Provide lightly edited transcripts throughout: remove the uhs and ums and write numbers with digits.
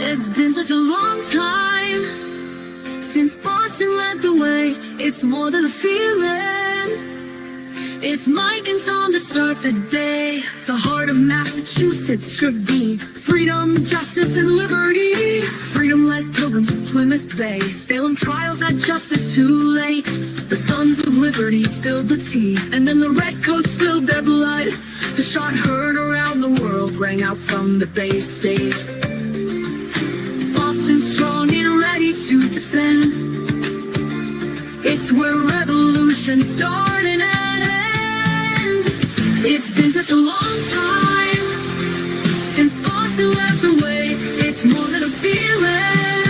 It's been such a long time since Boston led the way. It's more than a feeling. It's Mike and Tom to start the day. The heart of Massachusetts should be freedom, justice, and liberty. Freedom led pilgrims to Plymouth Bay. Salem trials had justice too late. The sons of liberty spilled the tea, and then the redcoats spilled their blood. The shot heard around the world rang out from the Bay State. Boston strong and ready to defend. It's where revolution started and ends. It's been such a long time since Boston led the way. It's more than a feeling.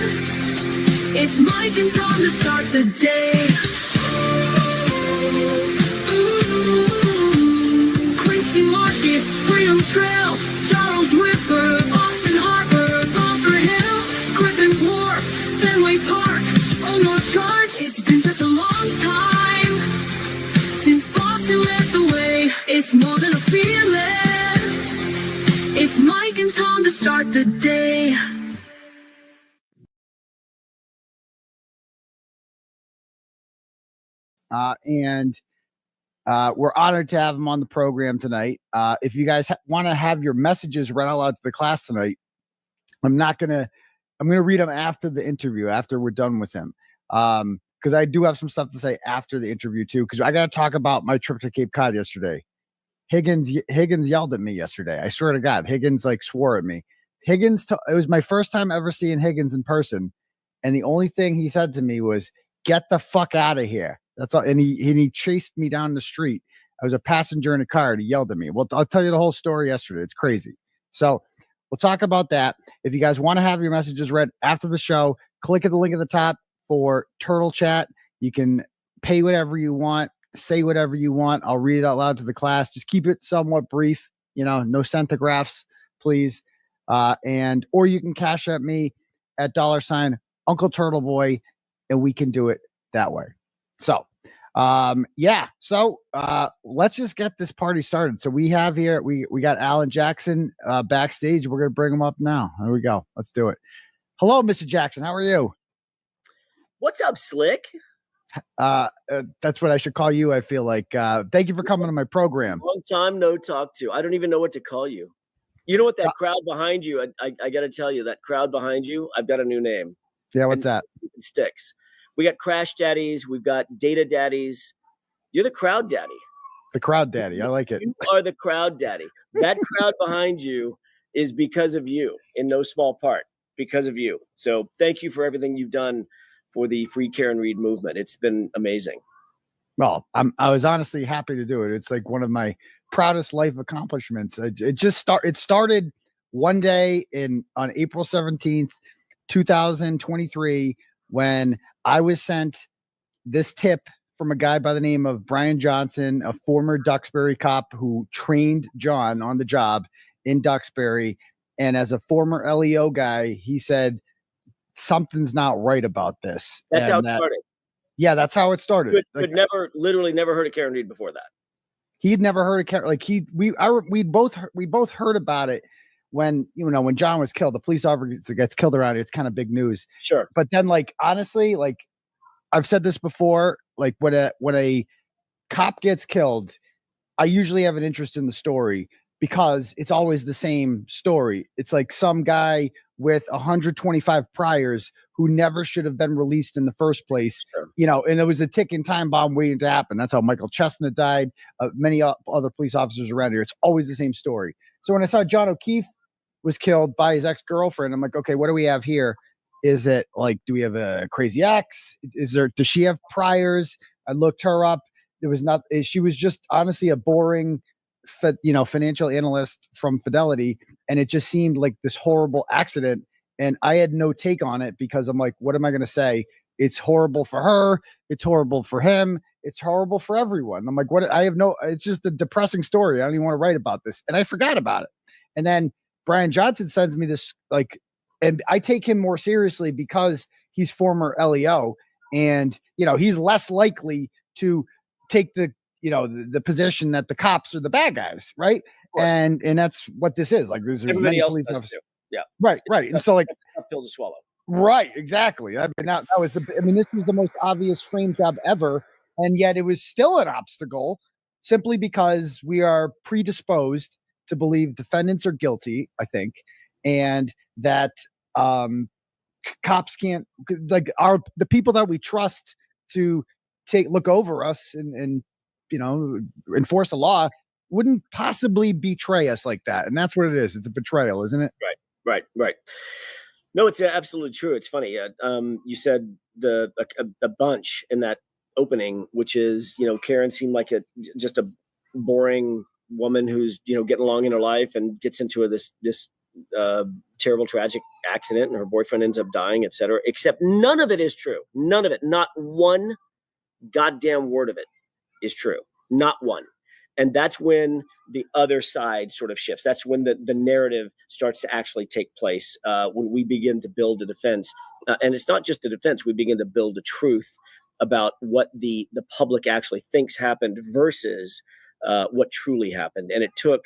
It's Mike and Tom to start the day. Quincy Market, Freedom Trail, Charles River, Boston Harbor, Bunker Hill, Griffin's Wharf, Fenway Park, Omar Charge. It's been such a long time since Boston led the way. It's more than a feeling. It's Mike and Tom to start the day. We're honored to have him on the program tonight. If you guys want to have your messages read out loud to the class tonight, I'm going to read them after the interview, after we're done with him. Because I do have some stuff to say after the interview too, because I got to talk about my trip to Cape Cod yesterday. Higgins yelled at me yesterday. I swear to God, Higgins swore at me. It was my first time ever seeing Higgins in person. And the only thing he said to me was, "Get the fuck out of here." That's all. And he chased me down the street. I was a passenger in a car and he yelled at me. Well, I'll tell you the whole story yesterday. It's crazy. So we'll talk about that. If you guys want to have your messages read after the show, click at the link at the top for Turtle Chat. You can pay whatever you want, say whatever you want. I'll read it out loud to the class. Just keep it somewhat brief, no centigraphs, please. Or you can cash at me at $ Uncle Turtle Boy, and we can do it that way. So, let's just get this party started. So we have here, we got Alan Jackson backstage. We're going to bring him up now. There we go. Let's do it. Hello, Mr. Jackson. How are you? What's up, Slick? That's what I should call you. I feel like, thank you for coming to my program. Long time no talk to. I don't even know what to call you. You know what, that crowd behind you, I got to tell you, that crowd behind you, I've got a new name. Yeah. What's that? It sticks. We got Crash Daddies. We've got Data Daddies. You're the Crowd Daddy. The Crowd Daddy. I like it. You are the Crowd Daddy. That crowd behind you is because of you, in no small part, because of you. So thank you for everything you've done for the Free Karen Reed movement. It's been amazing. Well, I was honestly happy to do it. It's like one of my proudest life accomplishments. It started one day on April 17th, 2023, when I was sent this tip from a guy by the name of Brian Johnson, a former Duxbury cop who trained John on the job in Duxbury. And as a former LEO guy, he said, something's not right about this. That's how it started. Yeah, that's how it started. Literally never heard of Karen Reed before that. He'd never heard of Karen. We both heard about it when John was killed. The police officer gets killed around it. It's kind of big news. Sure. But then, honestly, I've said this before, when a cop gets killed, I usually have an interest in the story because it's always the same story. It's like some guy with 125 priors who never should have been released in the first place. Sure. And there was a ticking time bomb waiting to happen. That's how Michael Chestnut died. Many other police officers around here. It's always the same story. So when I saw John O'Keefe was killed by his ex-girlfriend, I'm like, okay, what do we have here? Is it do we have a crazy ex? Does she have priors? I looked her up. There was not. She was just honestly a boring, financial analyst from Fidelity, and it just seemed like this horrible accident. And I had no take on it because I'm like, what am I going to say? It's horrible for her. It's horrible for him. It's horrible for everyone. I'm like, what? It's just a depressing story. I don't even want to write about this. And I forgot about it. And then Brian Johnson sends me this, and I take him more seriously because he's former LEO, and he's less likely to take the position that the cops are the bad guys, right? And that's what this is. There's everybody many else police does officers. too. Yeah, right. And so that's a tough pill to swallow. Right, exactly. I mean, this was the most obvious frame job ever, and yet it was still an obstacle simply because we are predisposed to believe defendants are guilty, I think, and that cops can't, like, the people that we trust to look over us and enforce the law wouldn't possibly betray us like that. And that's what it is. It's a betrayal, isn't it? Right. No, it's absolutely true. It's funny. You said a bunch in that opening, which is, Karen seemed like just a boring woman who's, getting along in her life and gets into this terrible, tragic accident, and her boyfriend ends up dying, etc. Except none of it is true. None of it. Not one goddamn word of it is true. Not one. And that's when the other side sort of shifts. That's when the narrative starts to actually take place, when we begin to build a defense. And it's not just a defense. We begin to build a truth about what the public actually thinks happened versus what truly happened. And it took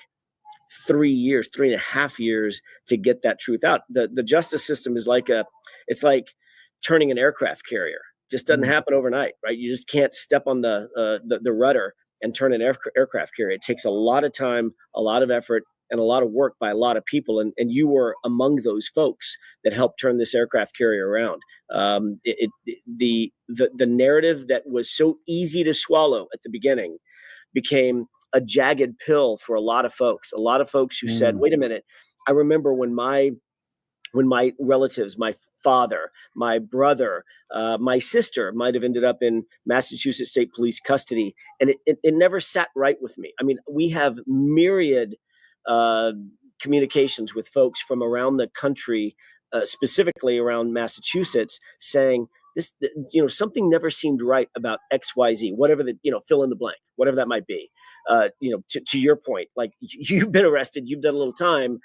3.5 years to get that truth out. The justice system is it's like turning an aircraft carrier. Just doesn't happen overnight, right? You just can't step on the rudder and turn an aircraft carrier. It takes a lot of time, a lot of effort, and a lot of work by a lot of people. And you were among those folks that helped turn this aircraft carrier around. The narrative that was so easy to swallow at the beginning became a jagged pill for a lot of folks who said, wait a minute, I remember when my relatives, my father, my brother, my sister might have ended up in Massachusetts State Police custody, and it never sat right with me. I mean, we have myriad communications with folks from around the country, specifically around Massachusetts, saying this, something never seemed right about XYZ, whatever fill in the blank, whatever that might be. To your point, like, you've been arrested, you've done a little time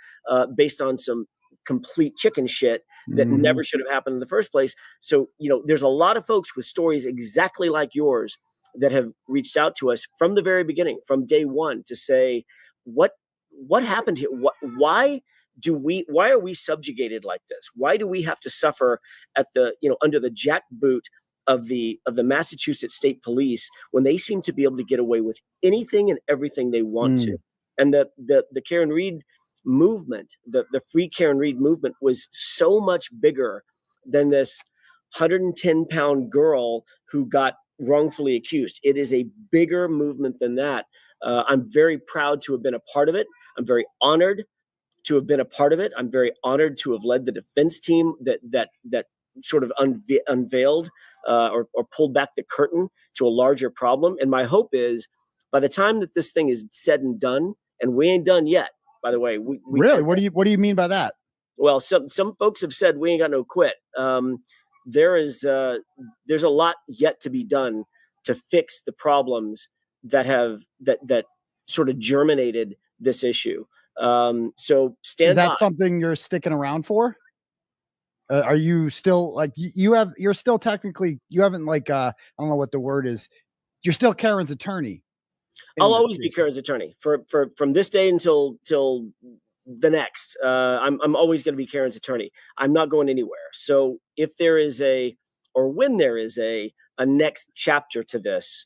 based on some complete chicken shit that never should have happened in the first place. So, there's a lot of folks with stories exactly like yours that have reached out to us from the very beginning, from day one, to say, what happened here? Why are we subjugated like this? Why do we have to suffer at under the jackboot of the Massachusetts State Police when they seem to be able to get away with anything and everything they want to? And the Karen Reed movement, the free Karen Reed movement, was so much bigger than this 110-pound girl who got wrongfully accused. It is a bigger movement than that. I'm very proud to have been a part of it. I'm very honored to have been a part of it. I'm very honored to have led the defense team that sort of unveiled or pulled back the curtain to a larger problem. And my hope is, by the time that this thing is said and done, and we ain't done yet, by the way. We really? What do you mean by that? Well, some folks have said we ain't got no quit. There's a lot yet to be done to fix the problems that sort of germinated this issue. So stand by. Is that something you're sticking around for? Are you still you're still technically, you haven't I don't know what the word is. You're still Karen's attorney. I'll always be Karen's attorney from this day until the next. I'm always going to be Karen's attorney. I'm not going anywhere. So if there is when there is a next chapter to this,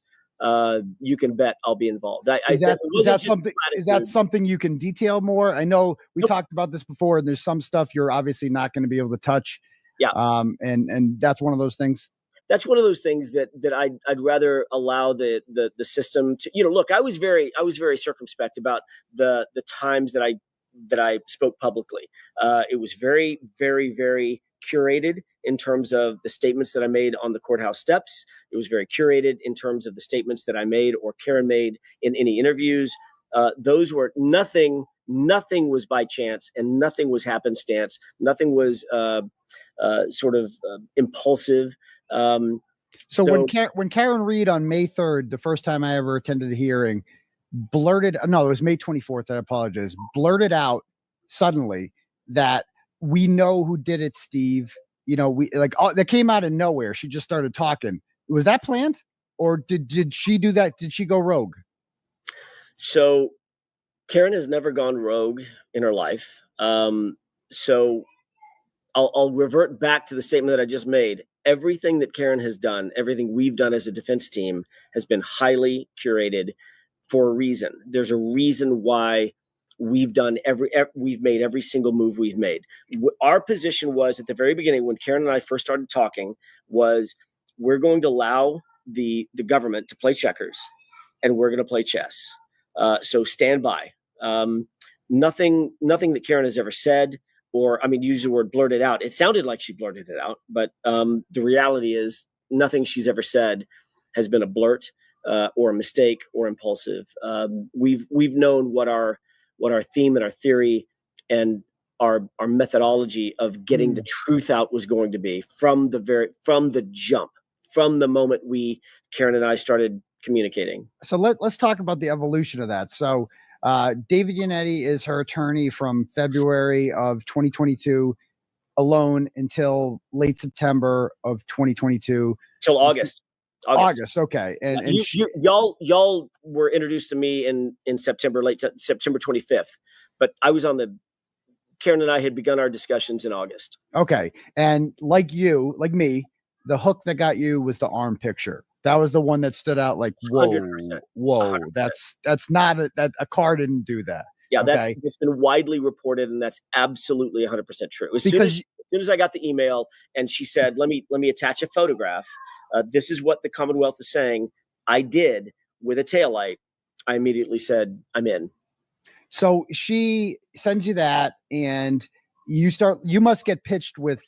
you can bet I'll be involved. Is that something you can detail more? I know we talked about this before, and there's some stuff you're obviously not going to be able to touch. Yeah. And that's one of those things. That's one of those things that I'd rather allow the system to, look, I was very circumspect about the times that I spoke publicly. It was very, very, very curated in terms of the statements that I made on the courthouse steps. It was very curated in terms of the statements that I made or Karen made in any interviews. Those were nothing was by chance, and nothing was happenstance. Nothing was sort of impulsive. So when Karen Reed on May 3rd, the first time I ever attended a hearing, it was May 24th. I apologize. Blurted out suddenly that we know who did it, Steve. That came out of nowhere. She just started talking. Was that planned, or did she do that? Did she go rogue? So Karen has never gone rogue in her life. So I'll revert back to the statement that I just made. Everything that Karen has done, everything we've done as a defense team has been highly curated for a reason. There's a reason why we've made every single move we've made. Our position was at the very beginning when Karen and I first started talking was we're going to allow the government to play checkers and we're going to play chess. So stand by. Nothing that Karen has ever said, or use the word blurted out. It sounded like she blurted it out, but the reality is nothing she's ever said has been a blurt or a mistake or impulsive. We've known what our theme and our theory and our methodology of getting the truth out was going to be from the jump, from the moment Karen and I started communicating. So let's talk about the evolution of that. So David Yannetti is her attorney from February of 2022 alone until late September of 2022. Till August. Okay. And y'all were introduced to me in September, September 25th, but I was Karen and I had begun our discussions in August. Okay. And like me, the hook that got you was the arm picture. That was the one that stood out like, whoa, 100%. whoa, 100%. that's not a car didn't do that. Yeah, okay? It's been widely reported, and that's absolutely 100% true. As soon as I got the email and she said, let me attach a photograph. This is what the Commonwealth is saying. I did with a taillight. I immediately said, I'm in. So she sends you that, and you must get pitched with,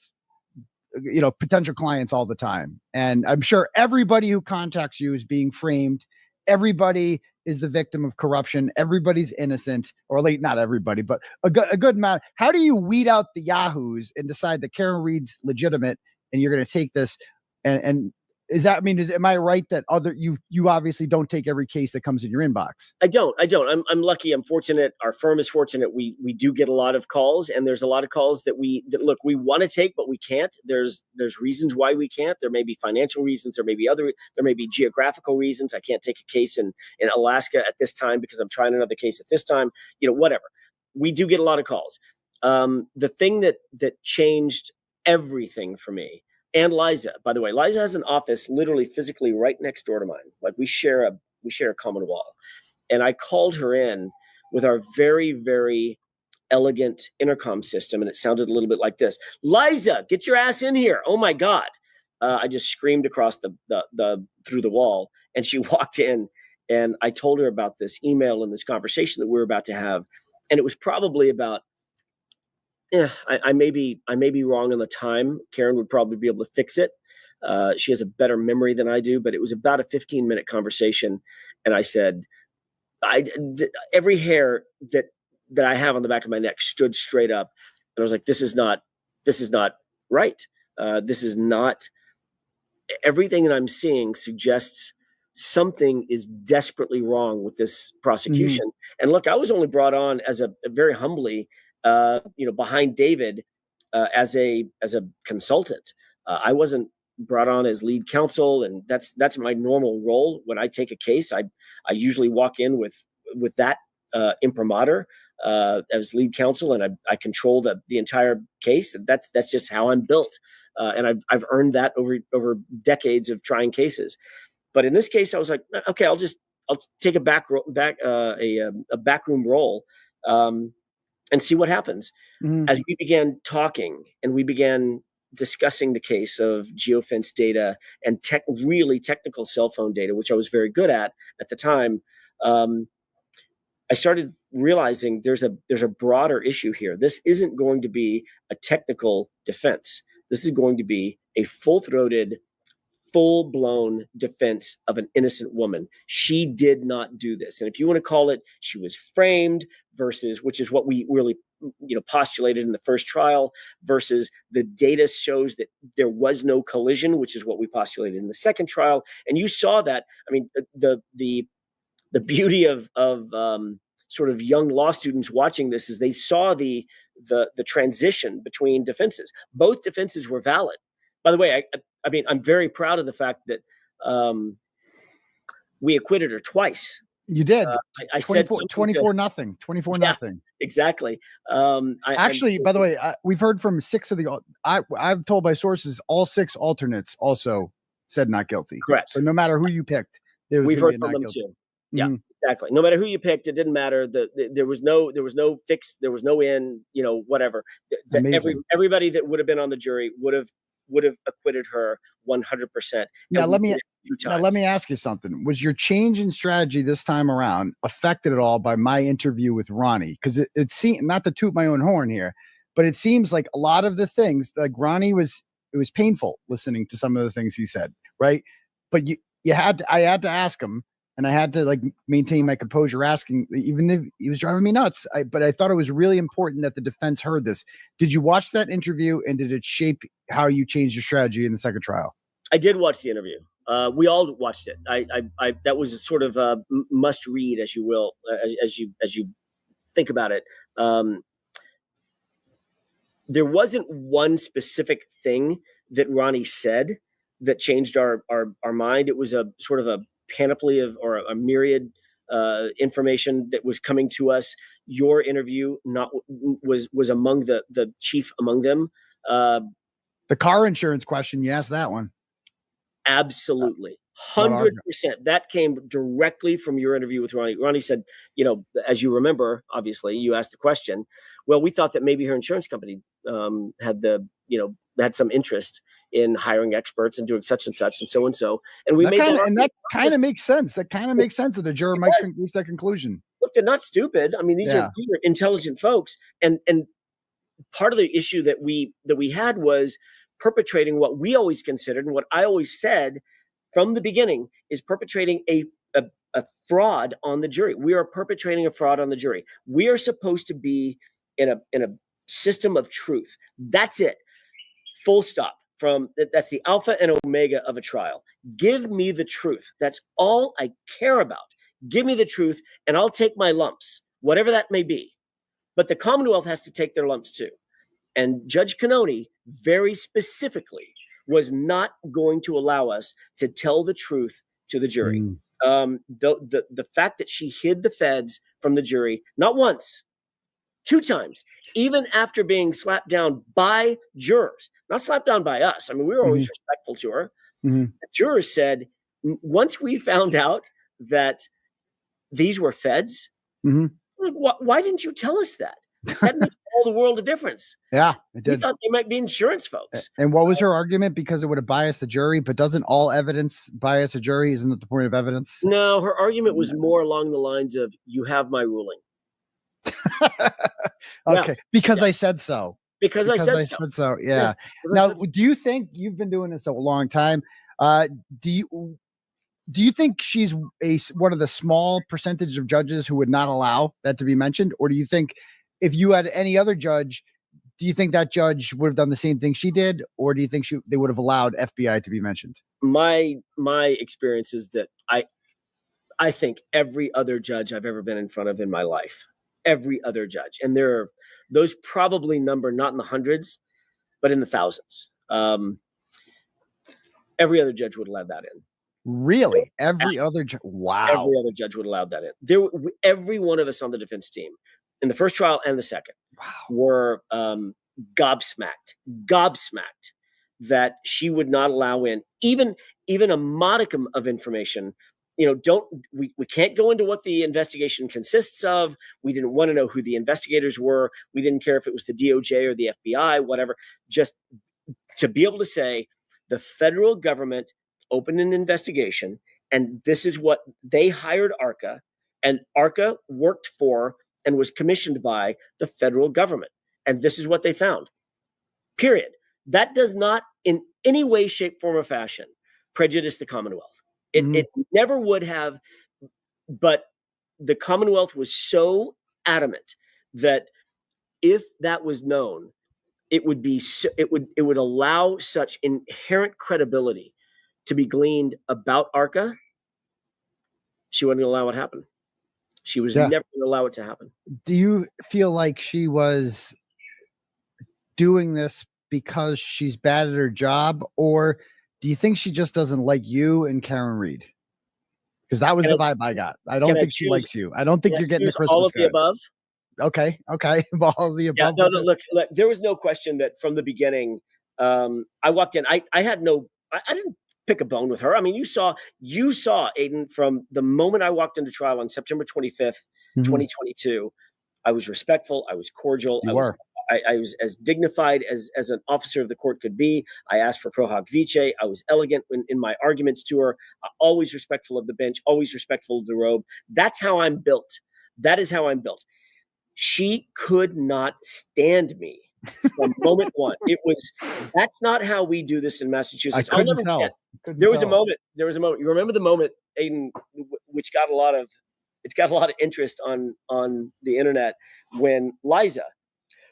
potential clients all the time. And I'm sure everybody who contacts you is being framed. Everybody is the victim of corruption. Everybody's innocent, or not everybody, but a good amount. How do you weed out the yahoos and decide that Karen Reed's legitimate and you're going to take this? And am I right that you obviously don't take every case that comes in your inbox? I don't. I'm lucky. I'm fortunate. Our firm is fortunate. We do get a lot of calls, and there's a lot of calls that we want to take, but we can't. There's reasons why we can't. There may be financial reasons. There may be geographical reasons. I can't take a case in Alaska at this time because I'm trying another case at this time. Whatever. We do get a lot of calls. The thing that changed everything for me. And Liza, by the way, Liza has an office literally physically right next door to mine. Like we share a common wall. And I called her in with our very, very elegant intercom system. And it sounded a little bit like this. Liza, get your ass in here. Oh my God. I just screamed across the through the wall, and she walked in, and I told her about this email and this conversation that we were about to have. And it was probably about, I may be wrong on the time. Karen would probably be able to fix it. She has a better memory than I do, but it was about a 15-minute conversation. And I said, every hair that I have on the back of my neck stood straight up. And I was like, this is not right. This is not, everything that I'm seeing suggests something is desperately wrong with this prosecution. Mm-hmm. And look, I was only brought on as a very humbly, behind David as a consultant. I wasn't brought on as lead counsel, and that's my normal role. When I take a case, I usually walk in with that imprimatur as lead counsel, and I control the entire case. And that's just how I'm built, and I've earned that over decades of trying cases. But in this case, I was like, okay, I'll take a backroom role. And see what happens. Mm-hmm. As we began talking and we began discussing the case of geofence data and really technical cell phone data, which I was very good at the time, I started realizing there's a broader issue here. This isn't going to be a technical defense. This is going to be a full-throated, full-blown defense of an innocent woman. She did not do this. And if you want to call it, she was framed versus, which is what we really, postulated in the first trial, versus the data shows that there was no collision, which is what we postulated in the second trial. And you saw that. I mean, the beauty of sort of young law students watching this is they saw the transition between defenses. Both defenses were valid. By the way, I'm very proud of the fact that we acquitted her twice. You did. I said 24-0. 24-0. exactly. Actually, by the way, we've heard from 6 of the. I've told my sources all 6 alternates also said not guilty. Correct. So no matter who you picked, there was We've gonna be heard a from not them guilty. too. Yeah, exactly. No matter who you picked, it didn't matter. There was no fix. There was no in. Whatever. Amazing. Everybody that would have been on the jury would have acquitted her 100%. Now let me ask you something. Was your change in strategy this time around affected at all by my interview with Ronnie? Because it seemed, not to toot my own horn here, but it seems like a lot of the things, like Ronnie it was painful listening to some of the things he said, right? But I had to ask him, and I had to like maintain my composure asking, even if he was driving me nuts. But I thought it was really important that the defense heard this. Did you watch that interview, and did it shape how you changed your strategy in the second trial? I did watch the interview. We all watched it. I that was a sort of a must read, as you will, as you think about it. There wasn't one specific thing that Ronnie said that changed our mind. It was a sort of a panoply of, or a myriad information that was coming to us. Your interview was among the chief among them. The car insurance question, you asked that one. Absolutely. 100%. That came directly from your interview with Ronnie. Ronnie said, as you remember, obviously, you asked the question. Well, we thought that maybe her insurance company had some interest in hiring experts and doing such and such and so and so. And we made that. And that kind of makes sense. That kind of makes sense that a juror might reach that conclusion. Look, they're not stupid. I mean, these are intelligent folks. And part of the issue that we had was perpetrating what we always considered, and what I always said from the beginning, is perpetrating a fraud on the jury. We are perpetrating a fraud on the jury. We are supposed to be in a system of truth. That's it. Full stop. That's the alpha and omega of a trial. Give me the truth. That's all I care about. Give me the truth, and I'll take my lumps, whatever that may be. But the Commonwealth has to take their lumps too. And Judge Cannoni very specifically was not going to allow us to tell the truth to the jury. The fact that she hid the feds from the jury, not once, 2 times, even after being slapped down by jurors, not slapped down by us. I mean, we were always respectful to her. The jurors said, once we found out that these were feds, why didn't you tell us that? That makes all the world a difference. Yeah, it did. We thought they might be insurance folks. And what was her argument? Because it would have biased the jury, but doesn't all evidence bias a jury? Isn't that the point of evidence? No, her argument was more along the lines of, you have my ruling. Okay, because I said so. Because I said so. Yeah. Now, do you think, you've been doing this a long time, do you think she's one of the small percentage of judges who would not allow that to be mentioned? Or do you think if you had any other judge, do you think that judge would have done the same thing she did? Or do you think they would have allowed FBI to be mentioned? My experience is that I think every other judge I've ever been in front of in my life, every other judge, and there are those probably number not in the hundreds, but in the thousands. Every other judge would allow that in. Really? Every other judge? Wow. Every other judge would allow that in. Every one of us on the defense team, in the first trial and the second, were gobsmacked that she would not allow in even a modicum of information. We can't go into what the investigation consists of. We didn't want to know who the investigators were. We didn't care if it was the DOJ or the FBI, whatever. Just to be able to say the federal government opened an investigation, and this is what they hired ARCA, and ARCA worked for and was commissioned by the federal government, and this is what they found. Period. That does not in any way, shape, form, or fashion prejudice the Commonwealth. It never would have, but the Commonwealth was so adamant that if that was known, it would allow such inherent credibility to be gleaned about ARCA. She wouldn't allow it to happen. She was never going to allow it to happen. Do you feel like she was doing this because she's bad at her job, or do you think she just doesn't like you and Karen Reed? Because that was the vibe I got. I don't think she likes you. I don't think you're getting the Christmas all of card. the above. okay. All the Yeah, above. no, look, there was no question that from the beginning, I walked in. I had no, I didn't pick a bone with her. I mean, you saw Aidan from the moment I walked into trial on September 25th, Mhm. 2022. I was respectful. I was cordial. You were. I was as dignified as an officer of the court could be. I asked for pro hoc vice. I was elegant in my arguments to her. Always respectful of the bench. Always respectful of the robe. That's how I'm built. That is how I'm built. She could not stand me from moment one. That's not how we do this in Massachusetts. I'll never forget. There was a moment. You remember the moment, Aidan, which got a lot of interest on the internet, when Liza,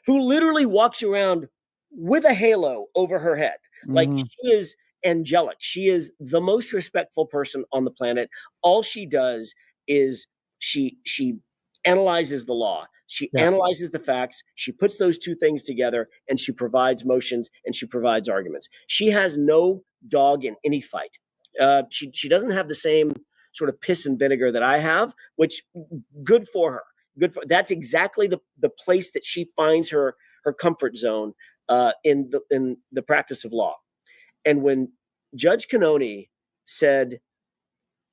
who literally walks around with a halo over her head, like she is angelic. She is the most respectful person on the planet. All she does is she analyzes the law. She analyzes the facts. She puts those two things together, and she provides motions and she provides arguments. She has no dog in any fight. She doesn't have the same sort of piss and vinegar that I have, which good for her. That's exactly the place that she finds her comfort zone in the practice of law. And when Judge Cannone said,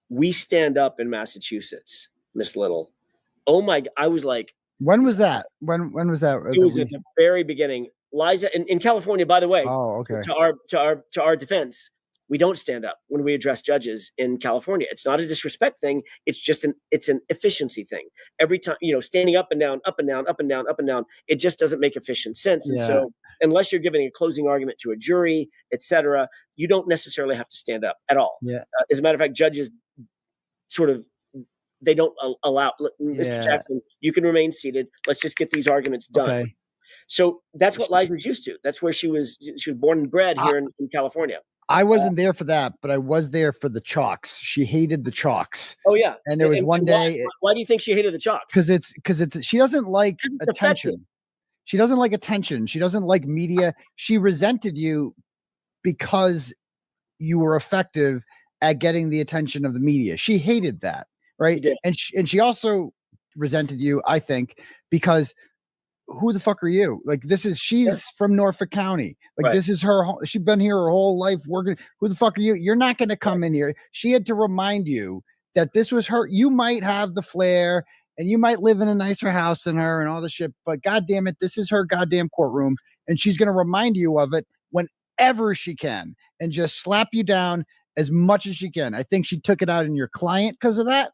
"We stand up in Massachusetts," Miss Little, oh my! I was like, when was that? When was that? It was at the very beginning. Liza in California, by the way. Oh, okay. To our defense, we don't stand up when we address judges in California. It's not a disrespect thing. It's just an efficiency thing. Every time, standing up and down, up and down, up and down, up and down, it just doesn't make efficient sense. And so, unless you're giving a closing argument to a jury, etc., you don't necessarily have to stand up at all. Yeah. As a matter of fact, judges they don't allow, Mr. Jackson, you can remain seated. Let's just get these arguments done. Okay. So that's what Liza's used to. That's where she was born and bred here in California. I wasn't there for that, but I was there for the chalks. She hated the chalks. Oh yeah. And there was one day. Why do you think she hated the chalks? Because she doesn't like attention. Effective. She doesn't like attention. She doesn't like media. She resented you because you were effective at getting the attention of the media. She hated that. Right. And she also resented you, I think, because who the fuck are you? Like, she's from Norfolk County. Like, this is her home. She's been here her whole life working. Who the fuck are you? You're not going to come in here. She had to remind you that this was her. You might have the flair and you might live in a nicer house than her and all the shit, but God damn it, this is her goddamn courtroom. And she's going to remind you of it whenever she can and just slap you down as much as she can. I think she took it out in your client because of that.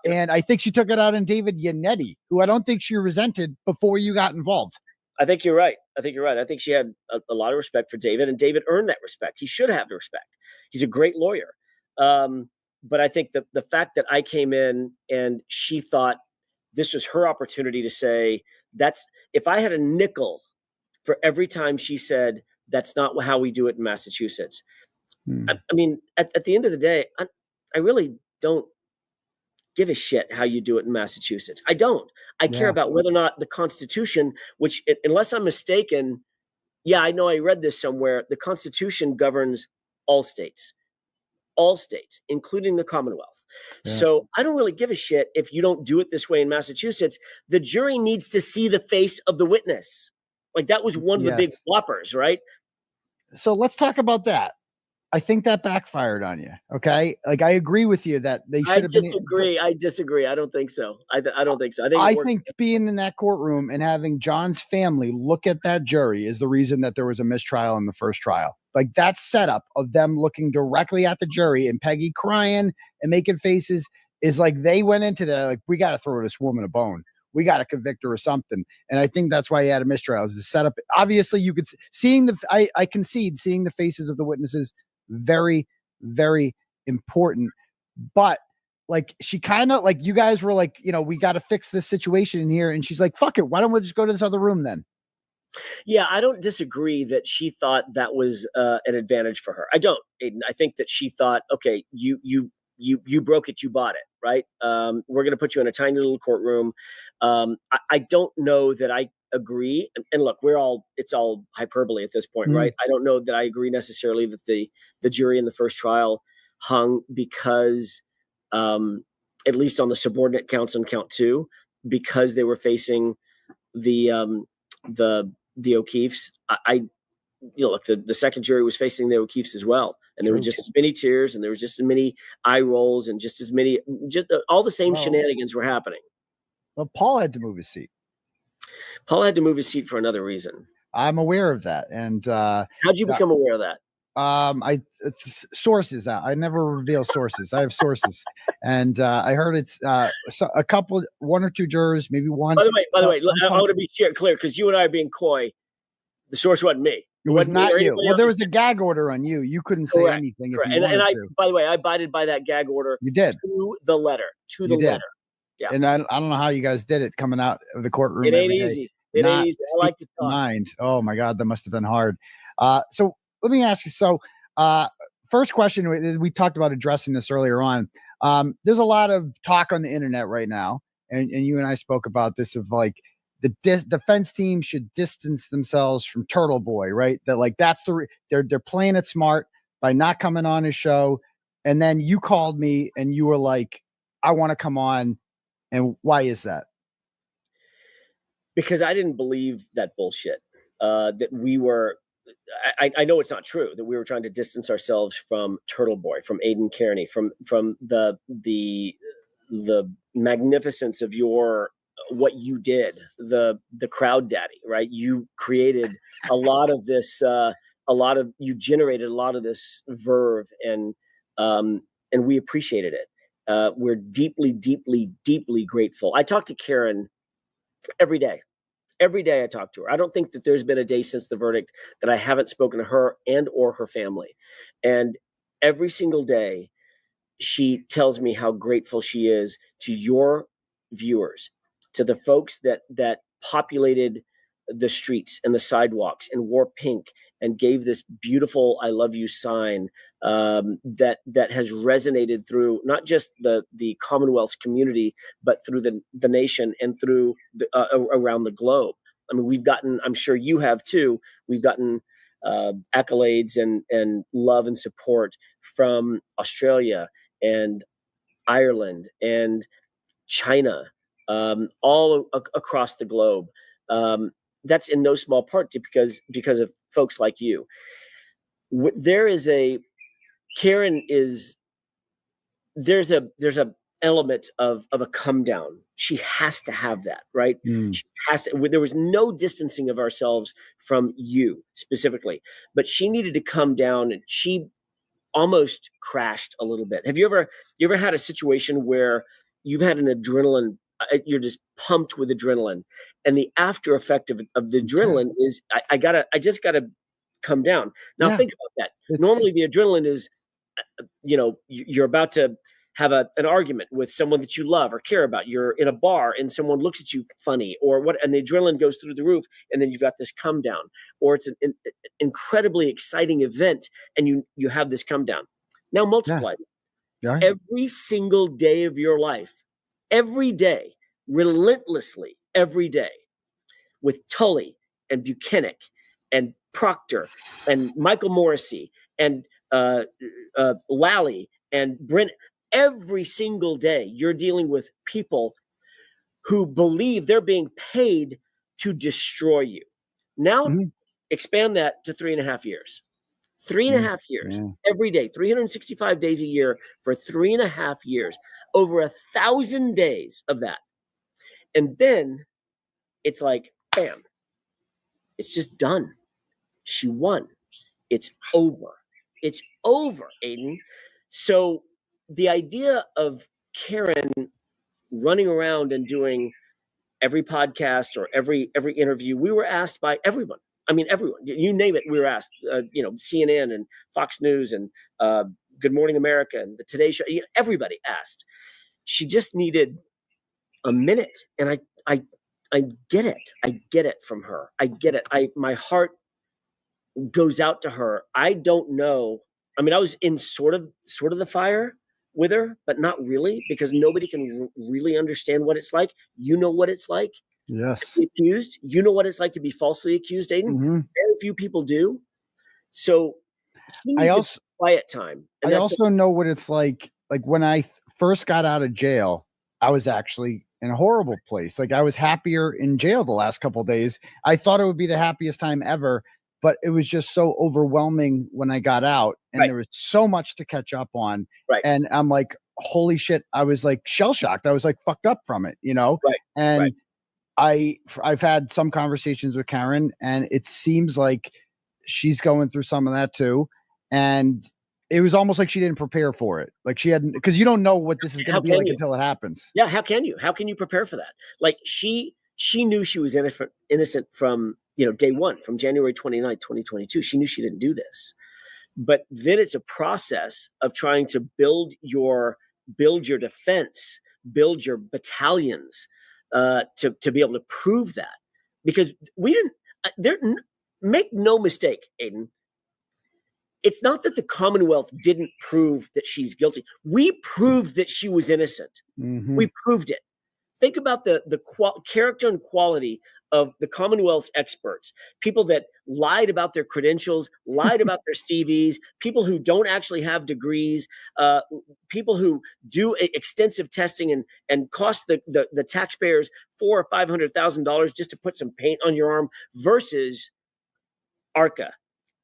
And I think she took it out on David Yannetti, who I don't think she resented before you got involved. I think you're right. I think she had a lot of respect for David, and David earned that respect. He should have the respect. He's a great lawyer. But I think the fact that I came in and she thought this was her opportunity to say, if I had a nickel for every time she said, that's not how we do it in Massachusetts. I mean, at the end of the day, I really don't give a shit how you do it in Massachusetts. I don't. I care about whether or not the Constitution, which, unless I'm mistaken, I know I read this somewhere, the Constitution governs all states, including the Commonwealth. Yeah. So I don't really give a shit if you don't do it this way in Massachusetts. The jury needs to see the face of the witness. Like, that was one of the big whoppers, right? So let's talk about that. I think that backfired on you. Okay. Like, I agree with you that they should have been. I disagree. I don't think so. I don't think so. I think being in that courtroom and having John's family look at that jury is the reason that there was a mistrial in the first trial. Like, that setup of them looking directly at the jury and Peggy crying and making faces is like, they went into that, like, we got to throw this woman a bone. We got to convict her or something. And I think that's why he had a mistrial, is the setup. Obviously you could I concede seeing the faces of the witnesses, very, very important. But like, she kind of, like, you guys were like, we got to fix this situation in here. And she's like, fuck it. Why don't we just go to this other room then? Yeah, I don't disagree that she thought that was an advantage for her. I don't, Aidan. I think that she thought, okay, you broke it, you bought it, right? We're going to put you in a tiny little courtroom. I don't know that I agree. And look, it's all hyperbole at this point, right? I don't know that I agree necessarily that the jury in the first trial hung because, at least on the subordinate counts on count 2, because they were facing the O'Keefes. Look, the second jury was facing the O'Keefes as well, and there were just as many tears, and there was just as many eye rolls, and just as many, all the same shenanigans were happening. Well, Paul had to move his seat. Paul had to move his seat for another reason. I'm aware of that. And how'd you become aware of that? Sources. I never reveal sources. I have sources, and I heard it's a couple, one or two jurors, maybe one. By the way, I want to be clear because you and I are being coy. The source wasn't me. It was not you. Well, there was a gag order on you. You couldn't say anything. If you wanted to. By the way, I abided by that gag order. You did to the letter. To the letter. Yeah. And I don't know how you guys did it coming out of the courtroom. It ain't easy. It ain't easy. I like to talk. Mind. Oh my God, that must have been hard. So let me ask you. So first question, we talked about addressing this earlier on. There's a lot of talk on the internet right now, and you and I spoke about this of like the defense team should distance themselves from Turtle Boy, right? That like that's they're playing it smart by not coming on his show. And then you called me and you were like, I want to come on. And why is that? Because I didn't believe that bullshit. That we were, I know it's not true that we were trying to distance ourselves from Turtle Boy, from Aidan Kearney, from the magnificence of what you did, the crowd daddy, right? You created a lot of this, you generated a lot of this verve, and we appreciated it. We're deeply, deeply, deeply grateful. I talk to Karen every day. Every day I talk to her. I don't think that there's been a day since the verdict that I haven't spoken to her and or her family. And every single day she tells me how grateful she is to your viewers, to the folks that populated the streets and the sidewalks and wore pink and gave this beautiful "I love you" sign that has resonated through not just the Commonwealth's community, but through the nation and through around the globe. I mean, we've gotten, I'm sure you have too, we've gotten accolades and love and support from Australia and Ireland and China, all across the globe. That's in no small part because of folks like you. There's a element of a come down. She has to have that, right? She has to. There was no distancing of ourselves from you specifically, but she needed to come down, and she almost crashed a little bit. Have you ever had a situation where you've had an adrenaline, you're just pumped with adrenaline, and the after effect of the adrenaline is I just gotta come down. Now think about that. Normally the adrenaline is, you're about to have an argument with someone that you love or care about. You're in a bar and someone looks at you funny or what, and the adrenaline goes through the roof, and then you've got this come down, or it's an incredibly exciting event and you have this come down. Now multiply it. Yeah. Every single day of your life, every day, relentlessly, every day, with Tully and Buchanan and Proctor and Michael Morrissey and Lally and Brent. Every single day, you're dealing with people who believe they're being paid to destroy you. Now, expand that to 3.5 years. 3.5 years, every day, 365 days a year for 3.5 years, over 1,000 days of that. And then it's like, bam, it's just done. She won. It's over. It's over, Aidan. So the idea of Karen running around and doing every podcast or every interview, we were asked by everyone. I mean, everyone, you name it, we were asked, CNN and Fox News and Good Morning America and the Today Show, everybody asked. She just needed a minute. And I get it. I get it from her. I get it. My heart goes out to her. I don't know. I mean, I was in sort of the fire with her, but not really, because nobody can really understand what it's like. You know what it's like. Yes. To be accused. You know what it's like to be falsely accused, Aidan. Very few people do. So she needs a quiet time. And I also know what it's like. Like when I first got out of jail, I was actually in a horrible place. Like I was happier in jail the last couple of days. I thought it would be the happiest time ever, but it was just so overwhelming when I got out, and there was so much to catch up on. Right. And I'm like, holy shit. I was like shell shocked. I was like fucked up from it, you know? Right. And I've had some conversations with Karen, and it seems like she's going through some of that too. And it was almost like she didn't prepare for it. Like she hadn't, because you don't know what this is going to be like until it happens. Yeah. How can you? How can you prepare for that? Like she knew she was innocent from, day one, from January 29th, 2022. She knew she didn't do this. But then it's a process of trying to build your defense, build your battalions, to be able to prove that, because we didn't. Make no mistake, Aidan. It's not that the Commonwealth didn't prove that she's guilty. We proved that she was innocent. Mm-hmm. We proved it. Think about the character and quality of the Commonwealth's experts, people that lied about their credentials, lied about their CVs, people who don't actually have degrees, people who do extensive testing and cost the taxpayers $400,000 or $500,000 just to put some paint on your arm, versus ARCA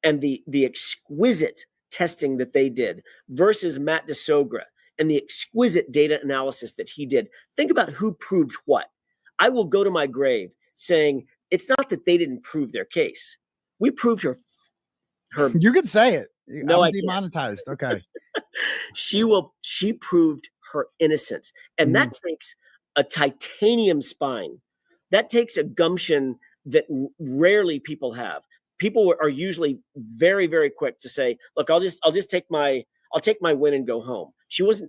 and the exquisite testing that they did, versus Matt DeSogra and the exquisite data analysis that he did. Think about who proved what. I will go to my grave saying it's not that they didn't prove their case. We proved her. You can say it. No, I'm demonetized. Okay. She proved her innocence. And that takes a titanium spine. That takes a gumption that rarely people have. People are usually very, very quick to say, look, I'll take my win and go home. She was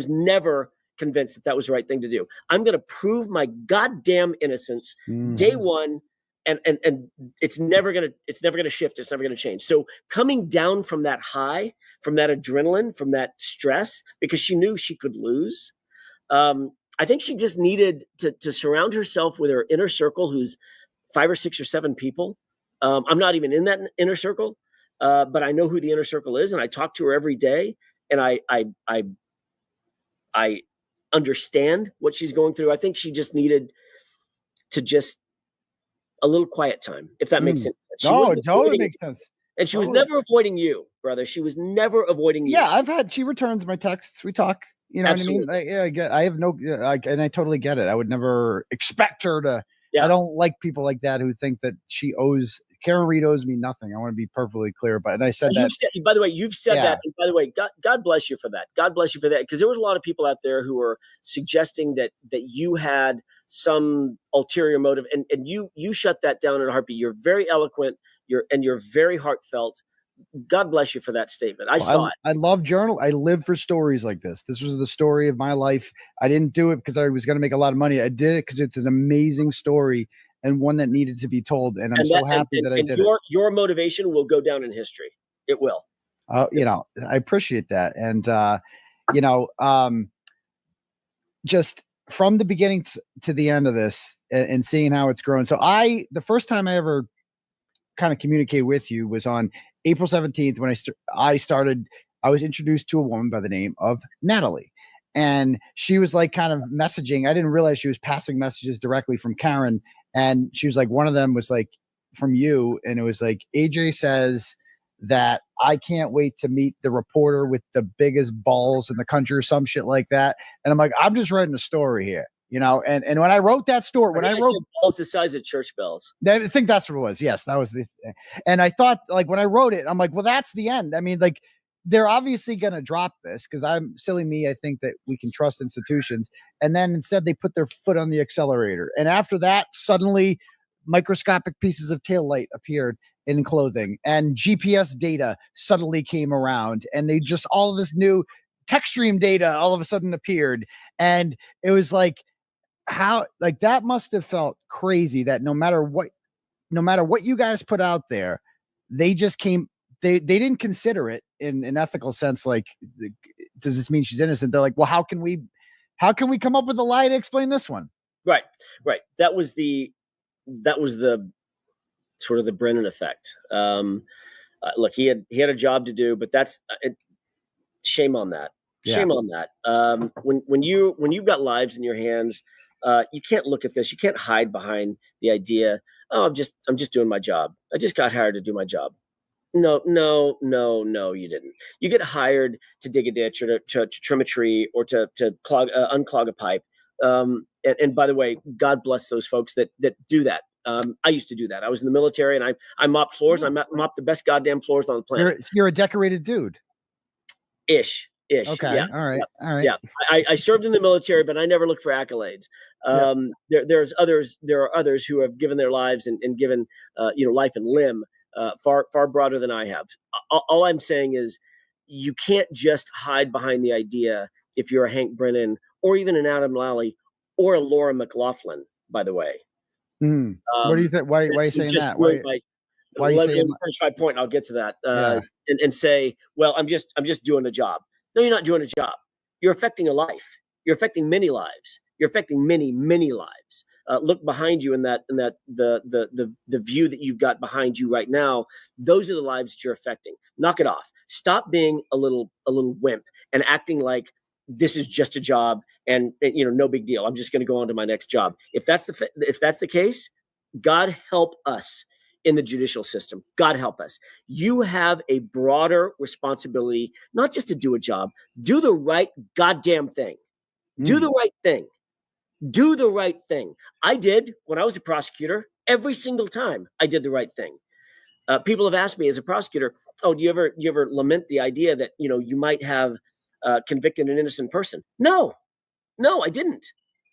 never convinced that was the right thing to do. I'm going to prove my goddamn innocence day one. And it's never going to shift. It's never going to change. So coming down from that high, from that adrenaline, from that stress, because she knew she could lose. I think she just needed to surround herself with her inner circle, who's 5 or 6 or 7 people. I'm not even in that inner circle, but I know who the inner circle is, and I talk to her every day, and I understand what she's going through. I think she just needed a little quiet time, if that makes sense. It totally makes sense. And she was never avoiding you, brother. She was never avoiding you. Yeah, she returns my texts. We talk. You know Absolutely. What I mean? I have no, and I totally get it. I would never expect her to. Yeah. I don't like people like that who think that Karen Reed owes me nothing. I want to be perfectly clear. And I said that. By the way, you've said that. And by the way, God bless you for that. God bless you for that. Because there was a lot of people out there who were suggesting that you had some ulterior motive, and you shut that down in a heartbeat. You're very eloquent. You're very heartfelt. God bless you for that statement. I saw it. I love journal. I live for stories like this. This was the story of my life. I didn't do it because I was going to make a lot of money. I did it because it's an amazing story and one that needed to be told. And I'm so happy that I did it. Your motivation will go down in history. It will. I appreciate that. And, just from the beginning to the end of this and seeing how it's grown. So the first time I ever kind of communicated with you was on April 17th when I was introduced to a woman by the name of Natalie, and she was like kind of messaging. I didn't realize she was passing messages directly from Karen. And she was like, one of them was like from you. And it was like, AJ says that I can't wait to meet the reporter with the biggest balls in the country or some shit like that. And I'm like, I'm just writing a story here. And when I wrote that story, when I wrote balls the size of church bells, I think that's what it was. Yes, that was the thing. And I thought, like, when I wrote it, I'm like, well, that's the end. I mean, like, they're obviously going to drop this because I'm silly me. I think that we can trust institutions. And then instead they put their foot on the accelerator. And after that, suddenly microscopic pieces of taillight appeared in clothing and GPS data suddenly came around, and they just, all of this new tech stream data all of a sudden appeared. And it was like, how, like, that must have felt crazy that no matter what you guys put out there, they just came, they didn't consider it in an ethical sense. Like, does this mean she's innocent? They're like, well, how can we come up with a lie to explain this one? Right. That was the sort of the Brennan effect. Look, he had a job to do, but that's shame on that. Shame on that. When you've got lives in your hands, You can't look at this. You can't hide behind the idea, oh, I'm just doing my job. I just got hired to do my job. No, you didn't. You get hired to dig a ditch or to trim a tree or to unclog a pipe. And by the way, God bless those folks that do that. I used to do that. I was in the military and I mopped floors. I mopped the best goddamn floors on the planet. You're a decorated dude. Ish. Okay. Yeah. All right. Yeah. All right. Yeah. I served in the military, but I never looked for accolades. There are others who have given their lives and given, life and limb, far broader than I have. All I'm saying is you can't just hide behind the idea if you're a Hank Brennan or even an Adam Lally or a Laura McLaughlin, by the way. What do you think? Why are you saying that? Why are you saying? Finish my point. I'll get to that. And say, well, I'm just doing a job. No, you're not doing a job. You're affecting a life. You're affecting many lives. You're affecting many lives. Look behind you in that the view that you've got behind you right now. Those are the lives that you're affecting. Knock it off. Stop being a little wimp and acting like this is just a job and no big deal. I'm just going to go on to my next job. If that's the case, God help us in the judicial system. God help us. You have a broader responsibility, not just to do a job, do the right goddamn thing. Do the right thing. Do the right thing. I did when I was a prosecutor. Every single time I did the right thing. People have asked me as a prosecutor, oh, do you ever lament the idea that, you might have convicted an innocent person? No, I didn't.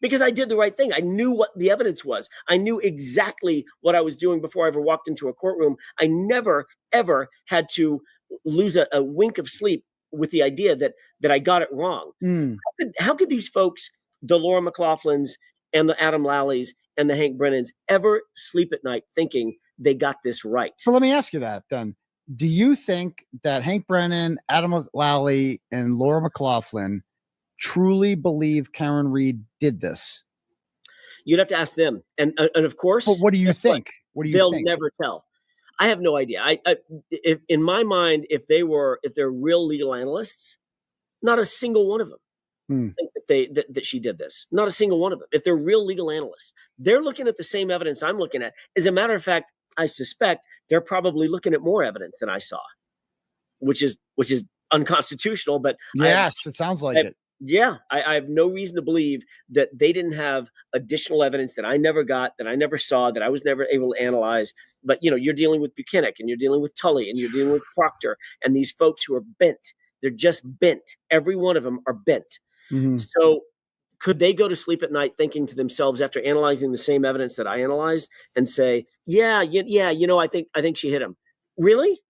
Because I did the right thing. I knew what the evidence was. I knew exactly what I was doing before I ever walked into a courtroom. I never, ever had to lose a wink of sleep with the idea that I got it wrong. How could these folks, the Laura McLaughlins and the Adam Lalleys and the Hank Brennans, ever sleep at night thinking they got this right? So let me ask you that then. Do you think that Hank Brennan, Adam Lally, and Laura McLaughlin truly believe Karen Read did this? You'd have to ask them, and of course. But what do you think? What do you they'll think? never tell. I have no idea. If in my mind, if they're real legal analysts, not a single one of them think that she did this. Not a single one of them. If they're real legal analysts, they're looking at the same evidence I'm looking at. As a matter of fact, I suspect they're probably looking at more evidence than I saw, which is unconstitutional. But yes, it sounds like it. Yeah, I have no reason to believe that they didn't have additional evidence that I never got, that I never saw, that I was never able to analyze. But, you're dealing with Buchanan and you're dealing with Tully and you're dealing with Proctor and these folks who are bent. They're just bent. Every one of them are bent. So could they go to sleep at night thinking to themselves after analyzing the same evidence that I analyzed and say, I think she hit him. Really?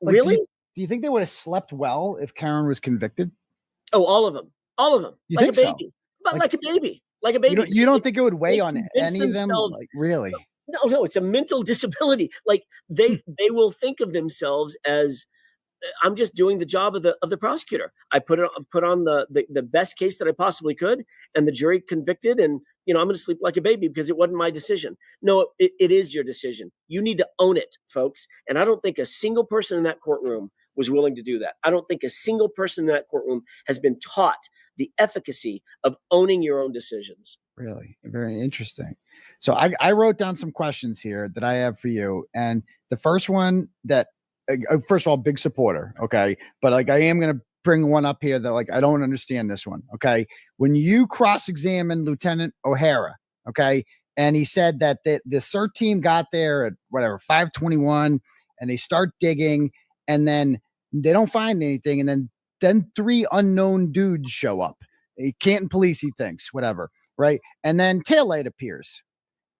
Really? Do you think they would have slept well if Karen was convicted? Oh, all of them. All of them. You like think a baby. So? But like a baby. Like a baby. You don't think it would weigh on any of them? Like, really? No, it's a mental disability. Like they will think of themselves as I'm just doing the job of the prosecutor. I put on the best case that I possibly could, and the jury convicted, and I'm going to sleep like a baby because it wasn't my decision. No, it is your decision. You need to own it, folks. And I don't think a single person in that courtroom was willing to do that. I don't think a single person in that courtroom has been taught the efficacy of owning your own decisions. Really? Very interesting. So I wrote down some questions here that I have for you. And the first one that, first of all, big supporter. Okay. But I am going to bring one up here that I don't understand this one. Okay. When you cross-examined Lieutenant O'Hara, okay, and he said that the CERT team got there at 5:21 and they start digging and then they don't find anything. And then 3 unknown dudes show up. Canton police, he thinks, whatever. Right. And then taillight appears.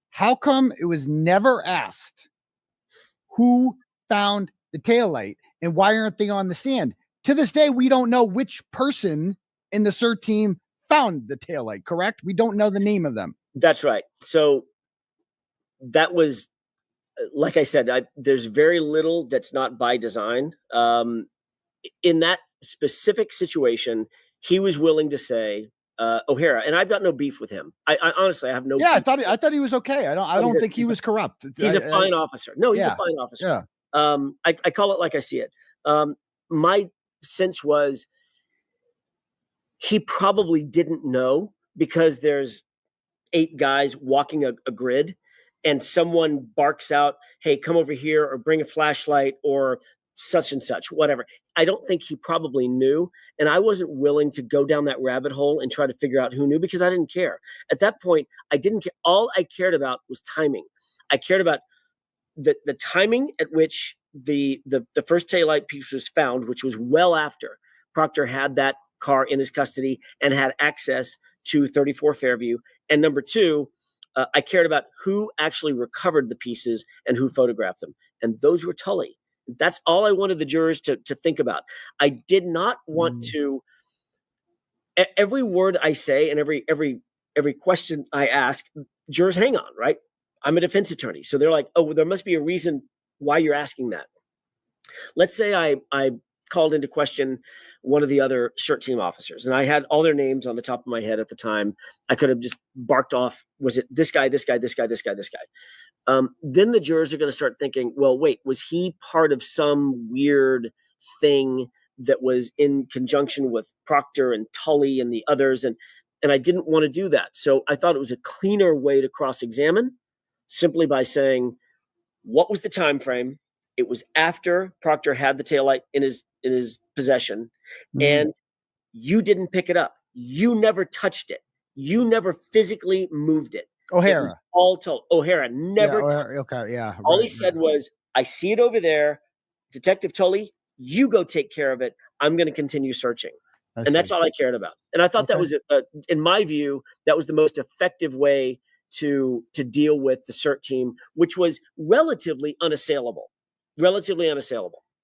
How come it was never asked who found the taillight and why aren't they on the stand? To this day, we don't know which person in the CERT team found the taillight, correct? We don't know the name of them. That's right. So that was, like I said, there's very little that's not by design. In that specific situation, he was willing to say, O'Hara, and I've got no beef with him. I honestly, I have no. Yeah, beef. I thought he was okay. I don't think he was corrupt. He's a fine officer. No, he's a fine officer. Yeah. I call it like I see it. My sense was he probably didn't know because there's 8 guys walking a grid, and someone barks out, "Hey, come over here," or "Bring a flashlight," or such and such, whatever. I don't think he probably knew. And I wasn't willing to go down that rabbit hole and try to figure out who knew, because I didn't care. At that point, I didn't care. All I cared about was timing. I cared about the timing at which the first taillight piece was found, which was well after Proctor had that car in his custody and had access to 34 Fairview. And number 2, I cared about who actually recovered the pieces and who photographed them. And those were Tully. That's all I wanted the jurors to think about. I did not want to. Every word I say and every question I ask, jurors hang on, right? I'm a defense attorney, so they're like, "Oh, there must be a reason why you're asking that." Let's say I called into question one of the other CERT team officers, and I had all their names on the top of my head at the time. I could have just barked off, "Was it this guy, this guy, this guy, this guy, this guy?" Then the jurors are going to start thinking, well, wait, was he part of some weird thing that was in conjunction with Proctor and Tully and the others? And I didn't want to do that. So I thought it was a cleaner way to cross-examine, simply by saying, what was the time frame? It was after Proctor had the taillight in his possession, and you didn't pick it up. You never touched it. You never physically moved it. O'Hara. It was all told. O'Hara never. Yeah, O'Hara, okay, yeah. All right, he said was, "I see it over there, Detective Tully. You go take care of it. I'm going to continue searching." And that's all I cared about. And I thought that was, in my view, that was the most effective way to deal with the CERT team, which was relatively unassailable.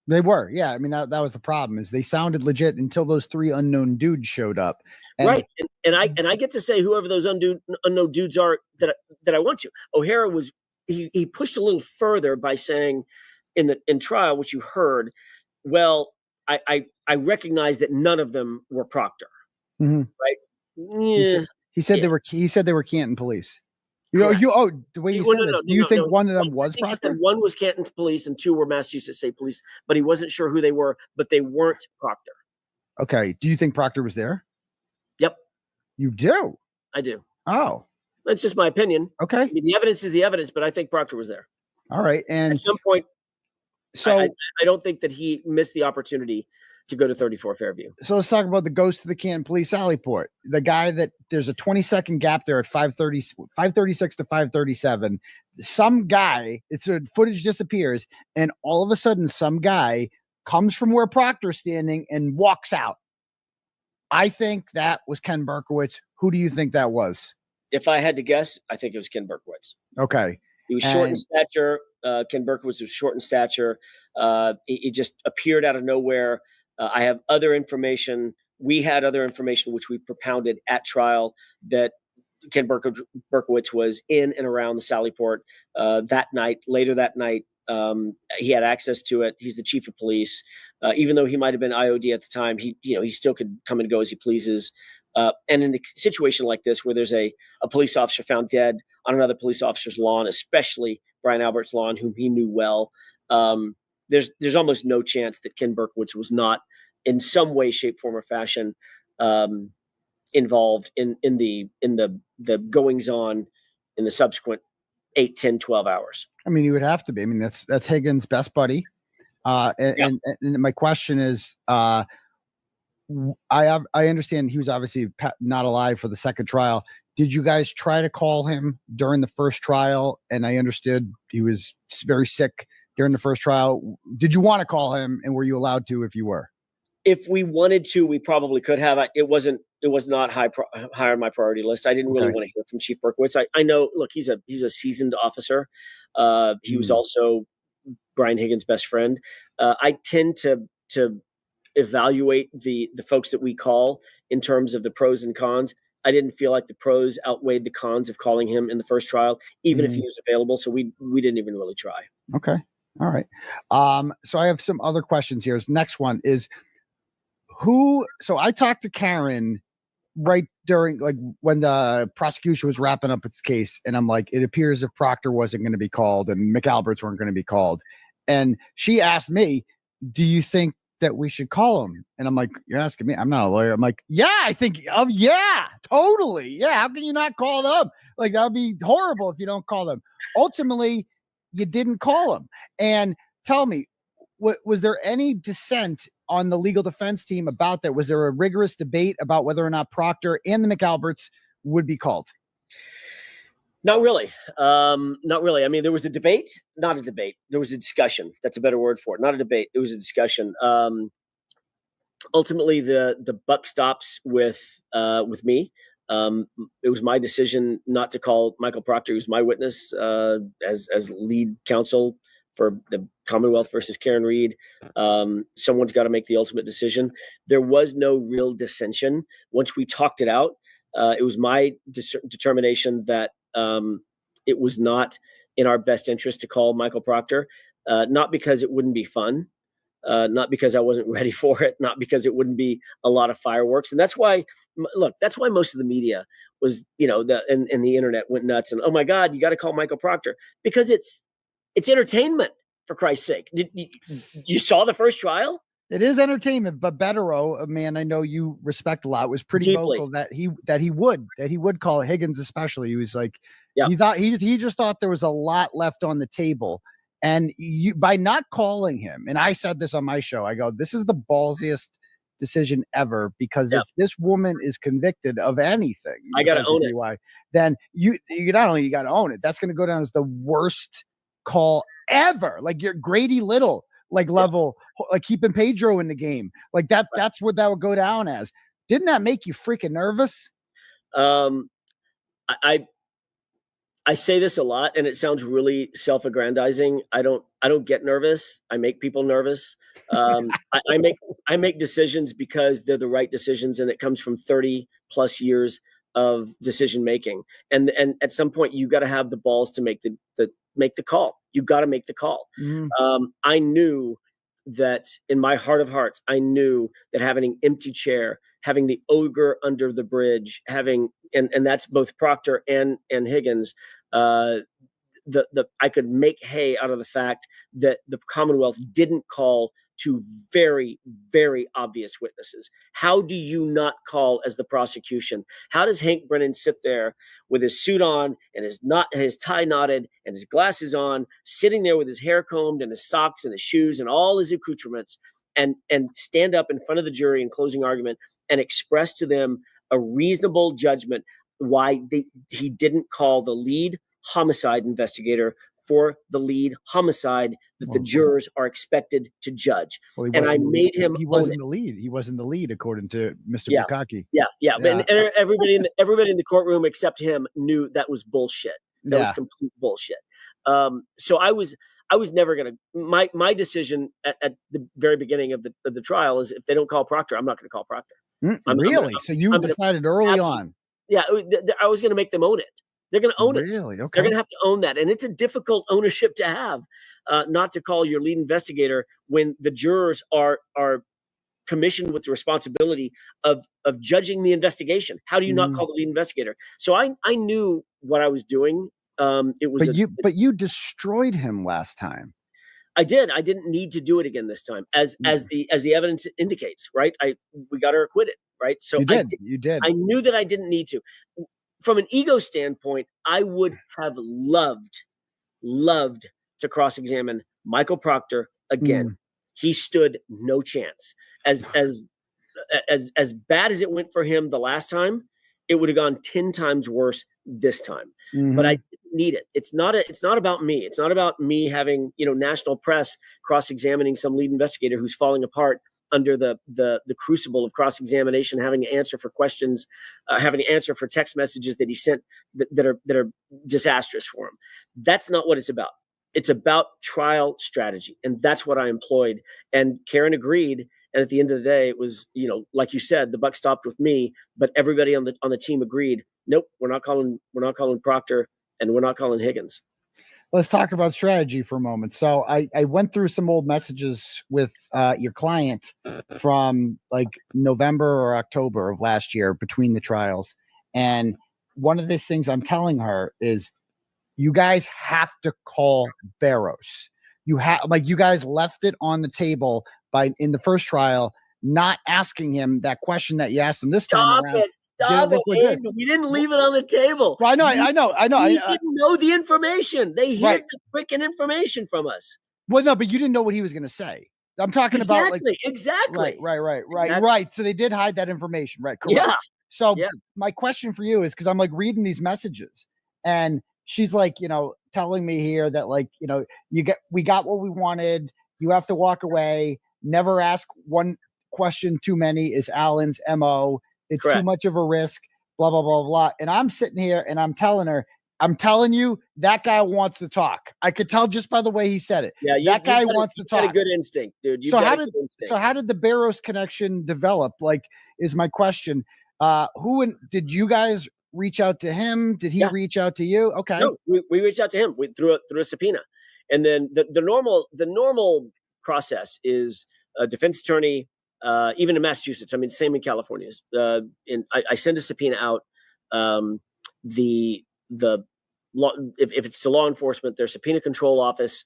They were, yeah. I mean, that was the problem, is they sounded legit until those 3 unknown dudes showed up. And right. And I get to say whoever those unknown dudes are that I want to. O'Hara was, he pushed a little further by saying in trial, which you heard, well, I recognize that none of them were Proctor. Right? Yeah. He said they were Canton police. The way you said it. Do you think one of them was Proctor? He said one was Canton Police and 2 were Massachusetts State Police, but he wasn't sure who they were, but they weren't Proctor. Okay. Do you think Proctor was there? Yep. You do? I do. Oh. That's just my opinion. Okay. I mean, the evidence is the evidence, but I think Proctor was there. All right. And at some point, so I don't think that he missed the opportunity to go to 34 Fairview. So let's talk about the ghost of the Canton Police Sallyport. The guy that there's a 20-second gap there at 536 to 537. Some guy, footage disappears, and all of a sudden, some guy comes from where Proctor's standing and walks out. I think that was Ken Berkowitz. Who do you think that was? If I had to guess, I think it was Ken Berkowitz. Okay. He was short in stature. Ken Berkowitz was short in stature. He just appeared out of nowhere. I have other information. We had other information which we propounded at trial, that Ken Berkowitz was in and around the Sallyport that night. Later that night, he had access to it. He's the chief of police. Even though he might have been IOD at the time, he still could come and go as he pleases. And in a situation like this, where there's a police officer found dead on another police officer's lawn, especially Brian Albert's lawn, whom he knew well, there's almost no chance that Ken Berkowitz was not in some way, shape, form, or fashion involved in the goings on in the subsequent 8, 10, 12 hours. I mean, you would have to be. I mean, that's Higgins' best buddy. And my question is, I understand he was obviously not alive for the second trial. Did you guys try to call him during the first trial? And I understood he was very sick during the first trial. Did you want to call him, and were you allowed to if you were? If we wanted to, we probably could have. It was not high on my priority list. I didn't really want to hear from Chief Berkowitz. I know, look, he's a seasoned officer. He was also Brian Higgins' best friend. I tend to evaluate the folks that we call in terms of the pros and cons. I didn't feel like the pros outweighed the cons of calling him in the first trial, even if he was available. So we didn't even really try. Okay. All right. So I have some other questions here. This next one is so I talked to Karen right during, like, when the prosecution was wrapping up its case, and I'm like, it appears if Proctor wasn't going to be called and McAlberts weren't going to be called. And she asked me, do you think that we should call him. And I'm like, you're asking me? I'm not a lawyer. I'm like, yeah, I think, yeah, totally. Yeah. How can you not call them? Like, that would be horrible if you don't call them. Ultimately, you didn't call them. And tell me, was there any dissent on the legal defense team about that? Was there a rigorous debate about whether or not Proctor and the McAlberts would be called? Not really. Not really. I mean, there was a debate, not a debate. There was a discussion. That's a better word for it. Not a debate. It was a discussion. Ultimately, the buck stops with me. It was my decision not to call Michael Proctor, who's my witness as lead counsel for the Commonwealth versus Karen Reed. Someone's got to make the ultimate decision. There was no real dissension. Once we talked it out, it was my determination that it was not in our best interest to call Michael Proctor, not because it wouldn't be fun, not because I wasn't ready for it, not because it wouldn't be a lot of fireworks. And that's why, look, that's why most of the media was, and the internet went nuts and, oh my God, you got to call Michael Proctor, because it's entertainment, for Christ's sake. You saw the first trial? It is entertainment, but Betterow, a man I know you respect a lot, was pretty Deeply. vocal that he would call it. Higgins especially. He was like, Yeah. he just thought there was a lot left on the table, and by not calling him, and I said this on my show, I go, this is the ballsiest decision ever, because if this woman is convicted of anything, I got to own it. DUI, then you not only you got to own it, that's going to go down as the worst call ever. Like your Grady Little level, like keeping Pedro in the game, like that. Right. That's what that would go down as. Didn't that make you freaking nervous? I say this a lot, and it sounds really self-aggrandizing. I don't get nervous. I make people nervous. I make decisions because they're the right decisions, and it comes from 30 plus years of decision making. And at some point, you got to have the balls to make the call. You got to make the call. Mm. I knew that in my heart of hearts, I knew that having an empty chair, having the ogre under the bridge, having and that's both Proctor and Higgins. I could make hay out of the fact that the Commonwealth didn't call two very, very obvious witnesses. How do you not call as the prosecution? How does Hank Brennan sit there with his suit on and his tie knotted and his glasses on, sitting there with his hair combed and his socks and his shoes and all his accoutrements, and stand up in front of the jury in closing argument and express to them a reasonable judgment why he didn't call the lead homicide investigator for the lead homicide that the jurors are expected to judge. Well, and I made him. He wasn't the lead. He wasn't the lead, according to Mr. Bukaki. Yeah. But everybody in the courtroom except him knew that was bullshit. That was complete bullshit. So I was never gonna. My decision at the very beginning of the trial is, if they don't call Proctor, I'm not going to call Proctor. Really? So you decided early on? Yeah, I was going to make them own it. They're going to own it. Really? Okay. They're going to have to own that. And it's a difficult ownership to have, not to call your lead investigator when the jurors are commissioned with the responsibility of judging the investigation. How do you not call the lead investigator? So I knew what I was doing. It was but you destroyed him last time. I did. I didn't need to do it again this time, as the evidence indicates, right? We got her acquitted, right? So you did. I knew that I didn't need to. From an ego standpoint, I would have loved to cross-examine Michael Proctor again. He stood no chance. As bad as it went for him the last time, it would have gone 10 times worse this time. But I didn't need it. It's not about me. It's not about me having, national press cross-examining some lead investigator who's falling apart under the crucible of cross-examination, having to answer for questions, having to answer for text messages that he sent that are disastrous for him. That's not what it's about. It's about trial strategy, and that's what I employed. And Karen agreed. And at the end of the day, it was, like you said, the buck stopped with me. But everybody on the team agreed. Nope, we're not calling Proctor, and we're not calling Higgins. Let's talk about strategy for a moment. So I went through some old messages with your client from like November or October of last year between the trials. And one of the things I'm telling her is, you guys have to call Barrows. You guys left it on the table by in the first trial not asking him that question that you asked him this time around. Stop Look it, like this. Aidan. We didn't leave it on the table. Well, I know. We didn't know the information. They hid Right. the freaking information from us. Well, no, but you didn't know what he was going to say. I'm talking about like exactly. Right. So they did hide that information, right? Correct. Yeah. So my question for you is because I'm like reading these messages, and she's like, telling me here that like, we got what we wanted. You have to walk away. Never ask one question too many is Alan's MO. It's Correct. too much of a risk. Blah blah blah blah. And I'm sitting here and I'm telling her, I'm telling you, that guy wants to talk. I could tell just by the way he said it. Yeah, that guy wants to talk. Got a good instinct, dude. So how did the Barrows connection develop? Like, is my question. Did you guys reach out to him? Did he reach out to you? Okay. No, we reached out to him through a subpoena, and then the normal process is a defense attorney, even in Massachusetts. I mean, same in California. I send a subpoena out. If it's to law enforcement, their subpoena control office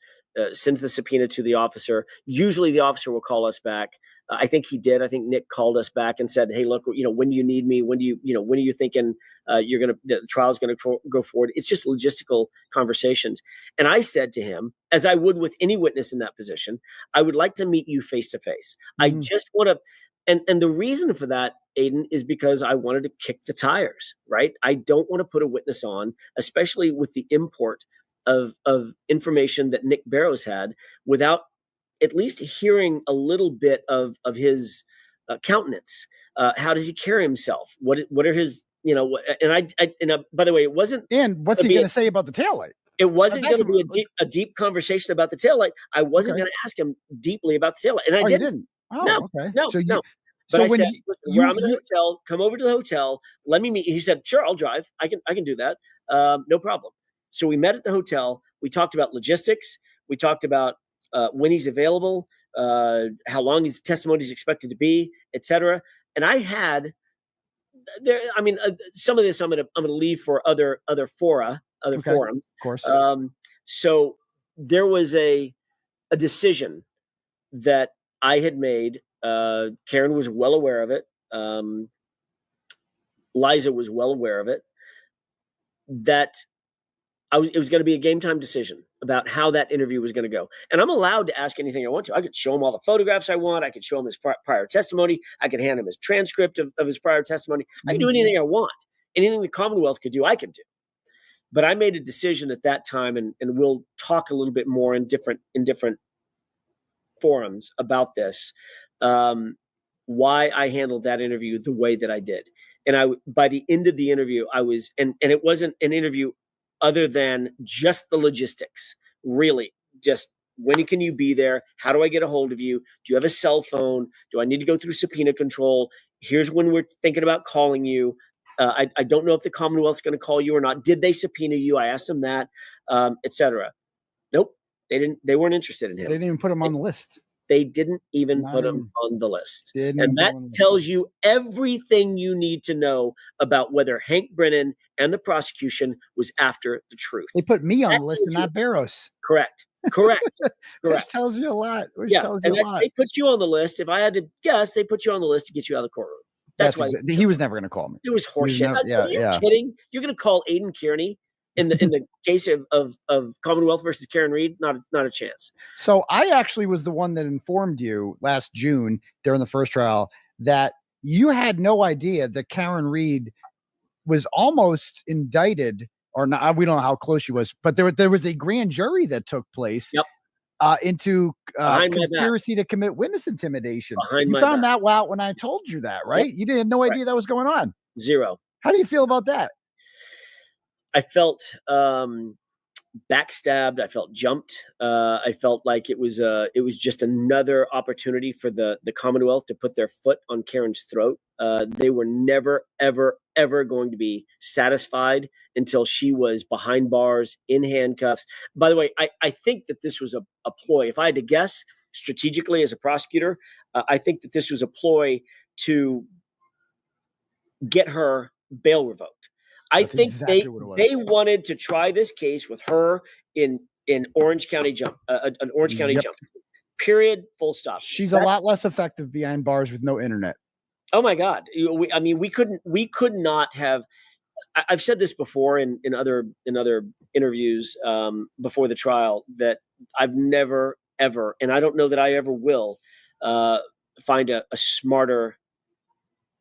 sends the subpoena to the officer. Usually the officer will call us back. I think he did. I think Nick called us back and said, "Hey, look, when do you need me? When are you thinking the trial's going to go forward?" It's just logistical conversations. And I said to him, as I would with any witness in that position, I would like to meet you face to face. I just want to. And the reason for that, Aidan, is because I wanted to kick the tires, right? I don't want to put a witness on, especially with the import of information that Nick Barrows had, without at least hearing a little bit of his countenance. How does he carry himself? What are his, by the way, it wasn't. And what's he going to say about the taillight? It wasn't going to be a deep conversation about the taillight. I wasn't going to ask him deeply about the taillight. And I didn't. You didn't? Oh, no, okay. No, no. But so I when said, listen, I'm in a hotel, come over to the hotel. Let me meet you. He said, sure, I'll drive. I can do that. No problem. So we met at the hotel. We talked about logistics. We talked about when he's available, how long his testimony is expected to be, etc. And I had there. I mean, some of this I'm gonna leave for other forums, of course. So there was a decision that I had made. Karen was well aware of it. Liza was well aware of it. That it was going to be a game time decision about how that interview was going to go. And I'm allowed to ask anything I want to. I could show him all the photographs I want. I could show him his prior testimony. I could hand him his transcript of his prior testimony. I could do anything I want. Anything the Commonwealth could do, I could do. But I made a decision at that time, and we'll talk a little bit more in different forums about this, why I handled that interview the way that I did. And by the end of the interview, I was, and it wasn't an interview other than just the logistics, really just when can you be there? How do I get a hold of you? Do you have a cell phone? Do I need to go through subpoena control? Here's when we're thinking about calling you. I don't know if the Commonwealth's going to call you or not. Did they subpoena you? I asked them that, etc. Nope. They didn't. They weren't interested in him. They didn't even put him on the list. They didn't even put him on the list. And that tells you everything you need to know about whether Hank Brennan and the prosecution was after the truth. They put me on the list and not Barrows. Correct. Which tells you a lot. They put you on the list. If I had to guess, they put you on the list to get you out of the courtroom. That's why he was never going to call me. It was horseshit. Are you kidding? You're going to call Aidan Kearney in the case of Commonwealth versus Karen Reed? Not a chance. So I actually was the one that informed you last June during the first trial that you had no idea that Karen Reed was almost indicted or not. We don't know how close she was, but there was a grand jury that took place. Yep. Into conspiracy to commit witness intimidation. You found that out when I told you that, right? Yep. You didn't have no idea that was going on. Zero. How do you feel about that? I felt backstabbed. I felt jumped. I felt like it was just another opportunity for the Commonwealth to put their foot on Karen's throat. They were never, ever, ever going to be satisfied until she was behind bars, in handcuffs. By the way, I think that this was a ploy. If I had to guess strategically as a prosecutor, I think that this was a ploy to get her bail revoked. I think they wanted to try this case with her in Orange County jump, an Orange County jump. Period. Full stop. She's a lot less effective behind bars with no internet. Oh my God. We could not have. I've said this before in other interviews before the trial, that I've never ever, and I don't know that I ever will, find a smarter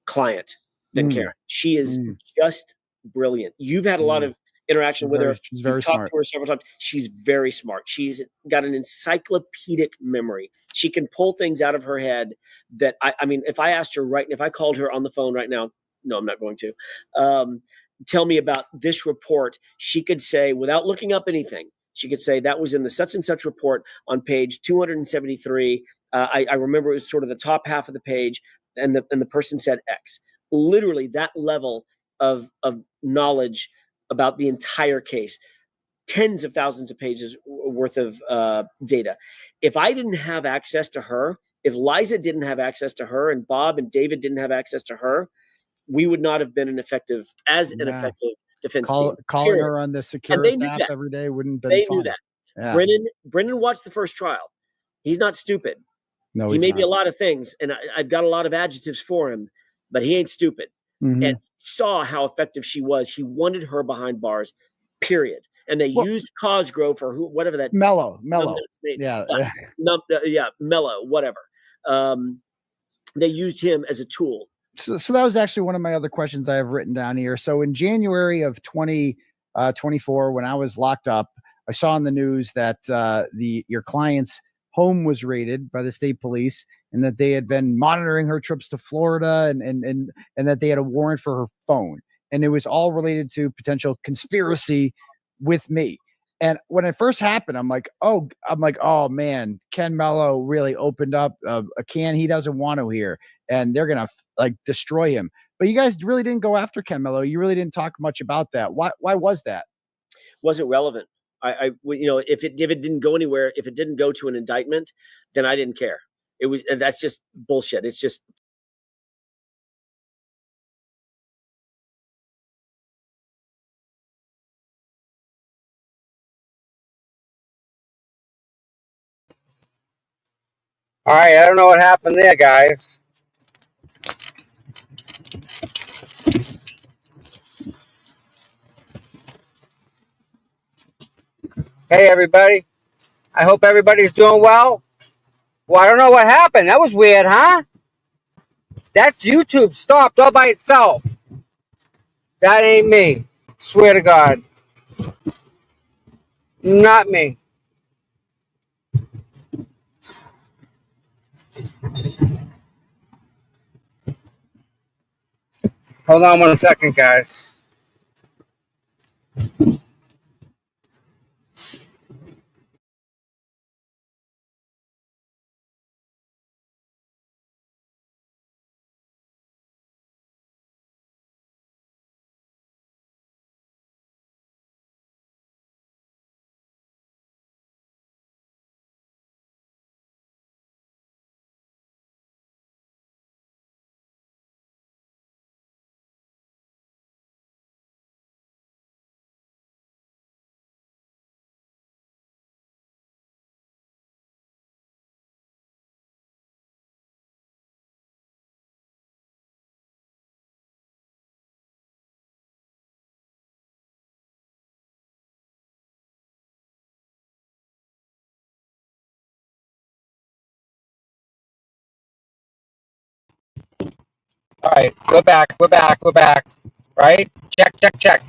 client than Karen. She is just brilliant. You've had a lot of interaction with her. She's very You've talked smart to her several times. She's very smart. She's got an encyclopedic memory. She can pull things out of her head that I mean, if I asked her if I called her on the phone right now, no, I'm not going to. Tell me about this report. She could say, without looking up anything, she could say that was in the such and such report on page 273. I remember it was sort of the top half of the page, and the person said X. Literally that level of knowledge about the entire case, tens of thousands of pages worth of data. If I didn't have access to her, if Liza didn't have access to her, and Bob and David didn't have access to her, we would not have been an effective defense team. Calling her on the Securus app every day wouldn't have been fun. Knew that. Yeah. Brendan watched the first trial. He's not stupid. No, he may be a lot of things, and I've got a lot of adjectives for him, but he ain't stupid. And saw how effective she was. He wanted her behind bars, period. And they used Cosgrove or whatever that Mello. Yeah, Mello, whatever. They used him as a tool. So that was actually one of my other questions I have written down here. So in January of 2024, when I was locked up, I saw in the news that your client's home was raided by the state police, and that they had been monitoring her trips to Florida, and that they had a warrant for her phone. And it was all related to potential conspiracy with me. And when it first happened, I'm like, oh man, Ken Mello really opened up a can he doesn't want to hear, and they're gonna destroy him. But you guys really didn't go after Ken Mello. You really didn't talk much about that. Why was that? Wasn't relevant. If it didn't go anywhere, if it didn't go to an indictment, then I didn't care. That's just bullshit. It's just. All right, I don't know what happened there, guys. Hey, everybody. I hope everybody's doing well. Well, I don't know what happened. That was weird, huh? That's YouTube stopped all by itself. That ain't me. Swear to God. Not me. Hold on 1 second, guys. All right, we're back. Right? Check.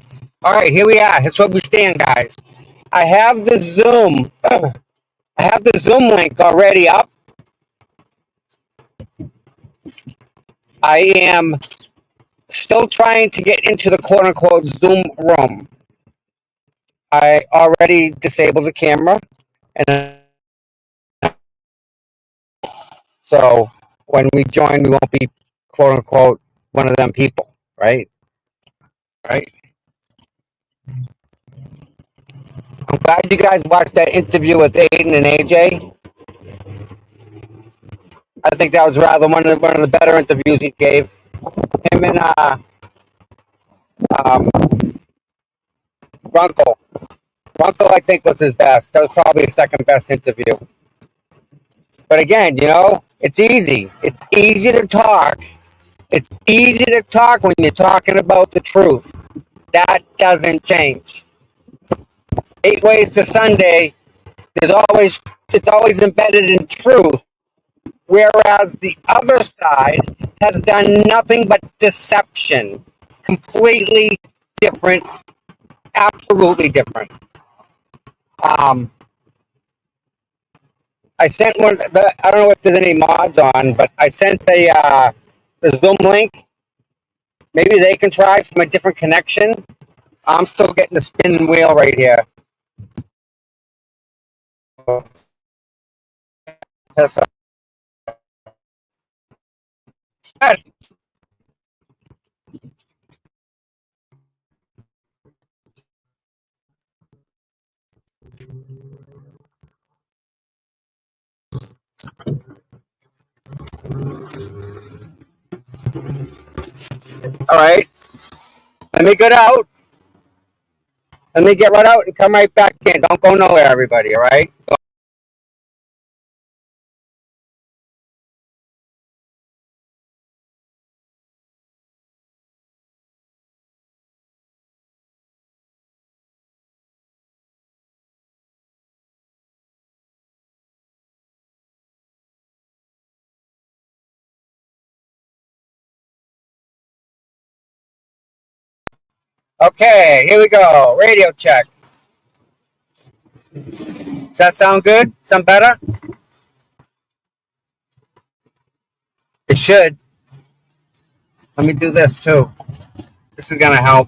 All right, here we are. That's where we stand, guys. I have the Zoom. I have the Zoom link already up. I am still trying to get into the quote-unquote Zoom room. I already disabled the camera, and so when we join, we won't be quote-unquote one of them people, right? Right? I'm glad you guys watched that interview with Aidan and AJ. I think that was rather one of the better interviews he gave. Him and Runkle. Runkle, I think, was his best. That was probably his second best interview. But again, you know, it's easy. It's easy to talk. It's easy to talk when you're talking about the truth. That doesn't change. 8 ways to Sunday, it's always embedded in truth, whereas the other side has done nothing but deception. Completely different, absolutely different. I sent I don't know if there's any mods on, but I sent the Zoom link. Maybe they can try from a different connection. I'm still getting the spinning wheel right here. All right, let me get out. Let me get right out and come right back in. Don't go nowhere, everybody. All right. Okay, here we go. Radio check. Does that sound good? Sound better? It should. Let me do this too. This is gonna help.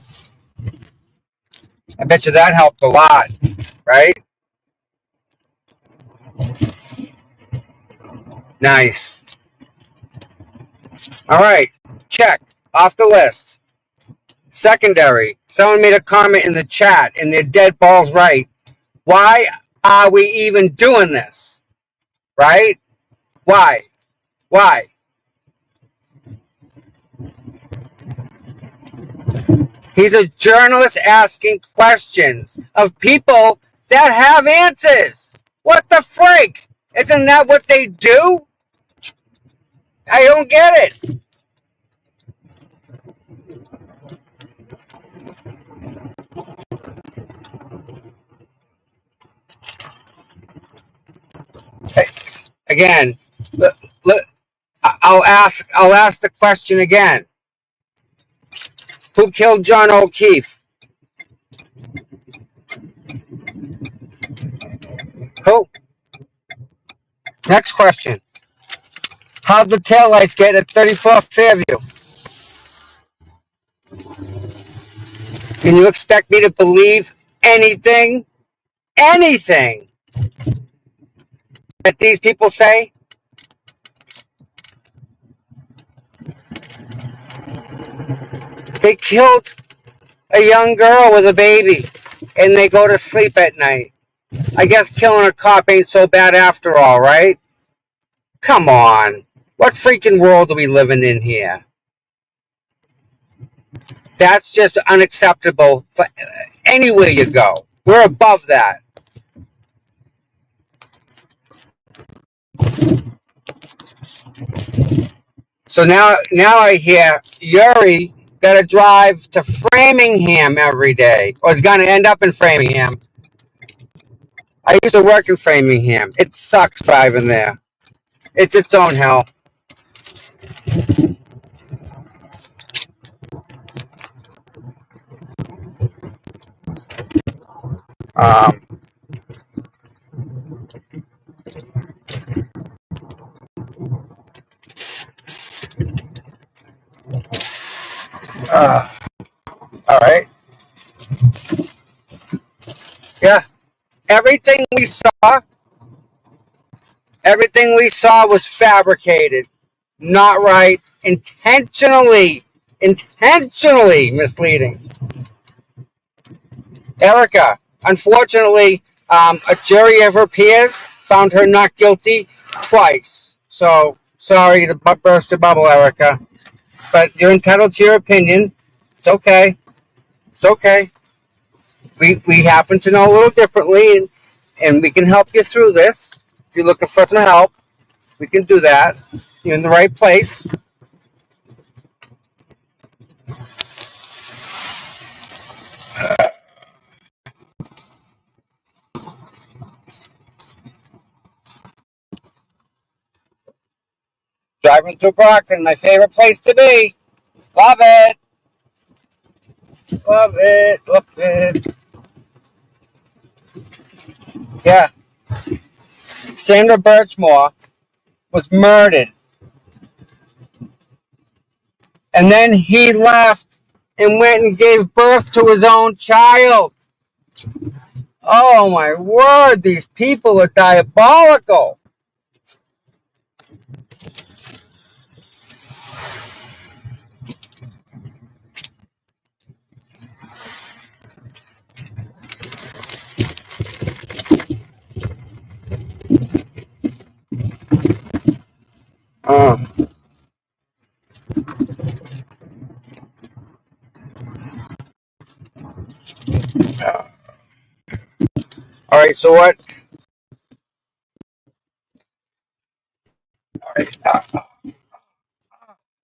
I bet you that helped a lot, right? Nice. All right, check. Off the list. Secondary. Someone made a comment in the chat, and they're dead balls right. Why are we even doing this? Right? Why? Why? He's a journalist asking questions of people that have answers. What the freak? Isn't that what they do? I don't get it. Again, look, I'll ask the question again. Who killed John O'Keefe? Who? Next question. How'd the taillights get at 34 Fairview? Can you expect me to believe anything? Anything that these people say? They killed a young girl with a baby and they go to sleep at night. I guess killing a cop ain't so bad after all, right? Come on. What freaking world are we living in here? That's just unacceptable for anywhere you go. We're above that. So now I hear Yuri got to drive to Framingham every day, or is going to end up in Framingham. I used to work in Framingham. It sucks driving there. It's its own hell. All right. Yeah. Everything we saw was fabricated, not right, intentionally misleading. Erica, unfortunately, a jury of her peers found her not guilty twice. So sorry to burst your bubble, Erica, but you're entitled to your opinion. It's okay. It's okay. We happen to know a little differently, and we can help you through this if you're looking for some help. We can do that. You're in the right place. Driving through Brockton, my favorite place to be. Love it. Love it. Love it. Yeah. Sandra Birchmore was murdered. And then he left and went and gave birth to his own child. Oh my word, these people are diabolical. Uh, all right, so what? I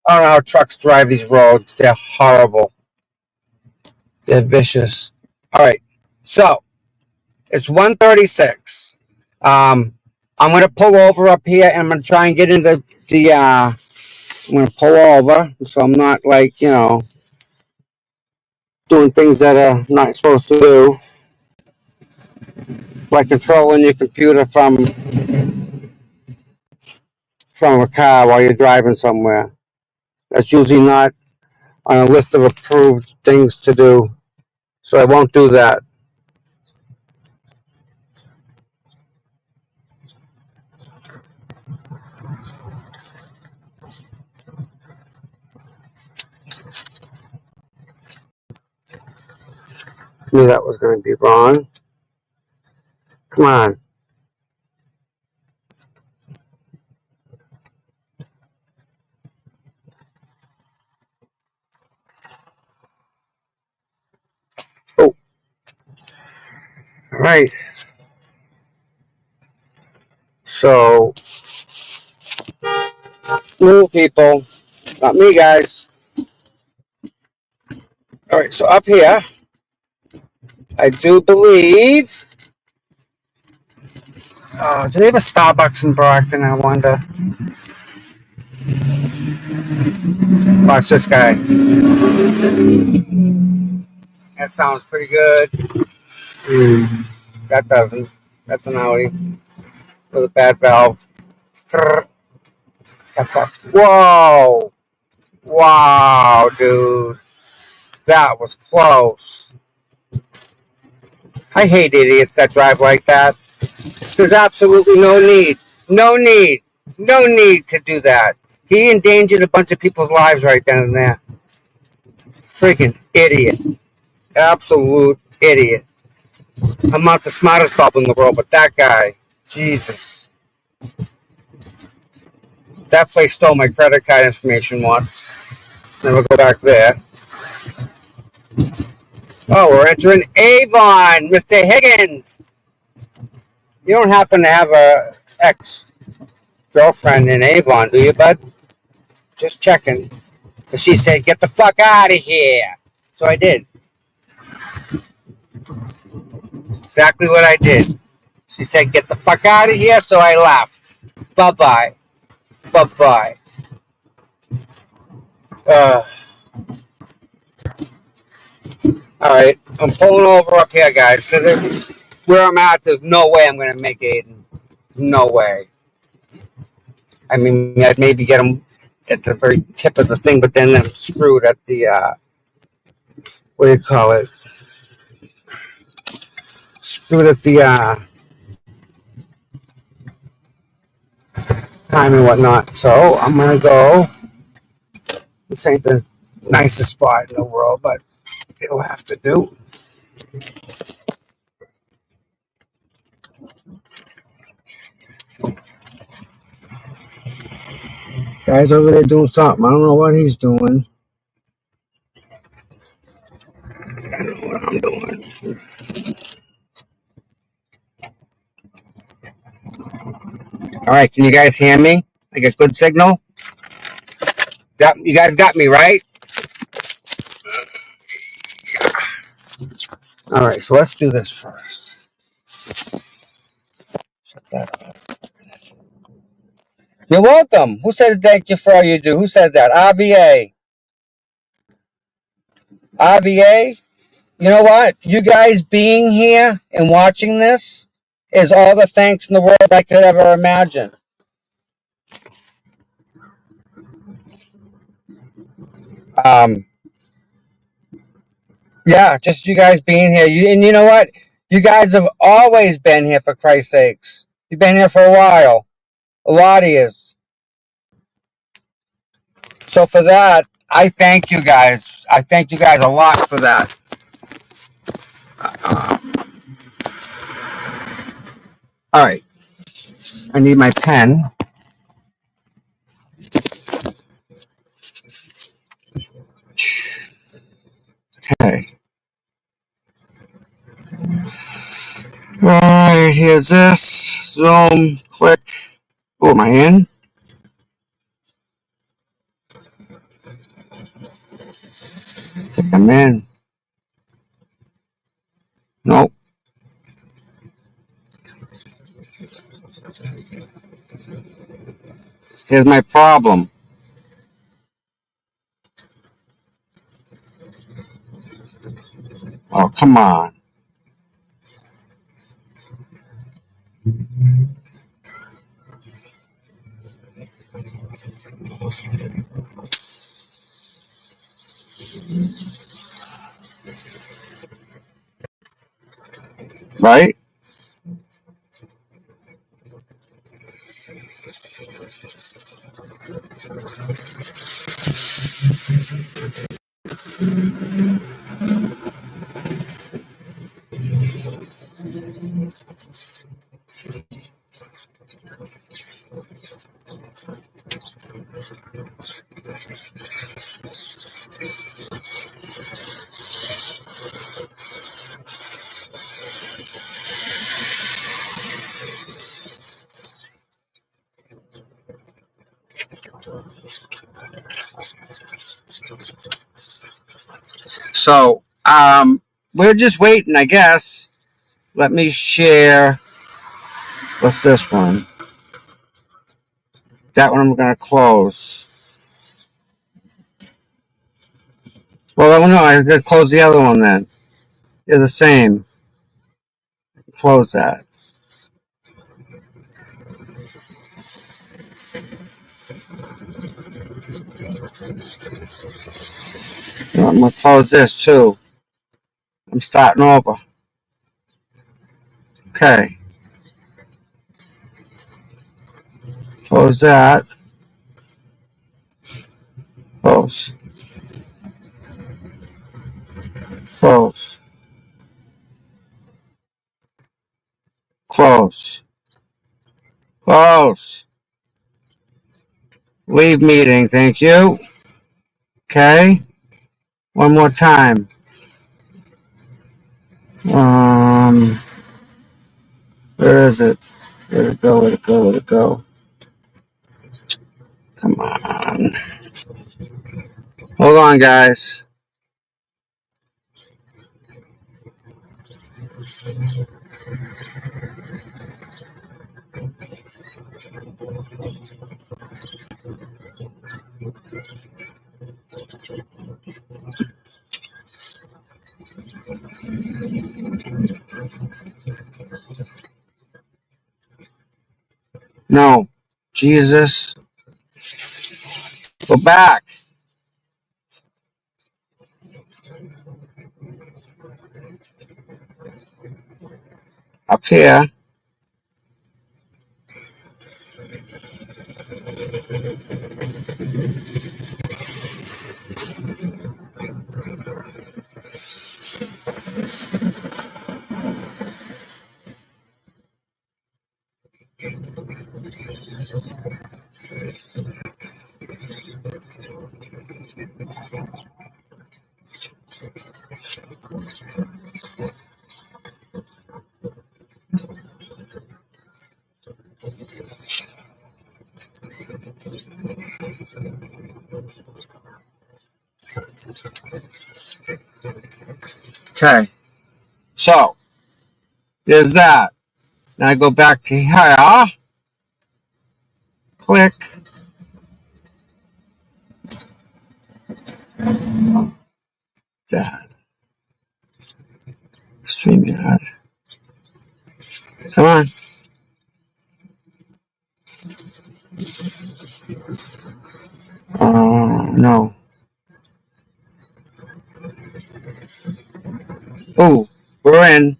don't know how trucks drive these roads. They're horrible. They're vicious. All right, so it's 1:36. I'm gonna pull over up here, and I'm gonna try and get into the. I'm gonna pull over, so I'm not like doing things that are not supposed to do, like controlling your computer from a car while you're driving somewhere. That's usually not on a list of approved things to do, so I won't do that. Knew that was going to be wrong. Come on. Oh, all right. So, move people, not me, guys. All right, so up here, I do believe. Do they have a Starbucks in Brockton? I wonder. Watch this guy. That sounds pretty good. That doesn't. That's an Audi with a bad valve. Whoa! Wow, dude. That was close. I hate idiots that drive like that. There's absolutely no need. No need. No need to do that. He endangered a bunch of people's lives right then and there. Freaking idiot. Absolute idiot. I'm not the smartest bulb in the world, but that guy, Jesus. That place stole my credit card information once. Never go back there. Oh, we're entering Avon, Mr. Higgins. You don't happen to have a ex-girlfriend in Avon, do you, bud? Just checking. Because she said, get the fuck out of here. So I did. Exactly what I did. She said, get the fuck out of here, so I left. Bye-bye. Bye-bye. All right. I'm pulling over up here, guys, because where I'm at, there's no way I'm going to make Aidan. No way. I mean, I'd maybe get him at the very tip of the thing, but then I'm screwed at the, what do you call it? Screwed at the time and whatnot. So I'm going to go. This ain't the nicest spot in the world, but it'll have to do. Guy's over there doing something. I don't know what he's doing. I don't know what I'm doing. All right, can you guys hear me? I get good signal? You guys got me, right? All right, so let's do this first. Shut that off. You're welcome. Who says thank you for all you do? Who said that? RVA. RVA? You know what? You guys being here and watching this is all the thanks in the world I could ever imagine. Yeah, just you guys being here. And you know what? You guys have always been here, for Christ's sakes. You've been here for a while. A lot of years. So for that, I thank you guys. I thank you guys a lot for that. All right. I need my pen. Okay. All right, here's this. Zoom. Click. Oh, am I in? I think I'm in. Nope. Here's my problem. Oh, come on. Right? So, we're just waiting, I guess. Let me share. What's this one? That one I'm going to close. Well, I don't know. I'm going to close the other one then. They're the same. Close that. I'm going to close this too. I'm starting over. Okay. Close that. Close. Close. Close. Close. Leave meeting. Thank you. Okay. One more time. Where is it? Where'd it go? Where'd it go? Where'd it go? Come on. Hold on, guys. No. Jesus. Go back. Up here. Okay, so there's that. Now I go back to here, click, that, StreamYard. Come on. No. Oh, we're in.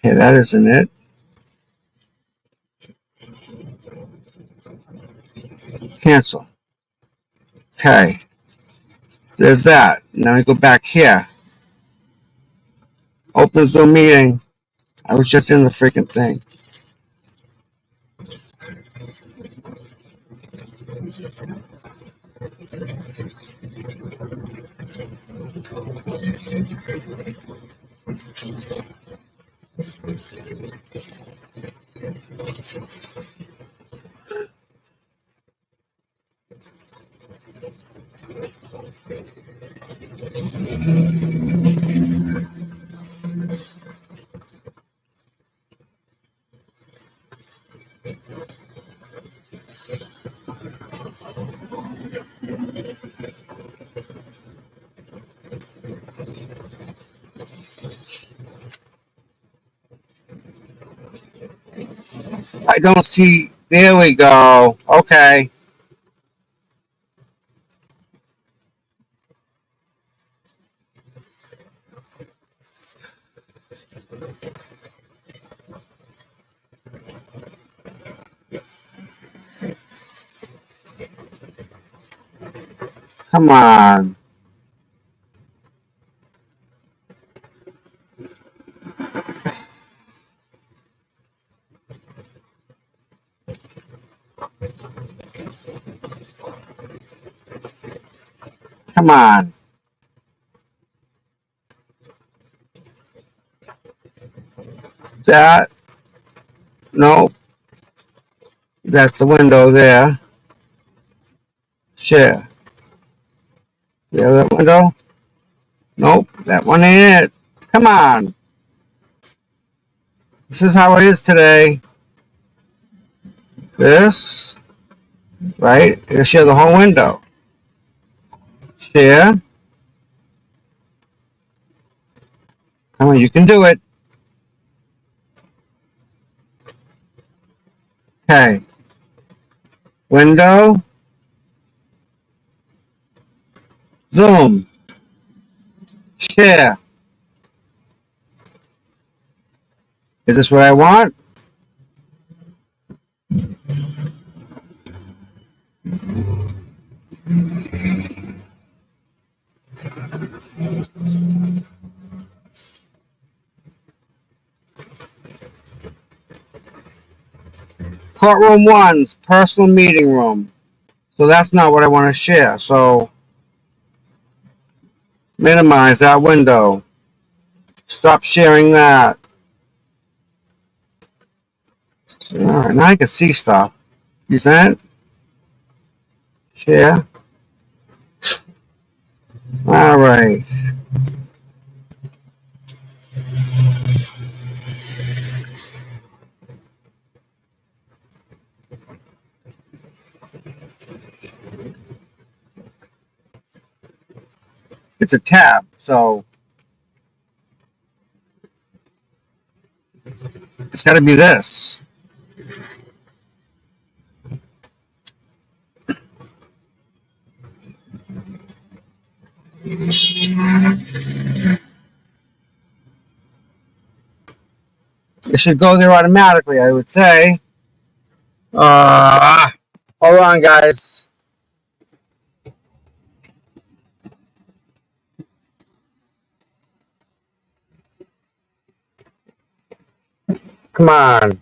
Okay, that isn't it. Cancel. Okay, there's that. Now we go back here. Open Zoom meeting. I was just in the freaking thing. I don't see. There we go. Okay. Come on. Come on. That. Nope. That's the window there. Share. The other window. Nope. That one ain't it. Come on. This is how it is today. This. Right? You share the whole window. Share. Come on, you can do it. Okay. Window. Zoom. Share. Is this what I want? Courtroom 1's personal meeting room. So that's not what I want to share. So minimize that window. Stop sharing that. Alright, now I can see stuff. Present. Share. Alright. It's a tab, so it's got to be this. It should go there automatically, I would say. Hold on, guys. Come on.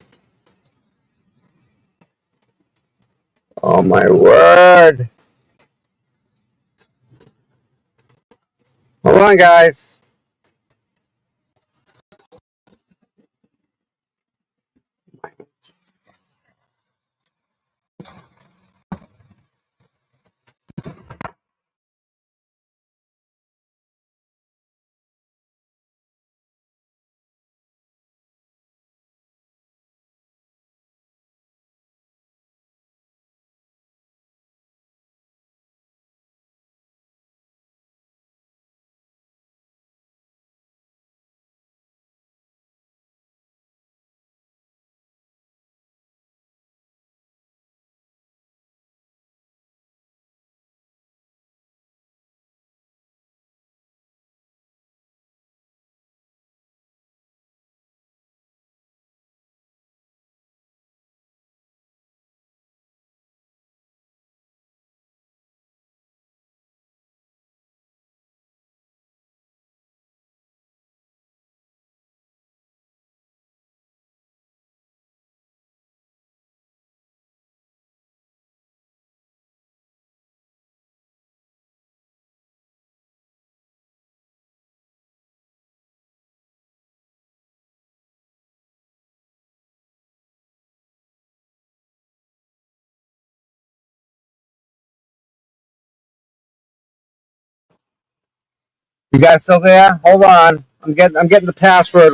Oh, my word. Hold on, guys. You guys still there? Hold on. I'm getting the password.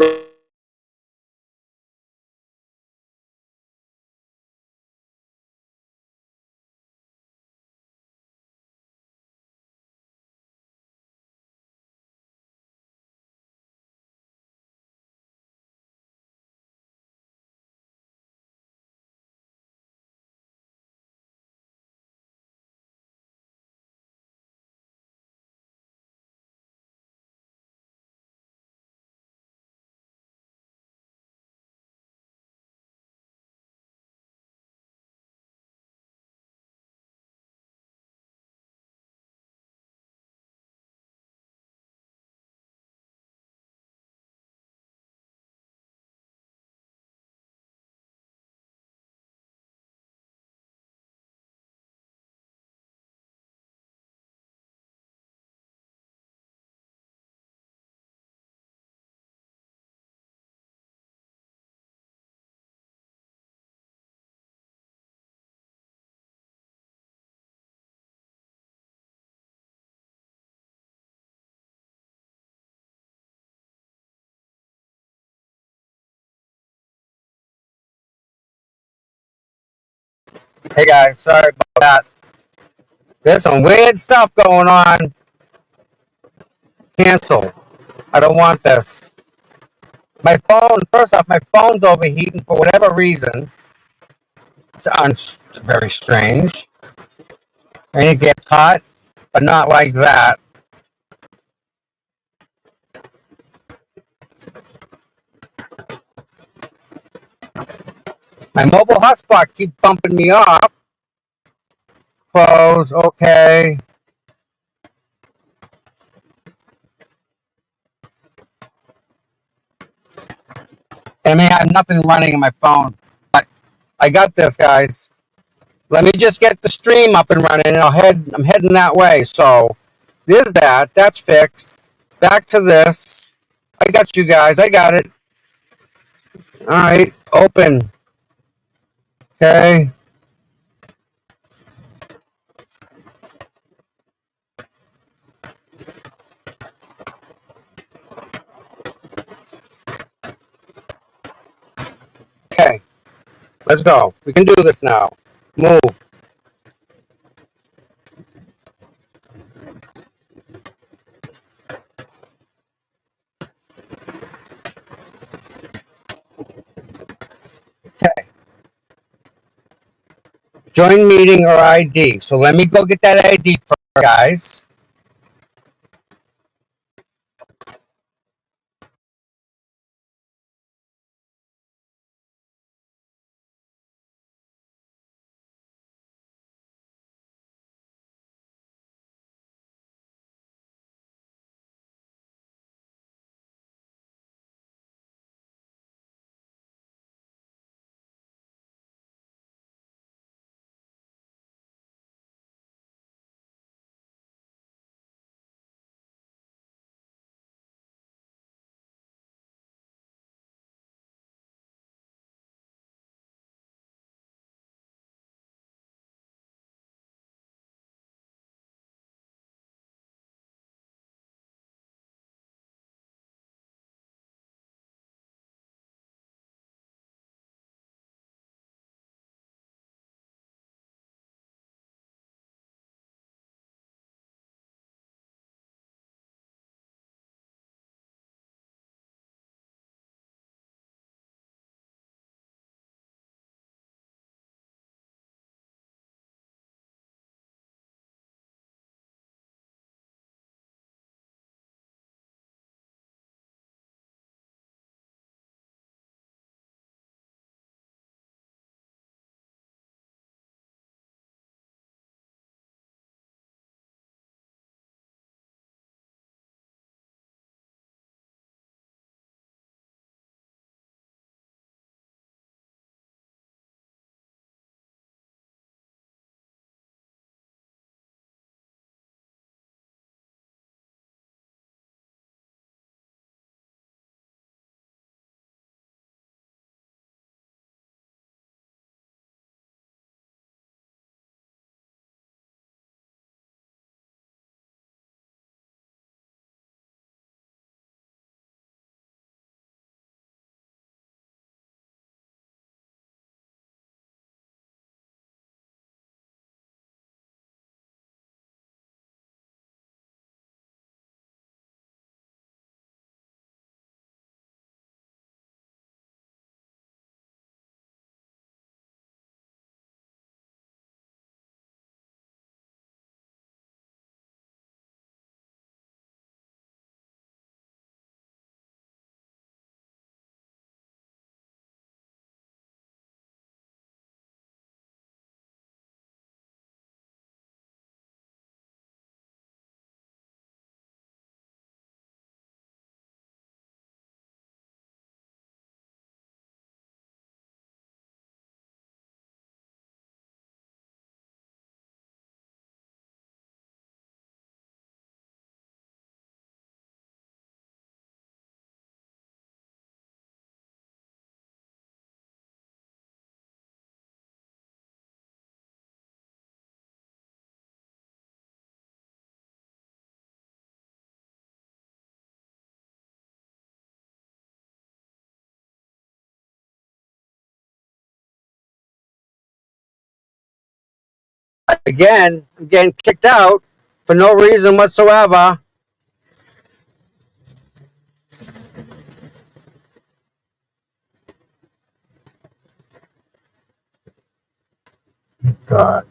Hey, guys. Sorry about that. There's some weird stuff going on. Cancel. I don't want this. My phone, first off, my phone's overheating for whatever reason. It's very strange. And it gets hot, but not like that. My mobile hotspot keeps bumping me off. Close, okay. I mean, I have nothing running in my phone. But I got this, guys. Let me just get the stream up and running, and I'm heading that way. So there's that. That's fixed. Back to this. I got you guys. I got it. All right. Open. Okay. Okay. Let's go. We can do this now. Move. Join meeting or ID. So let me go get that ID for you guys. Again, I'm getting kicked out for no reason whatsoever. God.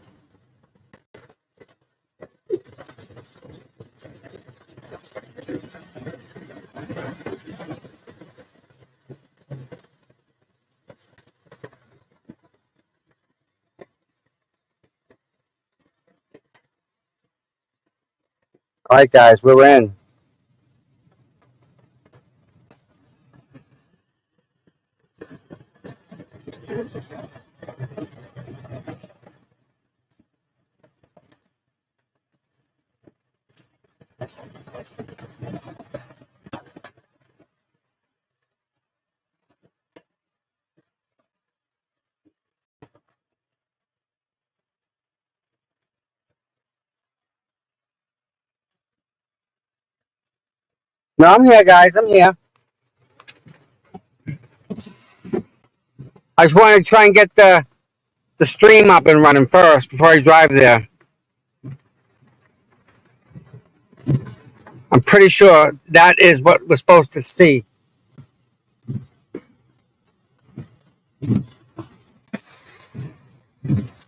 All right, guys, we're in. No, I'm here, guys. I'm here. I just wanted to try and get the stream up and running first before I drive there. I'm pretty sure that is what we're supposed to see.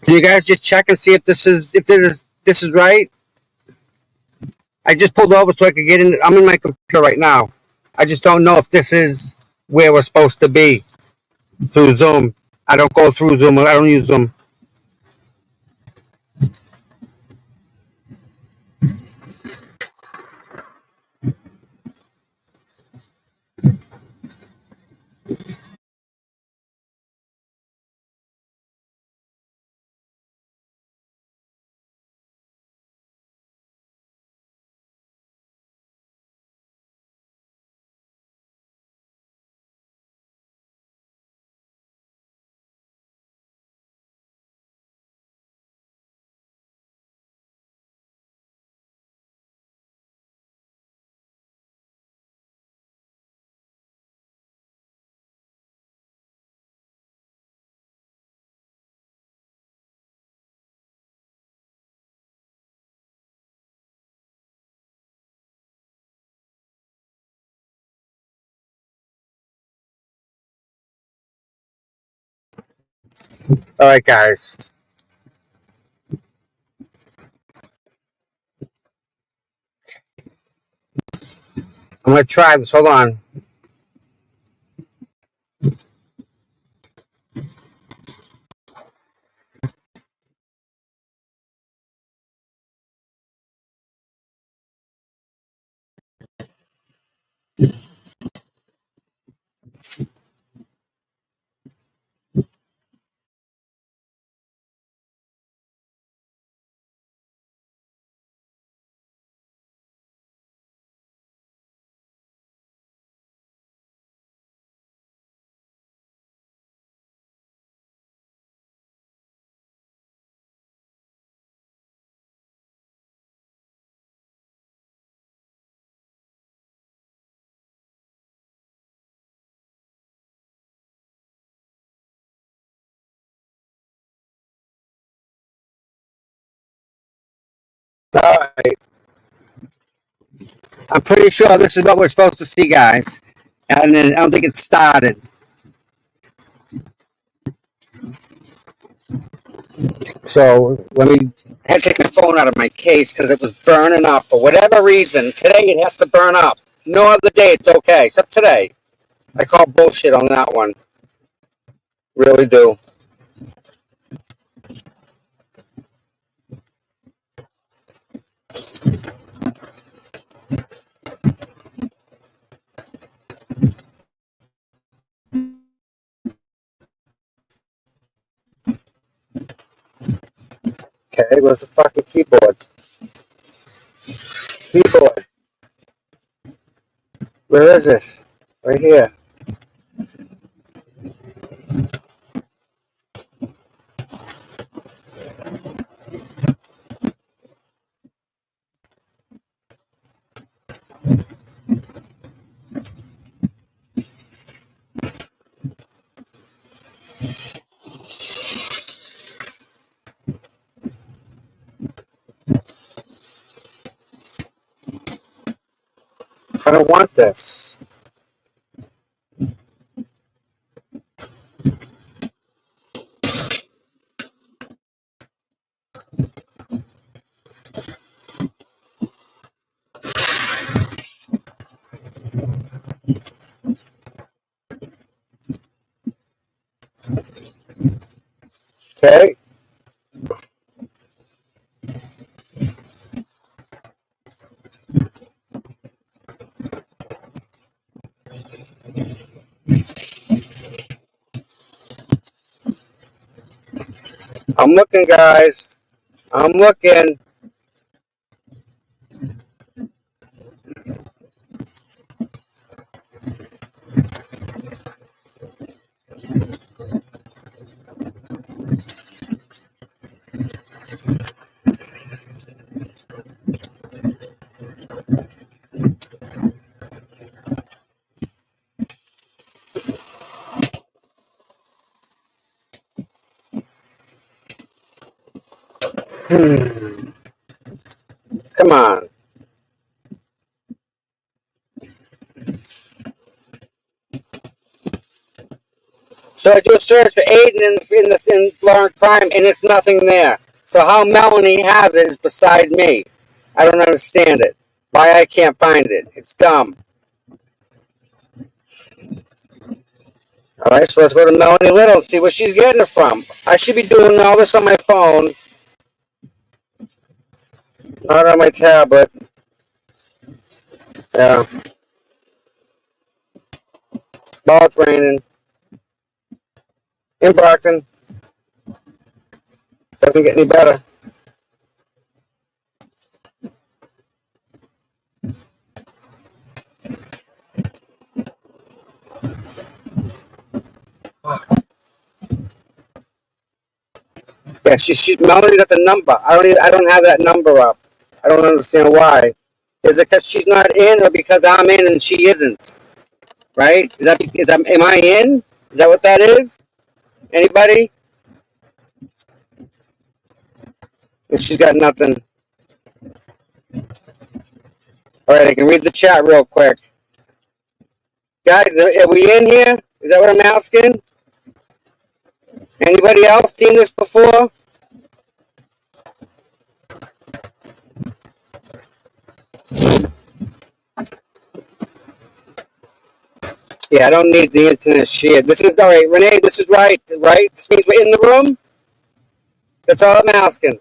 Can you guys just check and see if this is right? I just pulled over so I could get in. I'm in my computer right now. I just don't know if this is where we're supposed to be through Zoom. I don't go through Zoom. I don't use Zoom. All right, guys. I'm gonna try this. Hold on. All right. I'm pretty sure this is what we're supposed to see, guys. And then I don't think it started. So let me. I had to take my phone out of my case because it was burning up for whatever reason. Today it has to burn up. No other day it's okay, except today. I call bullshit on that one. Really do. Okay, where's the fucking keyboard? Keyboard. Where is it? Right here. I don't want this. Okay. I'm looking, guys. I'm looking. Come on. So I do a search for Aidan in Lauren Crime, and it's nothing there. So how Melanie has it is beside me. I don't understand it. Why I can't find it. It's dumb. All right, so let's go to Melanie Little and see where she's getting it from. I should be doing all this on my phone, not on my tablet. Yeah. Ball it's raining. In Brockton. Doesn't get any better. Yeah, Melanie got the number. I don't have that number up. I don't understand why. Is it because she's not in, or because I'm in and she isn't? Right? Am I in? Is that what that is? Anybody? If she's got nothing. All right, I can read the chat real quick. Guys, are we in here? Is that what I'm asking? Anybody else seen this before? Yeah, I don't need the internet shit. This is all right, Renee. This is right. This means we're in the room. That's all I'm asking.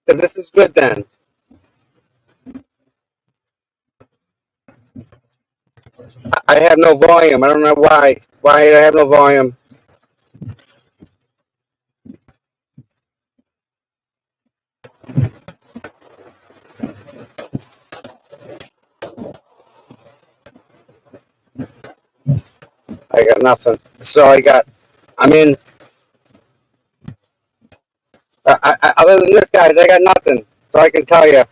Because this is good then. I have no volume. I don't know why. Why I have no volume. I got nothing. So I got. I mean, other than this, guys, I got nothing. So I can tell you.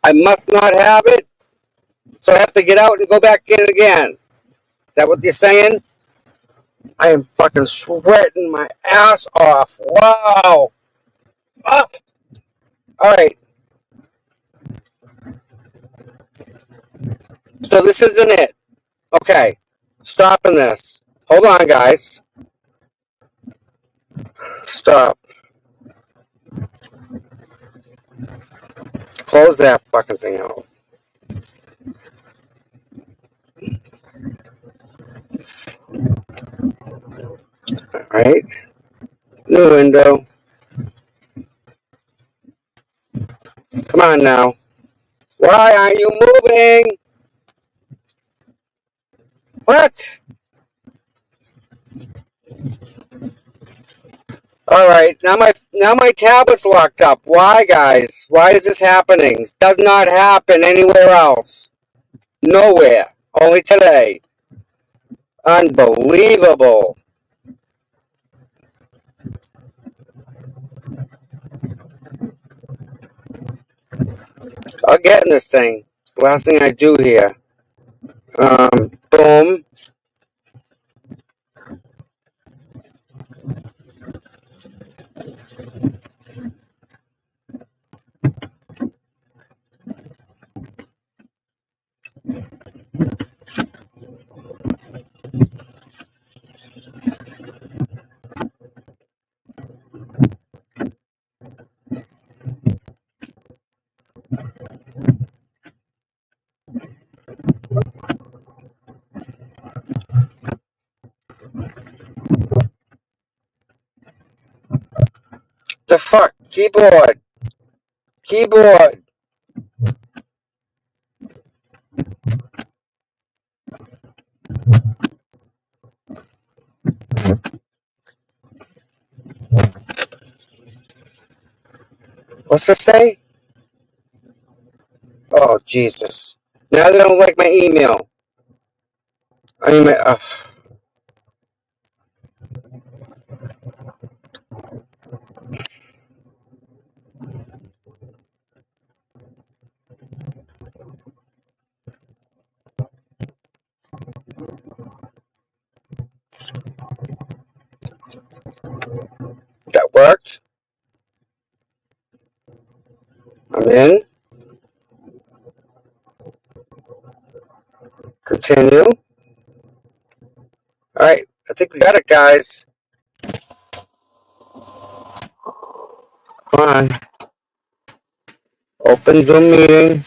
I must not have it. So I have to get out and go back in again. Is that what you're saying? I am fucking sweating my ass off. Wow. Ah. All right. So this isn't it. Okay. Stopping this. Hold on, guys. Stop. Close that fucking thing out. All right. New window. Come on now. Why aren't you moving? What? All right. Now my tablet's locked up. Why, guys? Why is this happening? This does not happen anywhere else. Nowhere. Only today. Unbelievable. I'll get in this thing. It's the last thing I do here. Boom. The fuck? Keyboard. Keyboard. What's this say? Oh, Jesus. Now they don't like my email. I mean, that worked. I'm in. Continue. All right, I think we got it, guys. Come on. Open Zoom meeting.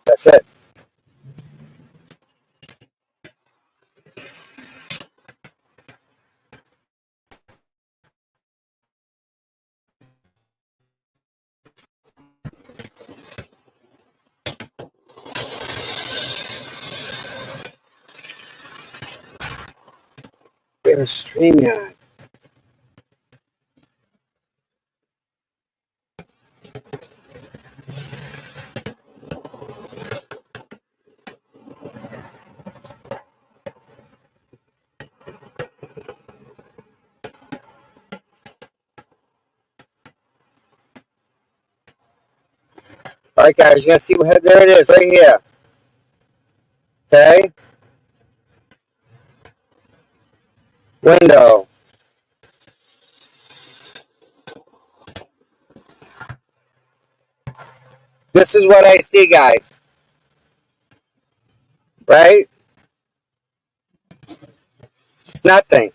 That's it. Get a StreamYard. All right, guys, you guys see what? There it is, right here. Okay. Window. This is what I see, guys. Right? It's nothing.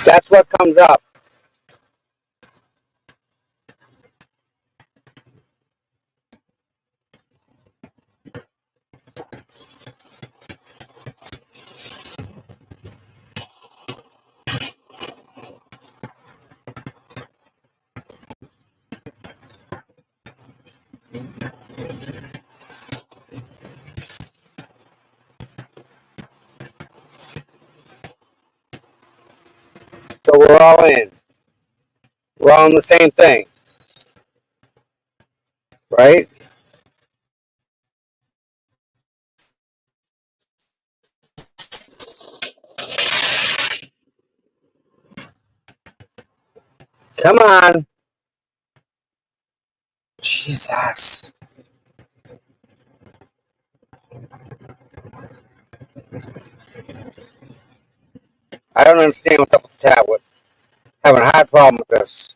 That's what comes up. So we're all in. We're all in the same thing. Right? Come on. Jesus. I don't understand what's up with the tablet. Having a hard problem with this.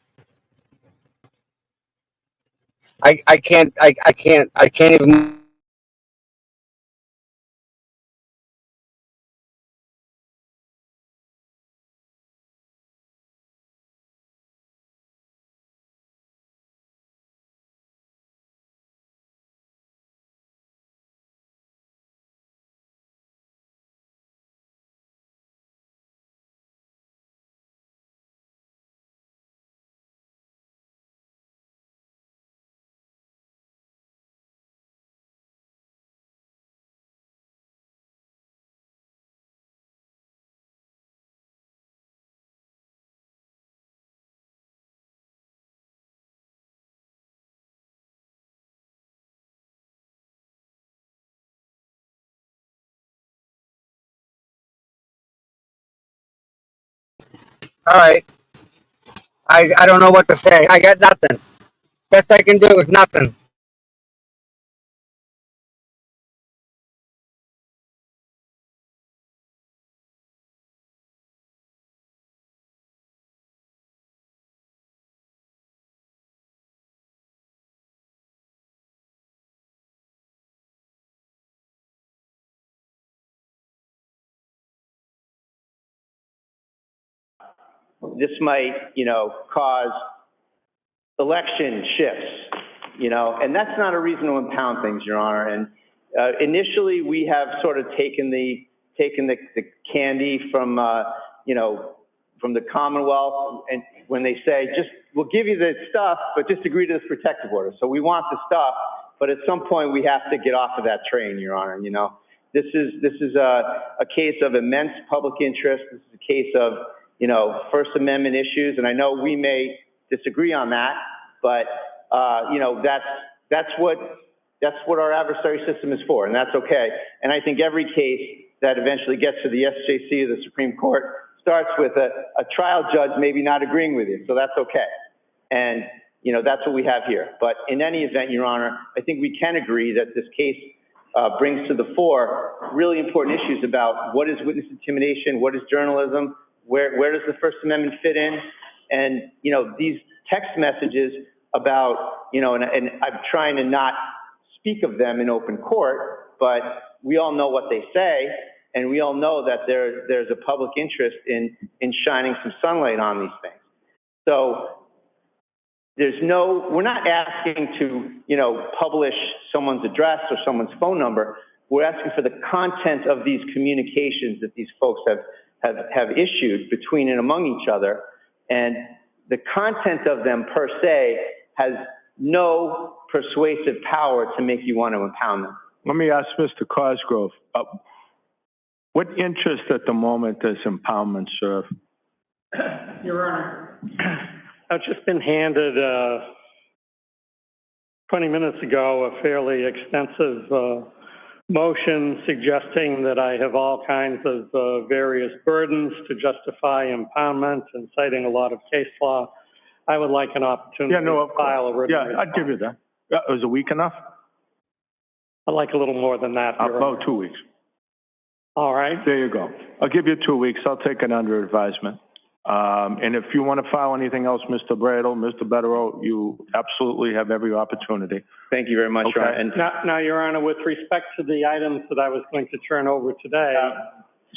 I can't even. All right. I don't know what to say. I got nothing. Best I can do is nothing. this might, cause election shifts, and that's not a reason to impound things, Your Honor. And initially, we have sort of taken the candy from, from the Commonwealth, and when they say, we'll give you the stuff, but just agree to this protective order. So we want the stuff, but at some point we have to get off of that train, Your Honor. This is a case of immense public interest. This is a case of, First Amendment issues, and I know we may disagree on that, but that's what our adversary system is for, and that's okay. And I think every case that eventually gets to the SJC or the Supreme Court starts with a trial judge maybe not agreeing with you, so that's okay. And, that's what we have here. But in any event, Your Honor, I think we can agree that this case brings to the fore really important issues about what is witness intimidation, what is journalism, where does the First Amendment fit in, and, these text messages about, and I'm trying to not speak of them in open court, but we all know what they say, and we all know that there's a public interest in shining some sunlight on these things. So we're not asking to, publish someone's address or someone's phone number. We're asking for the content of these communications that these folks have issued between and among each other. And the content of them per se has no persuasive power to make you want to impound them. Let me ask Mr. Cosgrove, what interest at the moment does impoundment serve? Your Honor, I've just been handed 20 minutes ago a fairly extensive motion suggesting that I have all kinds of various burdens to justify impoundment and citing a lot of case law. I would like an opportunity to file a written response. I'd give you that. Was a week enough? I'd like a little more than that. About 2 weeks. All right. There you go. I'll give you 2 weeks. I'll take it under advisement. And if you want to file anything else, Mr. Bradle, Mr. Betterow, you absolutely have every opportunity. Thank you very much, Okay. Your Honor. And Now, Your Honor, with respect to the items that I was going to turn over today.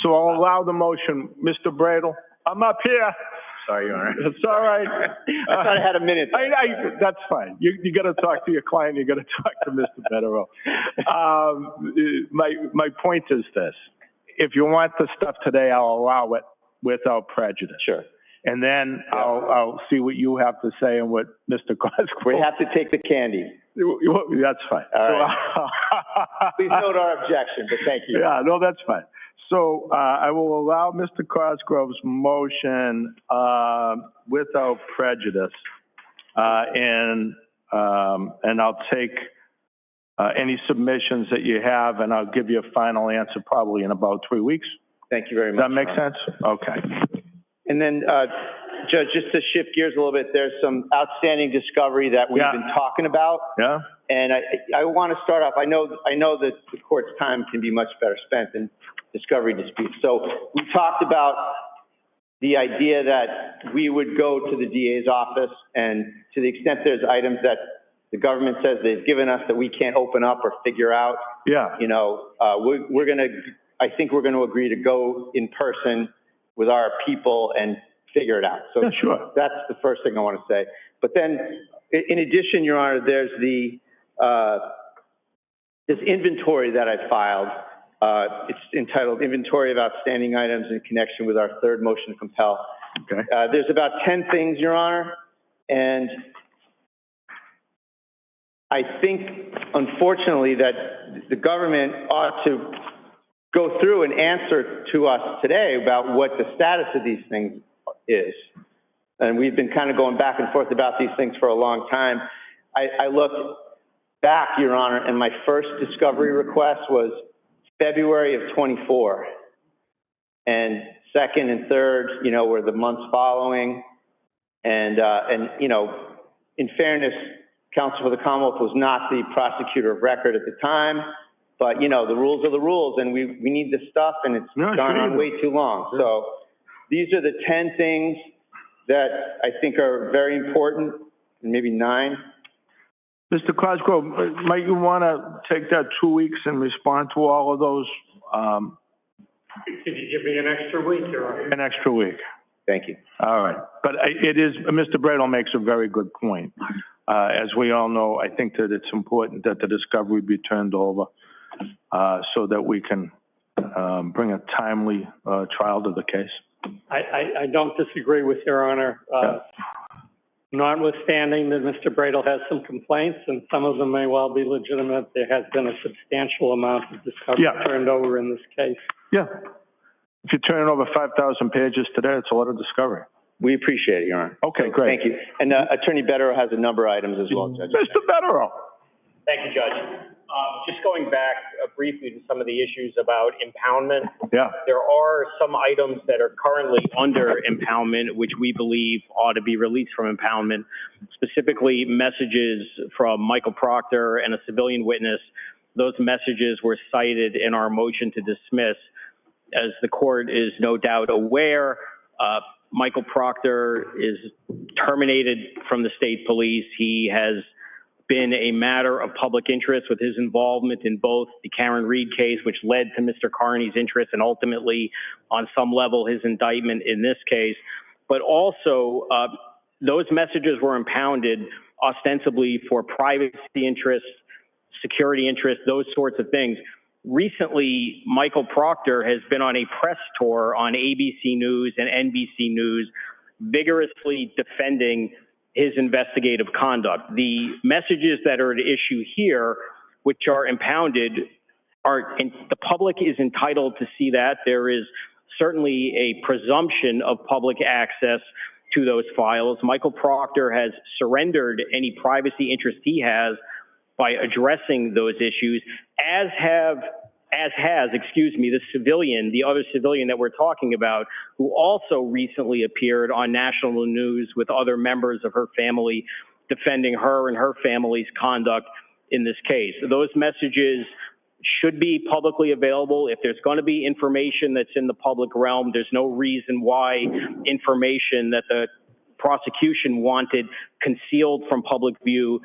So I'll allow the motion. Mr. Bradle, I'm up here. sorry, Your Honor. It's all right. I thought I had a minute. That's fine. You got to talk to your client. You got to talk to Mr. Betterow. My point is this. If you want the stuff today, I'll allow it without prejudice. Sure. And then I'll see what you have to say and what Mr. Cosgrove. We have to take the candy. That's fine. All right. Please note our objection, but thank you. Yeah, no, that's fine. So I will allow Mr. Cosgrove's motion without prejudice, and I'll take any submissions that you have, and I'll give you a final answer probably in about 3 weeks. Thank you very much. Does that make sense? Okay. And then, Judge, just to shift gears a little bit, there's some outstanding discovery that we've been talking about. Yeah. And I want to start off. I know that the court's time can be much better spent in discovery disputes. So we talked about the idea that we would go to the DA's office, and to the extent there's items that the government says they've given us that we can't open up or figure out. Yeah. I think we're going to agree to go in person with our people and figure it out. So yeah, sure. That's the first thing I want to say. But then, in addition, Your Honor, there's this inventory that I filed. It's entitled Inventory of Outstanding Items in Connection with our third motion to compel. Okay. There's about 10 things, Your Honor, and I think, unfortunately, that the government ought to go through and answer to us today about what the status of these things is. And we've been kind of going back and forth about these things for a long time. I looked back, Your Honor, and my first discovery request was February of 24. And second and third, were the months following. And in fairness, counsel for the Commonwealth was not the prosecutor of record at the time. But, the rules are the rules, and we need this stuff, and it's gone on way too long. So these are the 10 things that I think are very important, and maybe 9. Mr. Cosgrove, might you want to take that 2 weeks and respond to all of those? Could you give me an extra week, Your Honor? An extra week. Thank you. All right. But it is, Mr. Bradle makes a very good point. As we all know, I think that it's important that the discovery be turned over so that we can bring a timely trial to the case. I don't disagree with Your Honor. Notwithstanding that Mr. Bradle has some complaints, and some of them may well be legitimate, there has been a substantial amount of discovery turned over in this case. Yeah. If you turn over 5,000 pages today, it's a lot of discovery. We appreciate it, Your Honor. Okay, great. Thank you. And Attorney Bettero has a number of items as well, Judge. Mr. Bettero. Thank you, Judge. Just going back briefly to some of the issues about impoundment. Yeah. There are some items that are currently under impoundment, which we believe ought to be released from impoundment, specifically messages from Michael Proctor and a civilian witness. Those messages were cited in our motion to dismiss. As the court is no doubt aware, Michael Proctor is terminated from the state police. He has been a matter of public interest with his involvement in both the Karen Reed case, which led to Mr. Carney's interest and ultimately, on some level, his indictment in this case. But also, those messages were impounded ostensibly for privacy interests, security interests, those sorts of things. Recently, Michael Proctor has been on a press tour on ABC News and NBC News, vigorously defending his investigative conduct. The messages that are at issue here, which are impounded, the public is entitled to see that. There is certainly a presumption of public access to those files. Michael Proctor has surrendered any privacy interest he has by addressing those issues, as has, the other civilian that we're talking about, who also recently appeared on national news with other members of her family defending her and her family's conduct in this case. Those messages should be publicly available. If there's going to be information that's in the public realm, there's no reason why information that the prosecution wanted concealed from public view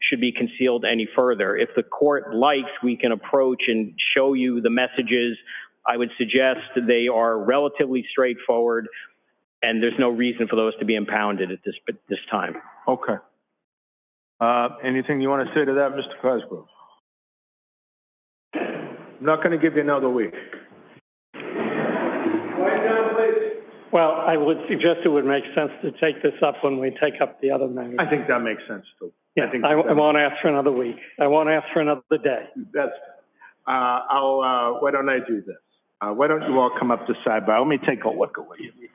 should be concealed any further. If the court likes, we can approach and show you the messages. I would suggest they are relatively straightforward, and there's no reason for those to be impounded at this time. Okay. Anything you want to say to that, Mr. Cosgrove? I'm not going to give you another week. Well, I would suggest it would make sense to take this up when we take up the other matters. I think that makes sense too. Yeah, I won't ask for another week. I won't ask for another day. That's, why don't I do this? Why don't you all come up to sidebar? Let me take a look at what you need.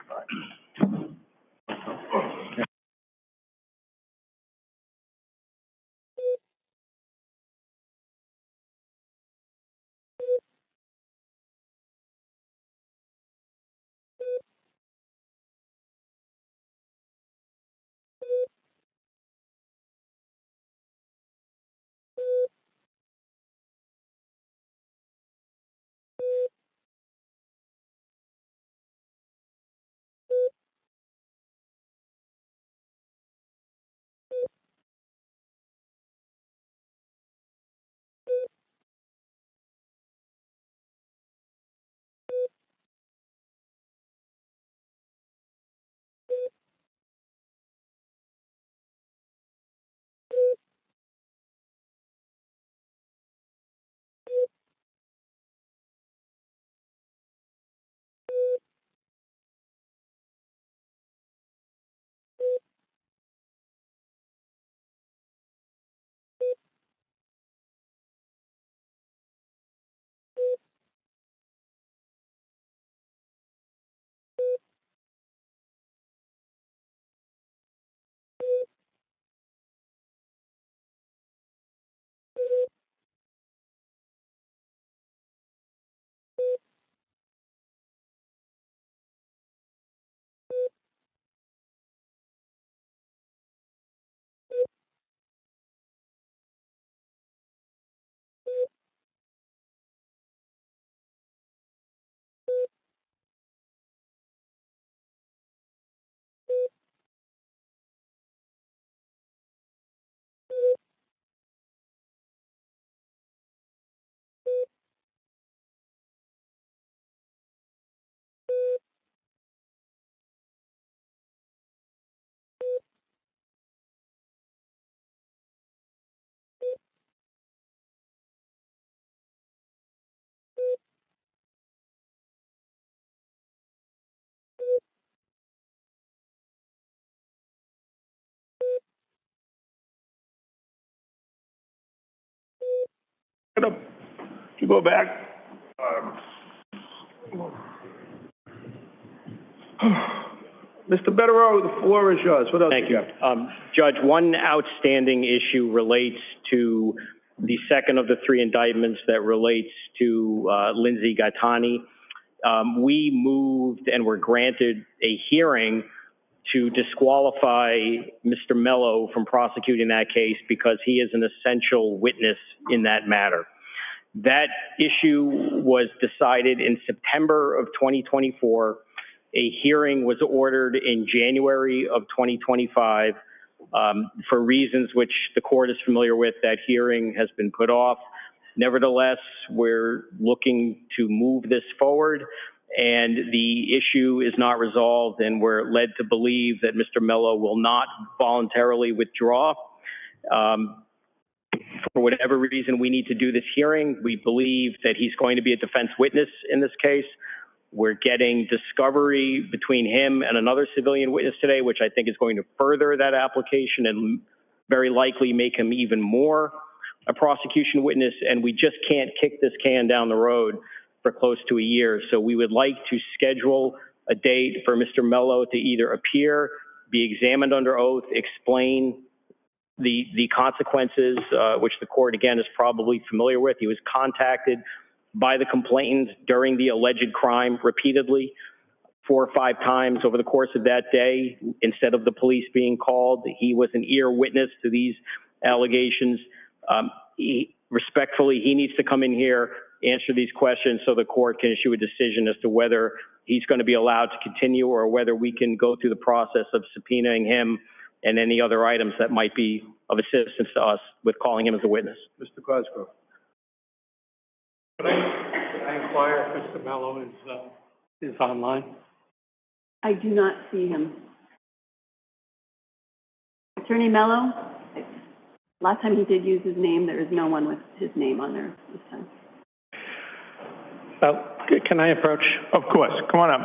You go back. Mr. Betterow, the floor is yours. What else? Thank you. Judge, one outstanding issue relates to the second of the three indictments that relates to Lindsay Gaetani. We moved and were granted a hearing to disqualify Mr. Mello from prosecuting that case because he is an essential witness in that matter. That issue was decided in September of 2024. A hearing was ordered in January of 2025. For reasons which the court is familiar with, that hearing has been put off. Nevertheless, we're looking to move this forward, and the issue is not resolved, and we're led to believe that Mr. Mello will not voluntarily withdraw. For whatever reason, we need to do this hearing. We believe that he's going to be a defense witness in this case. We're getting discovery between him and another civilian witness today, which I think is going to further that application and very likely make him even more a prosecution witness. And we just can't kick this can down the road for close to a year. So we would like to schedule a date for Mr. Mello to either appear, be examined under oath, explain the consequences, which the court, again, is probably familiar with. He was contacted by the complainant during the alleged crime repeatedly, 4 or 5 times over the course of that day. Instead of the police being called, he was an ear witness to these allegations. Respectfully, he needs to come in here, answer these questions so the court can issue a decision as to whether he's going to be allowed to continue or whether we can go through the process of subpoenaing him and any other items that might be of assistance to us with calling him as a witness. Mr. Cosgrove. Could I inquire if Mr. Mello is online? I do not see him. Attorney Mello, last time he did use his name, there is no one with his name on there this time. Can I approach? Of course. Come on up.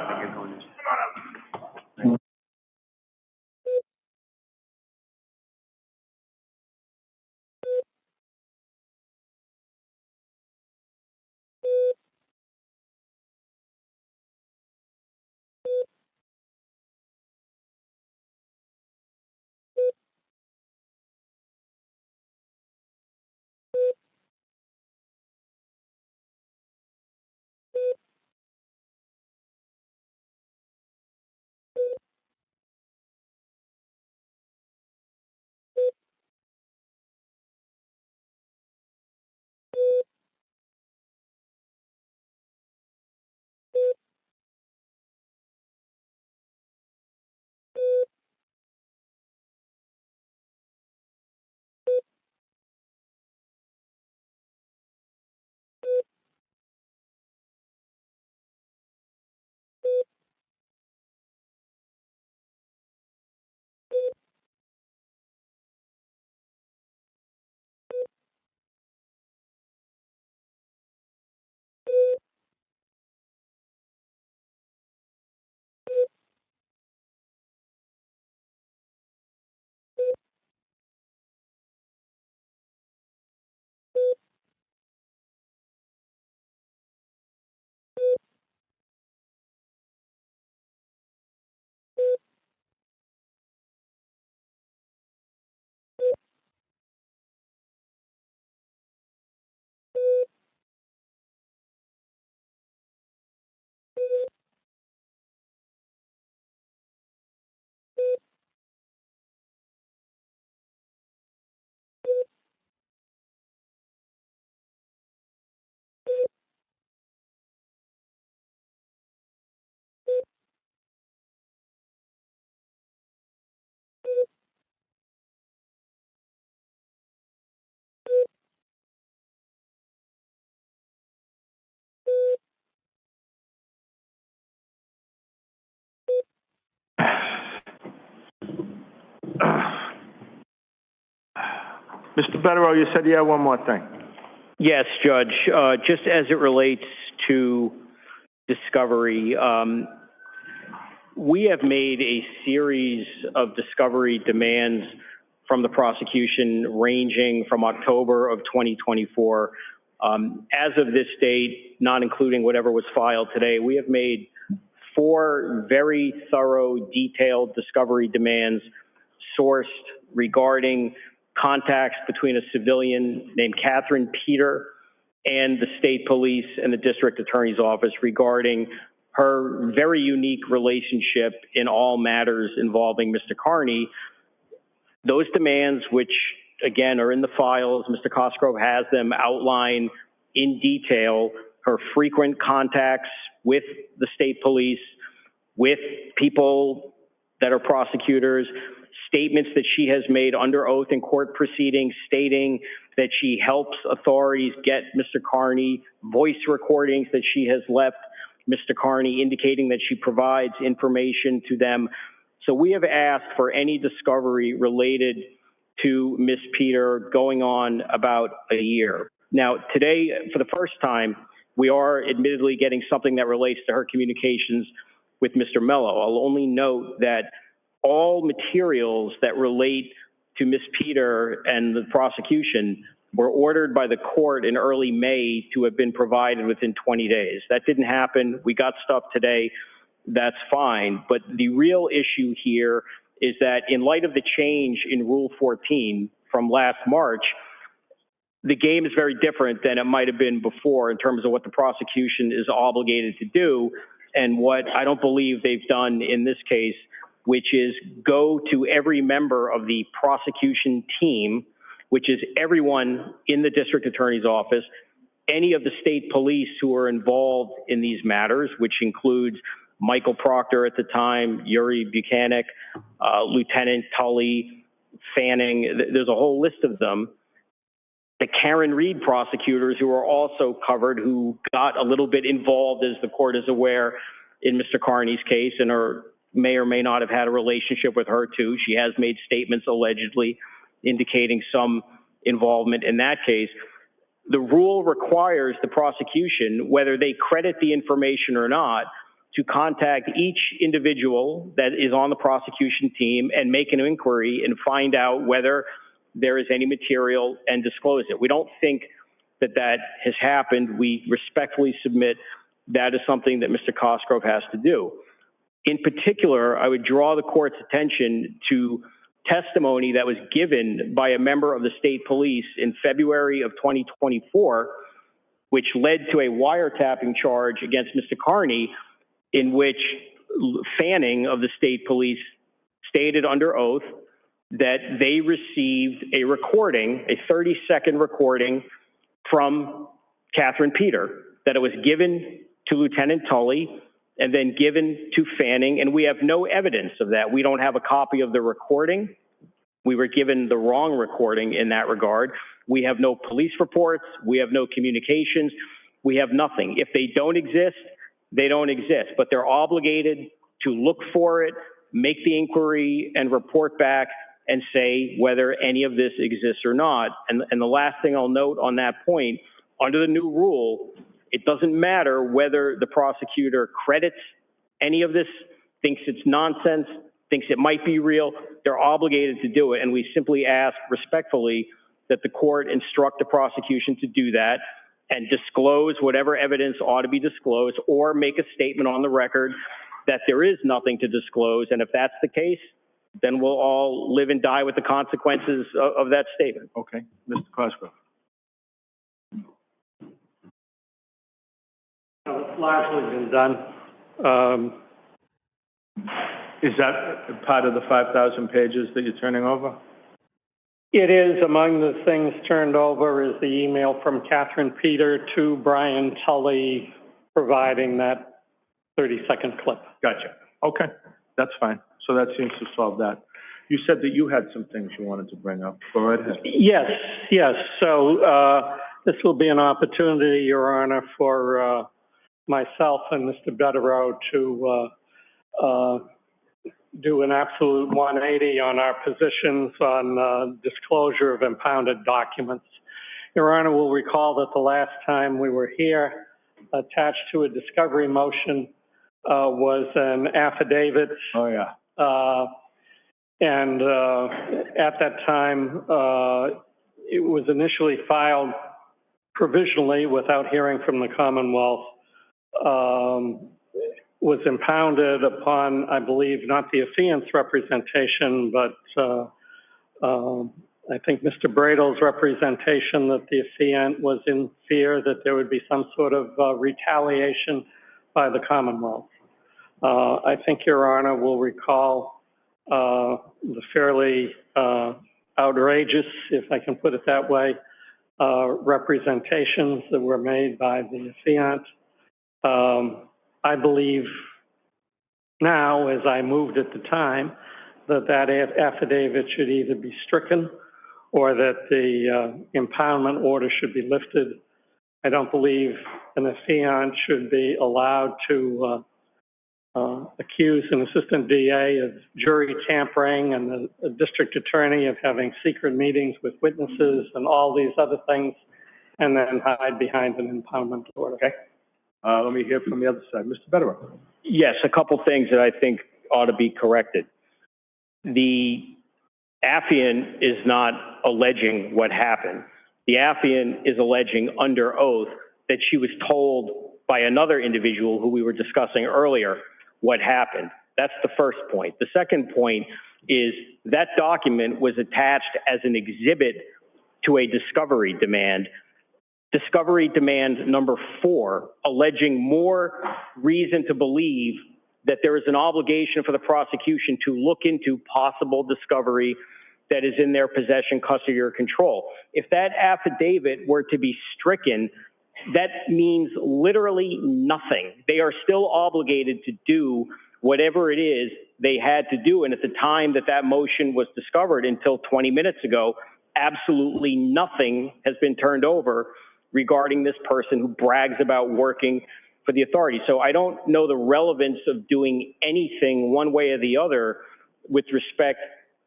Mr. Betterow, you said you had one more thing. Yes, Judge. Just as it relates to discovery, we have made a series of discovery demands from the prosecution ranging from October of 2024 As of this date, not including whatever was filed today, we have made 4 very thorough, detailed discovery demands sourced regarding contacts between a civilian named Catherine Peter and the state police and the district attorney's office regarding her very unique relationship in all matters involving Mr. Carney. Those demands, which again are in the files, Mr. Cosgrove has them, outline in detail her frequent contacts with the state police, with people that are prosecutors, statements that she has made under oath in court proceedings stating that she helps authorities get Mr. Carney, voice recordings that she has left Mr. Carney indicating that she provides information to them. So we have asked for any discovery related to Ms. Peter going on about a year. Now, today, for the first time, we are admittedly getting something that relates to her communications with Mr. Mello. I'll only note that all materials that relate to Ms. Peter and the prosecution were ordered by the court in early May to have been provided within 20 days. That didn't happen. We got stuff today. That's fine. But the real issue here is that in light of the change in Rule 14 from last March, the game is very different than it might have been before in terms of what the prosecution is obligated to do and what I don't believe they've done in this case, which is go to every member of the prosecution team, which is everyone in the district attorney's office, any of the state police who are involved in these matters, which includes Michael Proctor at the time, Yuri Buchanan, Lieutenant Tully, Fanning, there's a whole list of them. The Karen Reed prosecutors who are also covered, who got a little bit involved, as the court is aware, in Mr. Carney's case and may or may not have had a relationship with her too. She has made statements allegedly indicating some involvement in that case. The rule requires the prosecution, whether they credit the information or not, to contact each individual that is on the prosecution team and make an inquiry and find out whether there is any material and disclose it. We don't think that that has happened. We respectfully submit that is something that Mr. Cosgrove has to do. In particular, I would draw the court's attention to testimony that was given by a member of the state police in February of 2024, which led to a wiretapping charge against Mr. Carney, in which Fanning of the state police stated under oath that they received a recording, a 30-second recording from Catherine Peter, that it was given to Lieutenant Tully and then given to Fanning, and we have no evidence of that. We don't have a copy of the recording. We were given the wrong recording in that regard. We have no police reports. We have no communications. We have nothing. If they don't exist, they don't exist, but they're obligated to look for it, make the inquiry, and report back and say whether any of this exists or not. And the last thing I'll note on that point, under the new rule, it doesn't matter whether the prosecutor credits any of this, thinks it's nonsense, thinks it might be real. They're obligated to do it. And we simply ask respectfully that the court instruct the prosecution to do that and disclose whatever evidence ought to be disclosed, or make a statement on the record that there is nothing to disclose. And if that's the case, then we'll all live and die with the consequences of that statement. Okay, Mr. Cosgrove. It's largely been done. Is that part of the 5,000 pages that you're turning over? It is. Among the things turned over is the email from Catherine Peter to Brian Tully providing that 30-second clip. Gotcha. Okay, that's fine. So that seems to solve that. You said that you had some things you wanted to bring up. Go right ahead. Yes. So this will be an opportunity, Your Honor, for myself and Mr. Betterow to do an absolute 180 on our positions on disclosure of impounded documents. Your Honor will recall that the last time we were here, attached to a discovery motion was an affidavit. Oh, yeah. And at that time, it was initially filed provisionally, without hearing from the Commonwealth, was impounded upon, I believe, not the affiant's representation, but I think Mr. Bradle's representation that the affiant was in fear that there would be some sort of retaliation by the Commonwealth. I think Your Honor will recall the fairly outrageous, if I can put it that way, representations that were made by the affiant. I believe now, as I moved at the time, that affidavit should either be stricken or that the impoundment order should be lifted. I don't believe an affiant should be allowed to accuse an assistant DA of jury tampering and a district attorney of having secret meetings with witnesses and all these other things, and then hide behind an impoundment order. Okay. Let me hear from the other side. Mr. Bedero. Yes, a couple things that I think ought to be corrected. The affiant is not alleging what happened. The affiant is alleging under oath that she was told by another individual who we were discussing earlier what happened. That's the first point. The second point is that document was attached as an exhibit to a discovery demand. Discovery demand number 4, alleging more reason to believe that there is an obligation for the prosecution to look into possible discovery that is in their possession, custody, or control. If that affidavit were to be stricken, that means literally nothing. They are still obligated to do whatever it is they had to do. And at the time that that motion was discovered until 20 minutes ago, absolutely nothing has been turned over regarding this person who brags about working for the authority. So I don't know the relevance of doing anything one way or the other with respect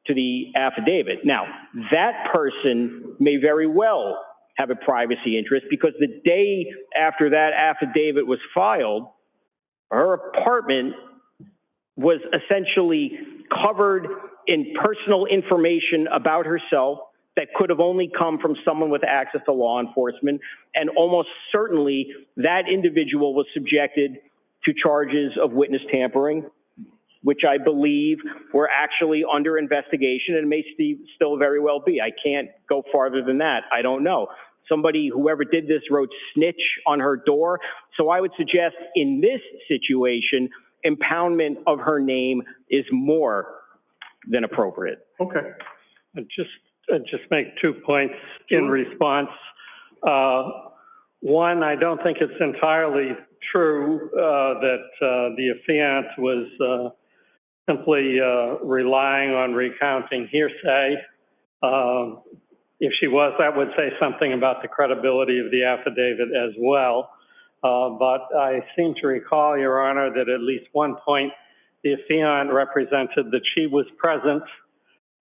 to the affidavit. Now, that person may very well have a privacy interest because the day after that affidavit was filed, her apartment was essentially covered in personal information about herself that could have only come from someone with access to law enforcement. And almost certainly that individual was subjected to charges of witness tampering, which I believe were actually under investigation and may still very well be. I can't go farther than that. I don't know. Somebody, whoever did this, wrote snitch on her door. So I would suggest in this situation, impoundment of her name is more than appropriate. Okay. Just make 2 points in response. One, I don't think it's entirely true that the affiant was simply relying on recounting hearsay. If she was, that would say something about the credibility of the affidavit as well. But I seem to recall, Your Honor, that at least one point the affiant represented that she was present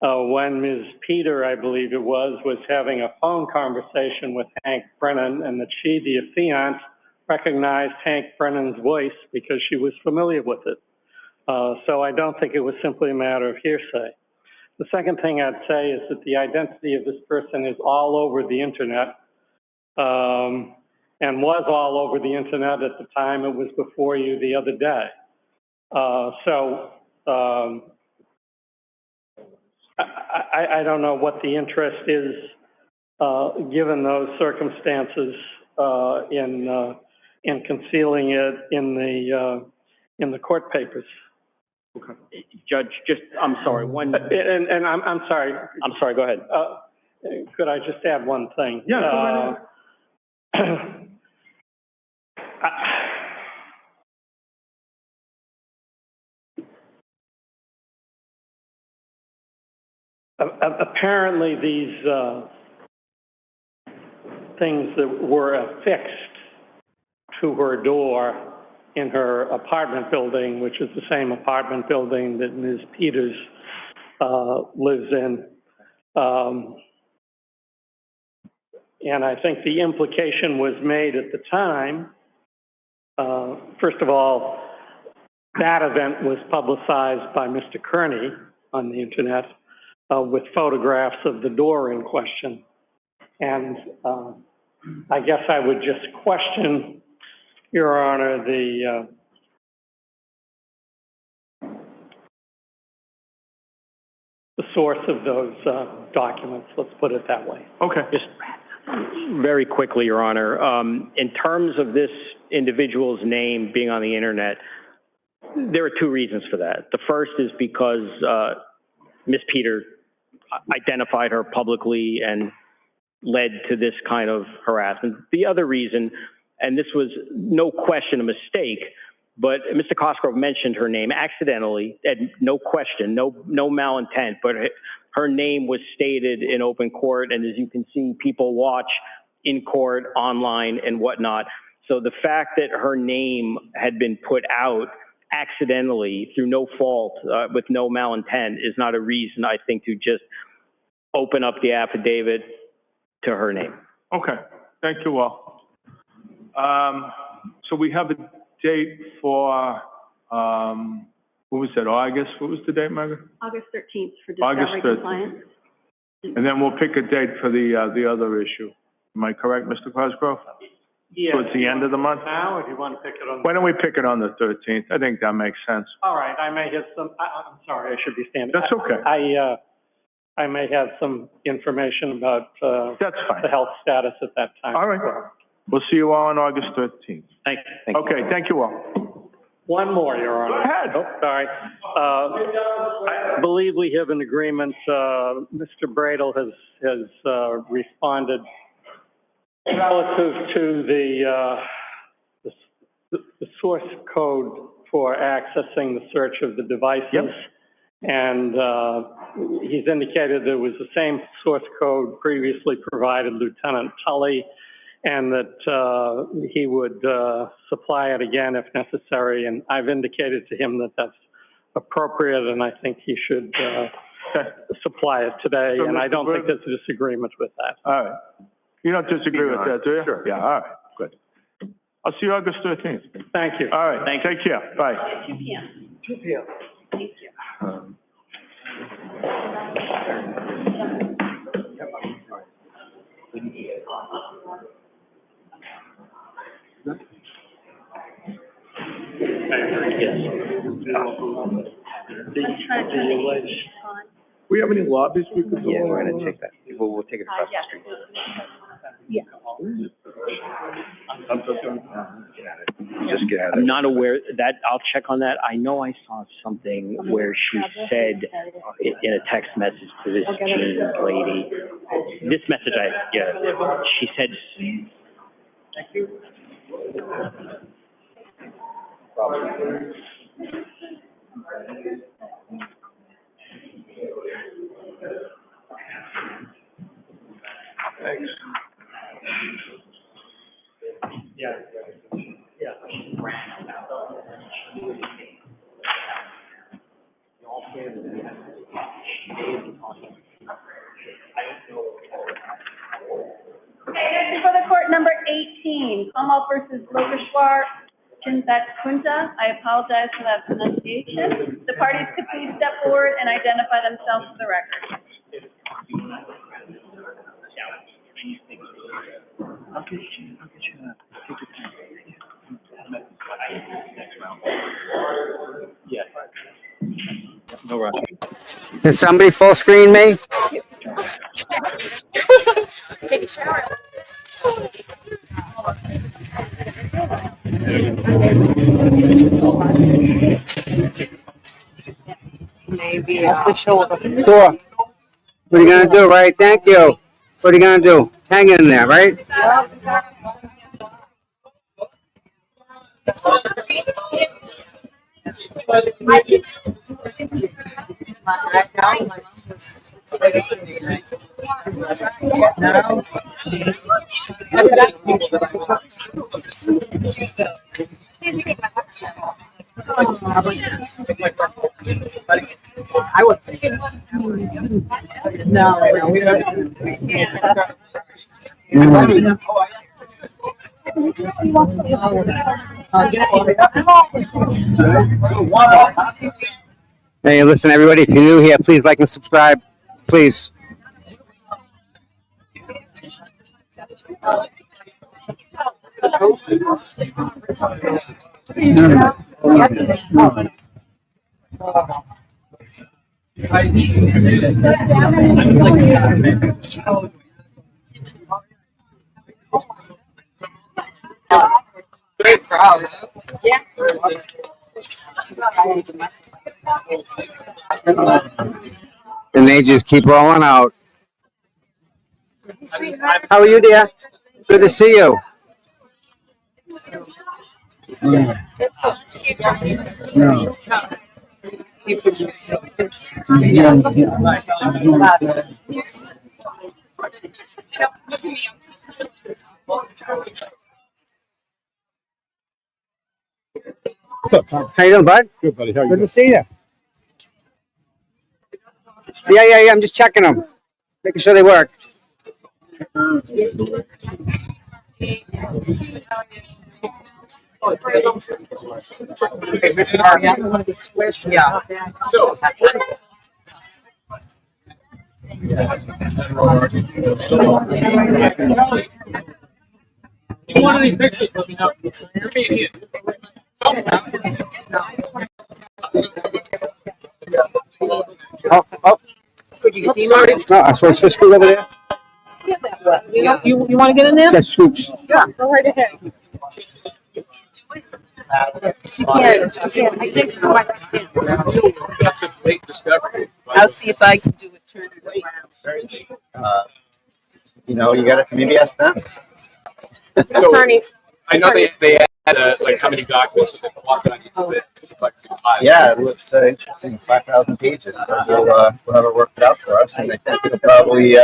when Ms. Peter, I believe it was having a phone conversation with Hank Brennan, and that she, the affiant, recognized Hank Brennan's voice because she was familiar with it. So I don't think it was simply a matter of hearsay. The second thing I'd say is that the identity of this person is all over the internet, and was all over the internet at the time it was before you the other day. I don't know what the interest is, given those circumstances, in concealing it in the court papers. Okay. Judge, I'm sorry, and I'm sorry. I'm sorry, go ahead. Could I just add one thing? Yeah, apparently these things that were affixed to her door in her apartment building, which is the same apartment building that Ms. Peters lives in. And I think the implication was made at the time. First of all, that event was publicized by Mr. Kearney on the internet with photographs of the door in question. And I guess I would just question, Your Honor, the source of those documents, let's put it that way. Okay. Just very quickly, Your Honor, in terms of this individual's name being on the internet, there are two reasons for that. The first is because Ms. Peter identified her publicly and led to this kind of harassment. The other reason, and this was no question a mistake, but Mr. Cosgrove mentioned her name accidentally, and no question, no malintent, but her name was stated in open court, and as you can see, people watch in court, online, and whatnot. So the fact that her name had been put out accidentally through no fault, with no malintent, is not a reason, I think, to just open up the affidavit to her name. Okay. Thank you all. So we have a date for, what was that, August? What was the date, Margaret? August 13th for August discovery 13th. compliance. And then we'll pick a date for the other issue. Am I correct, Mr. Cosgrove? Yeah. Towards the end of the month? Now, or do you want to pick it on? Why don't we pick it on the 13th? I think that makes sense. All right, I may have some, I'm sorry, I should be standing. That's okay. I may have some information about, That's fine. the health status at that time. All right. We'll see you all on August 13th. Thank you. Okay, thank you all. One more, Your Honor. Go ahead. Oh, sorry. I believe we have an agreement, Mr. Bradel has responded relative to the source code for accessing the search of the devices. Yep. And he's indicated there was the same source code previously provided Lieutenant Tully, and that he would supply it again if necessary. And I've indicated to him that that's appropriate, and I think he should supply it today. So and I Mr. don't think Bradel- there's a disagreement with that. All right. You don't disagree with that, do you? Sure. Yeah, all right, good. I'll see you August 13th. Thank you. All right, take care. Bye. 2 p.m. 2 p.m. Thank you. We have any lobbies we could go? Yeah, we're gonna take that. We'll take it across the Yes. street. Yeah. Just get out of I'm not aware that, I'll check on that. I know I saw something where she said in a text message to this Jean lady, this message she said, thank you. Thanks. Yeah. Yeah. Okay, next before the court, number 18, Como versus Lokeshwar Kunta. I apologize for that pronunciation. The parties could please step forward and identify themselves for the record. No rush. Can somebody full screen me? Take a shower. Maybe. Sure. What are you gonna do, right? Thank you. What are you gonna do? Hang in there, right? I would. No, we don't. Hey, listen, everybody, if you're new here, please like and subscribe. Please. And they just keep rolling out. How are you, dear? Good to see you. What's up, Tom? How you doing, bud? Good, buddy. How you Good doing? to see you. Yeah. I'm just checking them, making sure they work. Yeah. You want any pictures? Let me know. Oh. Could you see Sorry. No, I supposed to scoot over there. You want to get in there? Just scooch. Yeah, go right ahead. She can. I think I'll see if I can do it. Turn it around. You got to maybe ask them. Attorney. I know they had like how many documents that they want on each of it. Yeah, it looks interesting. 5,000 pages. We'll have it worked out for us, and I think it'll probably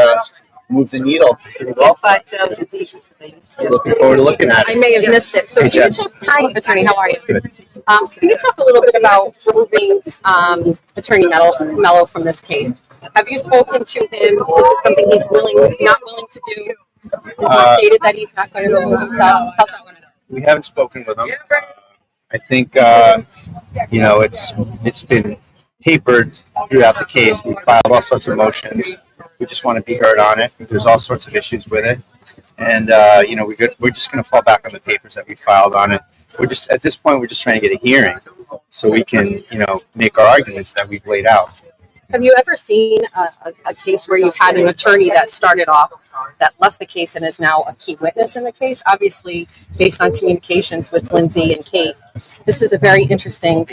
move the needle pretty well. 5,000 people. Looking forward to looking at I it. may have missed it. So, Hey, can you Jess. talk, hi, attorney, how are you? Good. Can you talk a little bit about removing Attorney Mello from this case? Have you spoken to him? Is it something he's not willing to do? He stated that he's not going to remove himself. How's that going to go? We haven't spoken with them. I think it's been papered throughout the case. We filed all sorts of motions. We just want to be heard on it. There's all sorts of issues with it, and we're just going to fall back on the papers that we filed on it. We're just at this point we're just trying to get a hearing so we can make our arguments that we've laid out. Have you ever seen a case where you've had an attorney that started off, that left the case and is now a key witness in the case? Obviously, based on communications with Lindsay and Kate, this is a very interesting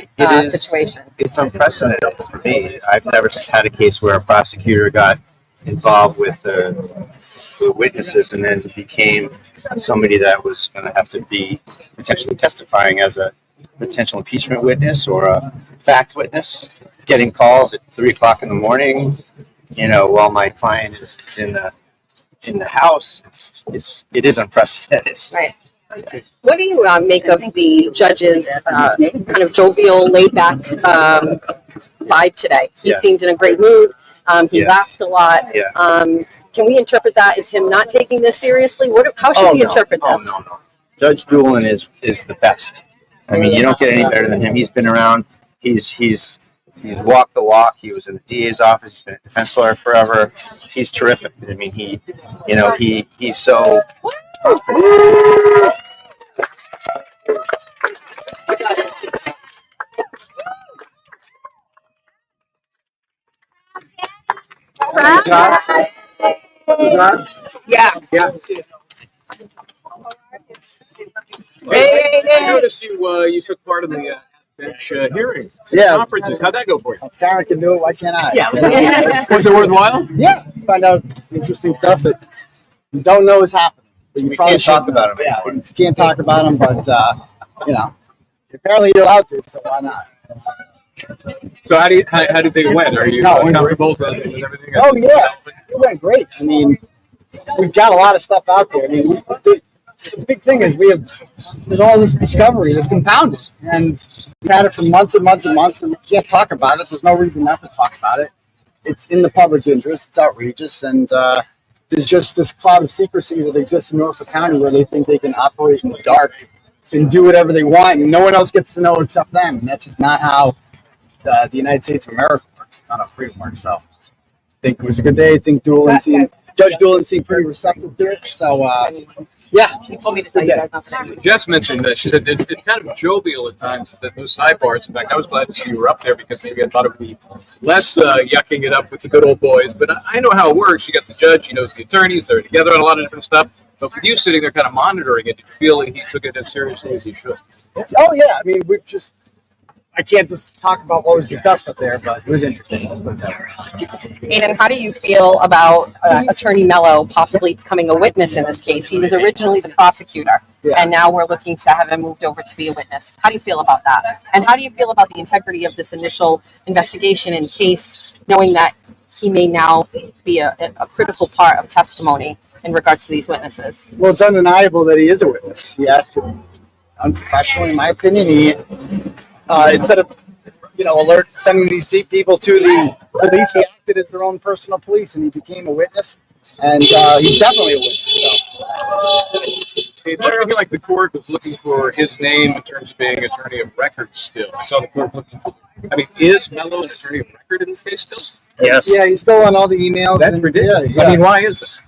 situation. It's unprecedented for me. I've never had a case where a prosecutor got involved with the witnesses and then became somebody that was going to have to be potentially testifying as a potential impeachment witness or a fact witness, getting calls at 3:00 in the morning, while my client is in the house. It is unprecedented. Right. What do you make of the judge's kind of jovial, laid-back vibe today? He seemed in a great mood. He laughed a lot. Yeah. Can we interpret that as him not taking this seriously? How should we interpret this? No. Judge Doolin is the best. I mean, you don't get any better than him. He's been around. He's walked the walk. He was in the DA's office. He's been a defense lawyer forever. He's terrific. I mean, he's so. Yeah. I noticed you took part in the bench hearings, conferences. How'd that go for you? Darren can do it. Why can't I? Yeah. Was it worthwhile? Yeah. Find out interesting stuff that you don't know is happening. But you probably can't talk about them. Yeah, you can't talk about them, but apparently you're allowed to, so why not? So how do you think it went? Are you comfortable with everything? Oh yeah, it went great. I mean, we've got a lot of stuff out there. I mean, the big thing is there's all this discovery that's compounded, and we've had it for months and months and months, and we can't talk about it. There's no reason not to talk about it. It's in the public interest. It's outrageous, and there's just this cloud of secrecy that exists in Norfolk County where they think they can operate in the dark and do whatever they want, and no one else gets to know except them. And that's just not how the United States of America works. It's not how freedom works. So I think it was a good day. I think Doolin Judge Doolin seemed pretty receptive to it. So, yeah. He told me to tell you guys nothing. Jess mentioned that. She said it's kind of jovial at times, that those sidebars. In fact, I was glad to see you were up there because maybe I thought it would be less yucking it up with the good old boys. But I know how it works. You got the judge, he knows the attorneys, they're together on a lot of different stuff. But with you sitting there kind of monitoring it, did you feel like he took it as seriously as he should? Oh, yeah. I mean, I can't just talk about what was discussed up there, but it was interesting. Aidan, how do you feel about Attorney Mello possibly becoming a witness in this case? He was originally the prosecutor, and now we're looking to have him moved over to be a witness. How do you feel about that? And how do you feel about the integrity of this initial investigation in case, knowing that he may now be a critical part of testimony in regards to these witnesses? Well, it's undeniable that he is a witness. He acted unprofessionally, in my opinion. Instead of, sending these deep people to the police, he acted as their own personal police, and he became a witness. And he's definitely a witness. So. It looked to me like the court was looking for his name in terms of being attorney of record still. I saw the court looking for. Is Mello an attorney of record in this case still? Yes. Yeah, he's still on all the emails. That's ridiculous. Yeah. I mean, why is that?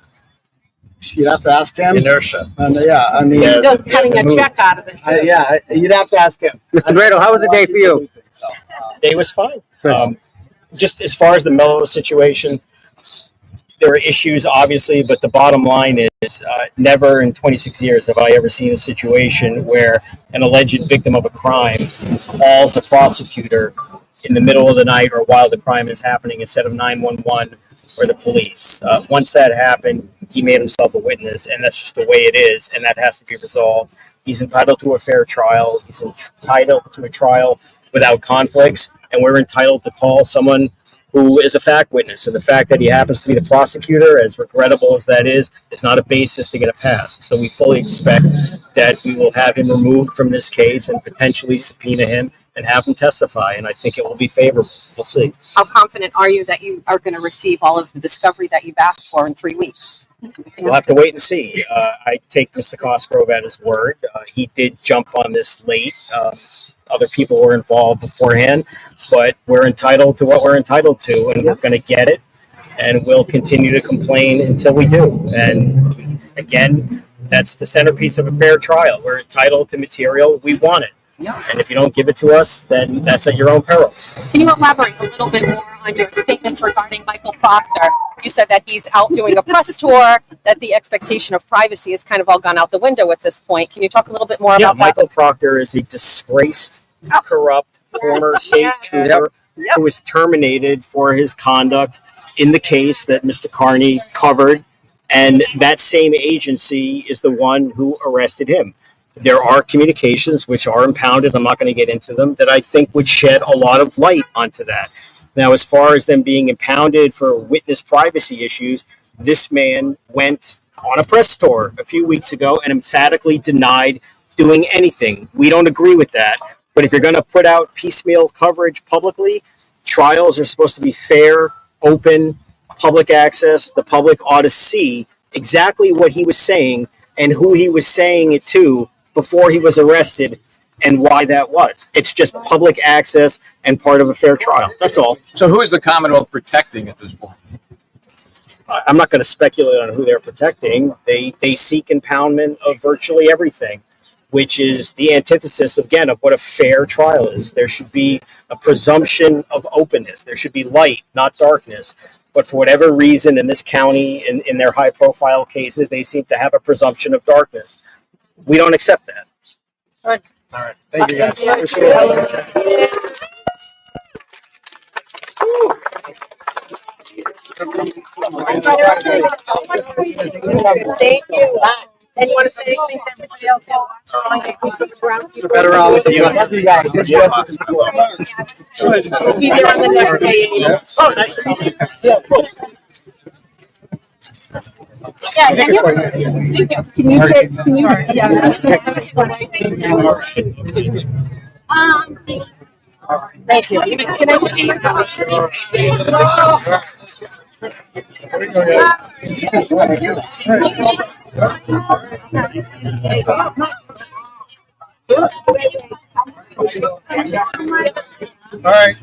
You'd have to ask him. Inertia. He's still cutting a check out of it. You'd have to ask him. Mr. Grado, how was the day for you? Day was fine. Just as far as the Mello situation, there are issues, obviously, but the bottom line is never in 26 years have I ever seen a situation where an alleged victim of a crime calls the prosecutor in the middle of the night or while the crime is happening instead of 911 or the police. Once that happened, he made himself a witness, and that's just the way it is, and that has to be resolved. He's entitled to a fair trial. He's entitled to a trial without conflicts, and we're entitled to call someone who is a fact witness. And the fact that he happens to be the prosecutor, as regrettable as that is not a basis to get a pass. So we fully expect that we will have him removed from this case and potentially subpoena him and have him testify, and I think it will be favorable. We'll see. How confident are you that you are going to receive all of the discovery that you've asked for in 3 weeks? We'll have to wait and see. I take Mr. Cosgrove at his word. He did jump on this late. Other people were involved beforehand, but we're entitled to what we're entitled to, and we're going to get it, and we'll continue to complain until we do. And again, that's the centerpiece of a fair trial. We're entitled to material. We want it. And if you don't give it to us, then that's at your own peril. Can you elaborate a little bit more on your statements regarding Michael Proctor? You said that he's out doing a press tour, that the expectation of privacy has kind of all gone out the window at this point. Can you talk a little bit more about that? Michael Proctor is a disgraced, corrupt, former state trooper who was terminated for his conduct in the case that Mr. Carney covered. And that same agency is the one who arrested him. There are communications which are impounded, I'm not going to get into them, that I think would shed a lot of light onto that. Now, as far as them being impounded for witness privacy issues, this man went on a press tour a few weeks ago and emphatically denied doing anything. We don't agree with that. But if you're going to put out piecemeal coverage publicly, trials are supposed to be fair, open, public access. The public ought to see exactly what he was saying and who he was saying it to before he was arrested and why that was. It's just public access and part of a fair trial. That's all. So who is the Commonwealth protecting at this point? I'm not going to speculate on who they're protecting. They seek impoundment of virtually everything, which is the antithesis, again, of what a fair trial is. There should be a presumption of openness. There should be light, not darkness. But for whatever reason, in this county, in their high-profile cases, they seem to have a presumption of darkness. We don't accept that. All right. All right. Thank you, guys. Thank you. And you want to say anything to everybody else? Better out with you. Love you guys. We'll be there on the next day. Oh, nice to meet you. Yeah, can you? Thank you. Can you take? Can you? Yeah. Thank you. Can I? All right.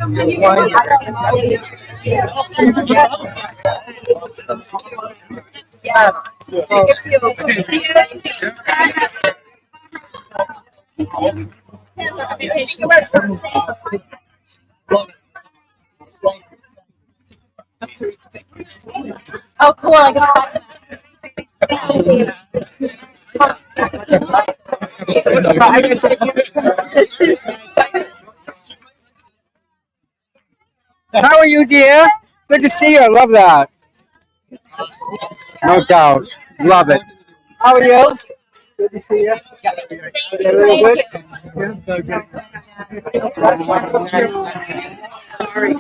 Oh, cool. I got How are you, dear? Good to see you. I love that. No doubt. Love it. How are you? Good to see you. A little bit. Sorry. No,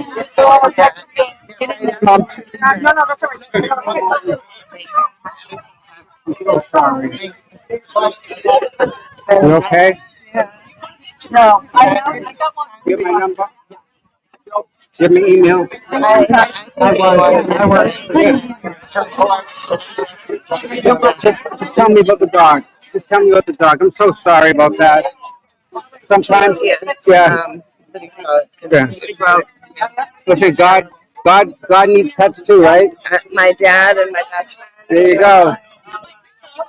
that's all right. I'm so sorry. You okay? No. I got one. You have my number? You have my email? I was. Just tell me about the dog. Just tell me about the dog. I'm so sorry about that. Sometimes, yeah. Listen, God needs pets too, right? My dad and my best friend. There you go.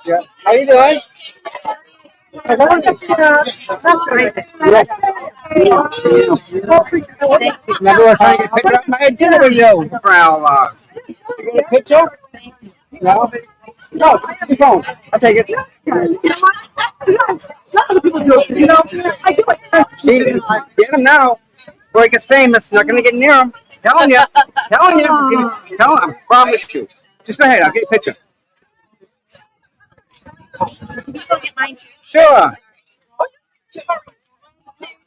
Yeah. How you doing? Remember we're trying to get a picture of my dinner with you. Well, you get a picture? No? No, it's your phone. I'll take it. People do it, I do it. Get him now. Before he gets famous, not going to get near him. Telling you. Telling you. Tell him. I promise you. Just go ahead. I'll get a picture. Sure.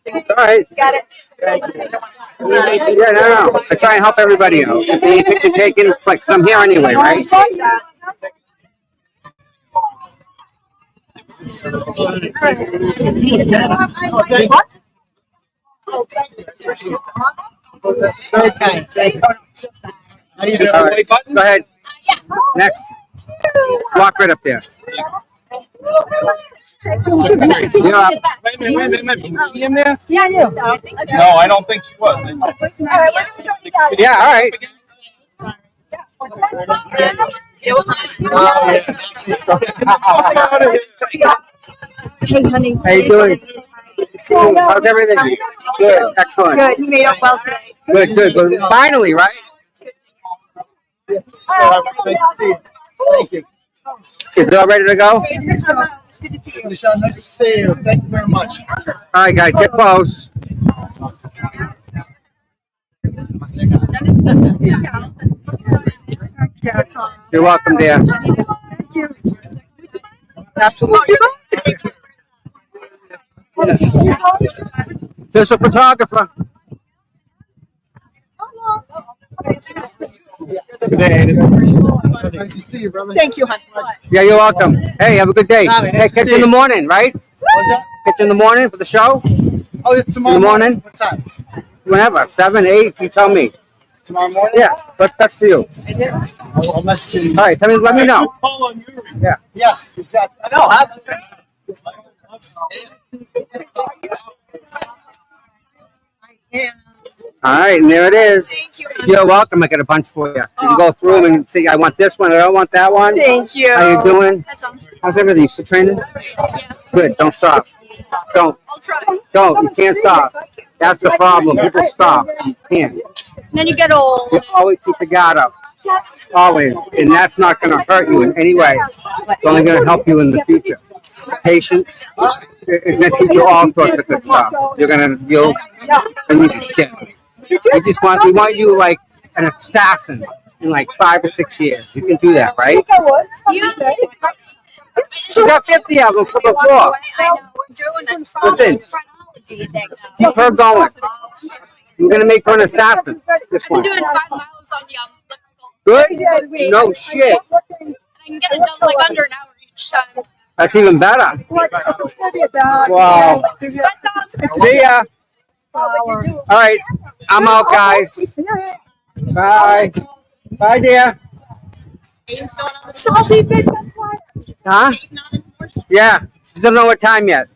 It's all right. Got it. Yeah, no. I try and help everybody out. If they need a picture taken, click. I'm here anyway, right? Okay. How you doing? All right. Go ahead. Next. Walk right up there. Yeah. Wait a minute. Is she in there? Yeah, I do. No, I don't think she was. Yeah, all right. Hey, honey. How you doing? How's everything? Good. Excellent. Good. You made up well today. Good. But finally, right? Nice to see you. Thank you. Is it all ready to go? It's good to see you. Michelle, nice to see you. Thank you very much. All right, guys, get close. You're welcome, dear. Thank you. Absolutely. There's a photographer. Good day, Aidan. Nice to see you, brother. Thank you, honey. Yeah, you're welcome. Hey, have a good day. Tommy, nice Hey, to catch see you in the you. morning, right? What's that? Catch you in the morning for the show? Oh, it's tomorrow In the morning? What time? Whenever. 7, 8, you tell me. Tomorrow morning? Yeah, what's best for you? I'll message you. All right, let me know. Call on you. Yeah. Yes, exactly. I know. All right, and there it is. You're welcome. I got a bunch for you. You can go through them and see, I want this one, I don't want that one. Thank you. How you doing? How's everything? You still training? Good, don't stop. Don't. I'll try. Don't. You can't stop. That's the problem. People stop. You can't. Then you get old. You always keep the guard up. Always. And that's not going to hurt you in any way. It's only going to help you in the future. Patience. It's going to teach you all sorts of good stuff. And we want you like an assassin in like 5 or 6 years. You can do that, right? She's got 50 of them for the floor. Listen, keep her going. We're going to make her an assassin. This one. doing 5 miles on the Good? No shit. I can get it done like under an hour each time. That's even better. Wow. See ya. All right. I'm out, guys. Bye. Bye, dear. Aiden's going on the salty bitch. Huh? Yeah. She doesn't know what time yet.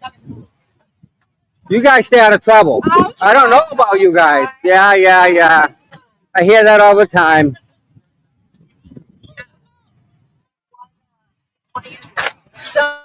You guys stay out of trouble. I don't know about you guys. Yeah. I hear that all the time. So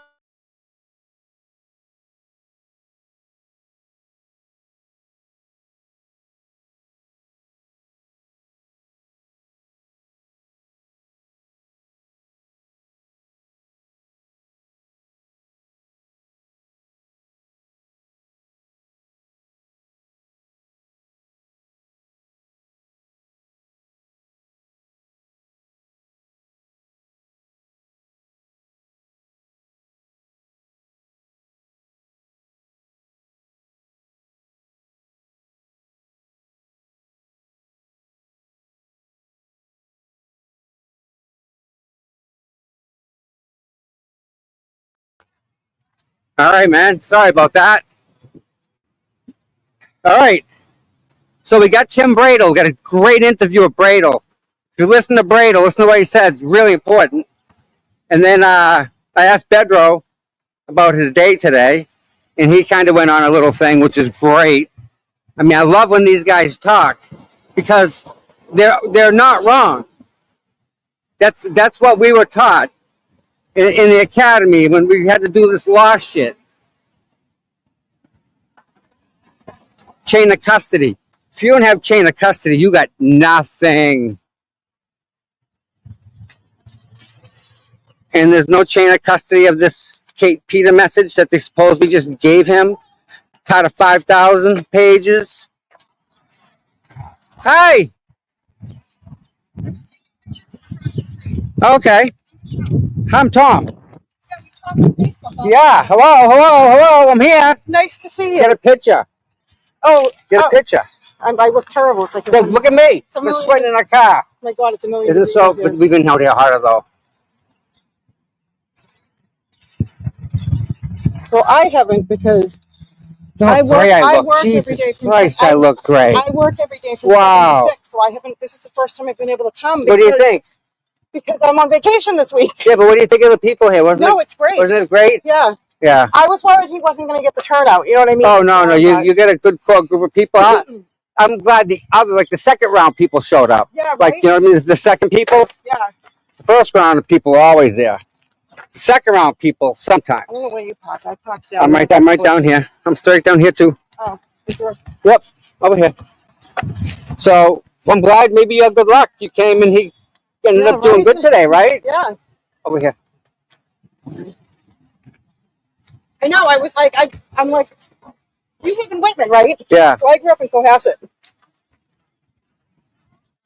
All right, man. Sorry about that. All right. So we got Tim Bradle. We got a great interview with Bradle. If you listen to Bradle, listen to what he says. It's really important. And then I asked Bedro about his day today, and he kind of went on a little thing, which is great. I mean, I love when these guys talk because they're not wrong. That's what we were taught in the academy when we had to do this law shit. Chain of custody. If you don't have chain of custody, you got nothing. And there's no chain of custody of this Kate Peter message that they supposedly just gave him. Out of 5,000 pages. Hi. Okay. I'm Tom. Yeah. Hello. I'm here. Nice to see you. Get a picture. Get a picture. I look terrible. It's like look at me. We're sweating in our car. Oh my God, it's a million. Isn't it so? But we've been out here harder though. Well, I haven't because I work every Jesus day from Christ, I look great. I work every day from Wow. 7 to 6, so I haven't. This is the first time I've been able to come. What do you think? Because I'm on vacation this week. Yeah, but what do you think of the people here? It's great. Wasn't it great? Yeah. Yeah. I was worried he wasn't going to get the turnout. You know what I mean? Oh no, you get a good core group of people. I'm glad the second round people showed up. Yeah, right. Like, you know what I mean? The second people. Yeah. The first round of people are always there. Second round people sometimes. I don't know where you parked. I parked down. I'm right down here. I'm straight down here too. Oh, is there? Yep, over here. So I'm glad. Maybe you had good luck. You came and he ended up doing good today, right? Yeah. Over here. I know. I was like, I'm like, you live in Whitman, right? Yeah. So I grew up in Cohasset.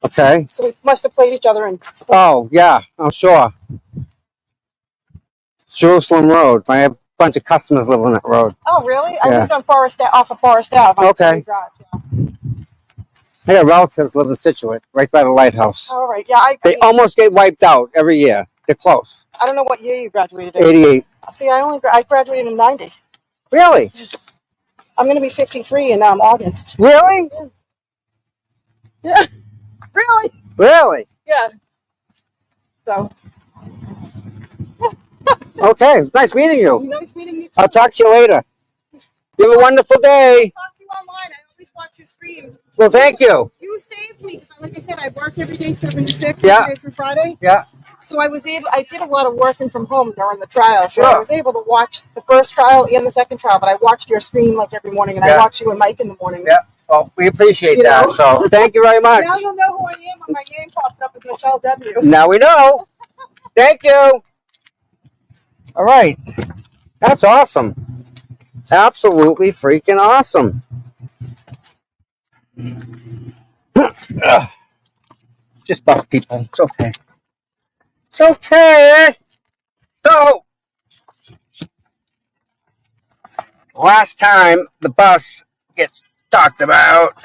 Okay. So we must have played each other in. Oh yeah, I'm sure. Jerusalem Road. I have a bunch of customers live on that road. Oh really? Yeah. I lived on off of Forest Ave. On Okay. Drive, I got relatives live in Situate, right by the lighthouse. All right. Yeah. They almost get wiped out every year. They're close. I don't know what year you graduated in. 88. See, I graduated in 90. Really? I'm going to be 53 in August. Really? Yeah. Really? Really? Yeah. So. Okay. Nice meeting you. Nice meeting you too. I'll talk to you later. You have a wonderful day. I talk to you online. I always watch your streams. Well, thank you. You saved me because, like I said, I work every day 7 to 6, Yeah. Monday through Friday. Yeah. So I did a lot of working from home during the trial. So Sure. I was able to watch the first trial and the second trial, but I watched your stream like every morning, and I watch you and Mike in the morning. Yeah. Well, we appreciate You that. know? So thank you very much. Now you'll know who I am when my name pops up as Michelle W. Now we know. Thank you. All right. That's awesome. Absolutely freaking awesome. Just buff people. It's okay. It's okay. So, last time the bus gets talked about.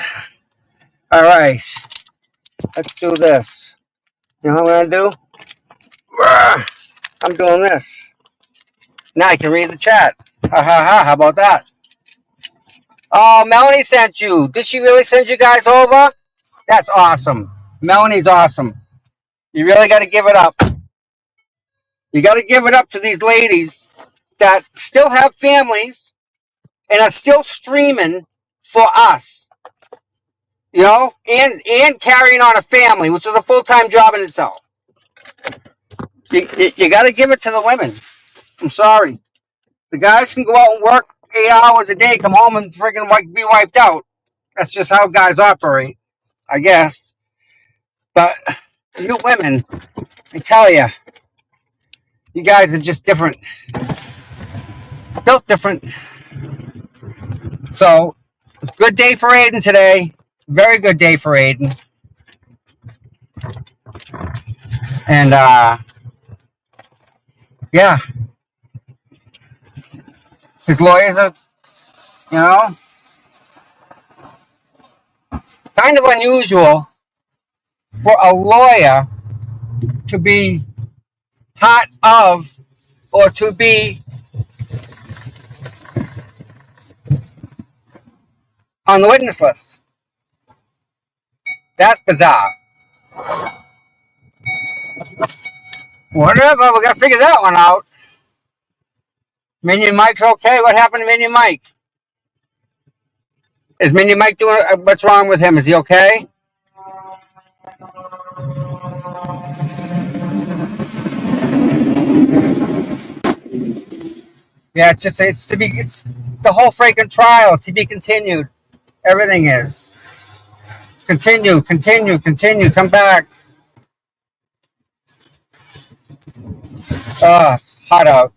All right. Let's do this. You know what I'm going to do? I'm doing this. Now I can read the chat. Ha ha ha. How about that? Oh, Melanie sent you. Did she really send you guys over? That's awesome. Melanie's awesome. You really got to give it up. You got to give it up to these ladies that still have families and are still streaming for us, you know, and carrying on a family, which is a full-time job in itself. You got to give it to the women. I'm sorry. The guys can go out and work 8 hours a day, come home and friggin' be wiped out. That's just how guys operate, I guess. But you women, I tell you, you guys are just different. Built different. So, it's a good day for Aidan today. Very good day for Aidan. And, yeah. His lawyers are, you know, kind of unusual for a lawyer to be part of or to be on the witness list. That's bizarre. Whatever, we gotta figure that one out. Minion Mike's okay. What happened to Minion Mike? Is Minion Mike doing? What's wrong with him? Is he okay? Yeah, it's the whole freaking trial to be continued. Everything is. Continue. Come back. Oh, it's hot out.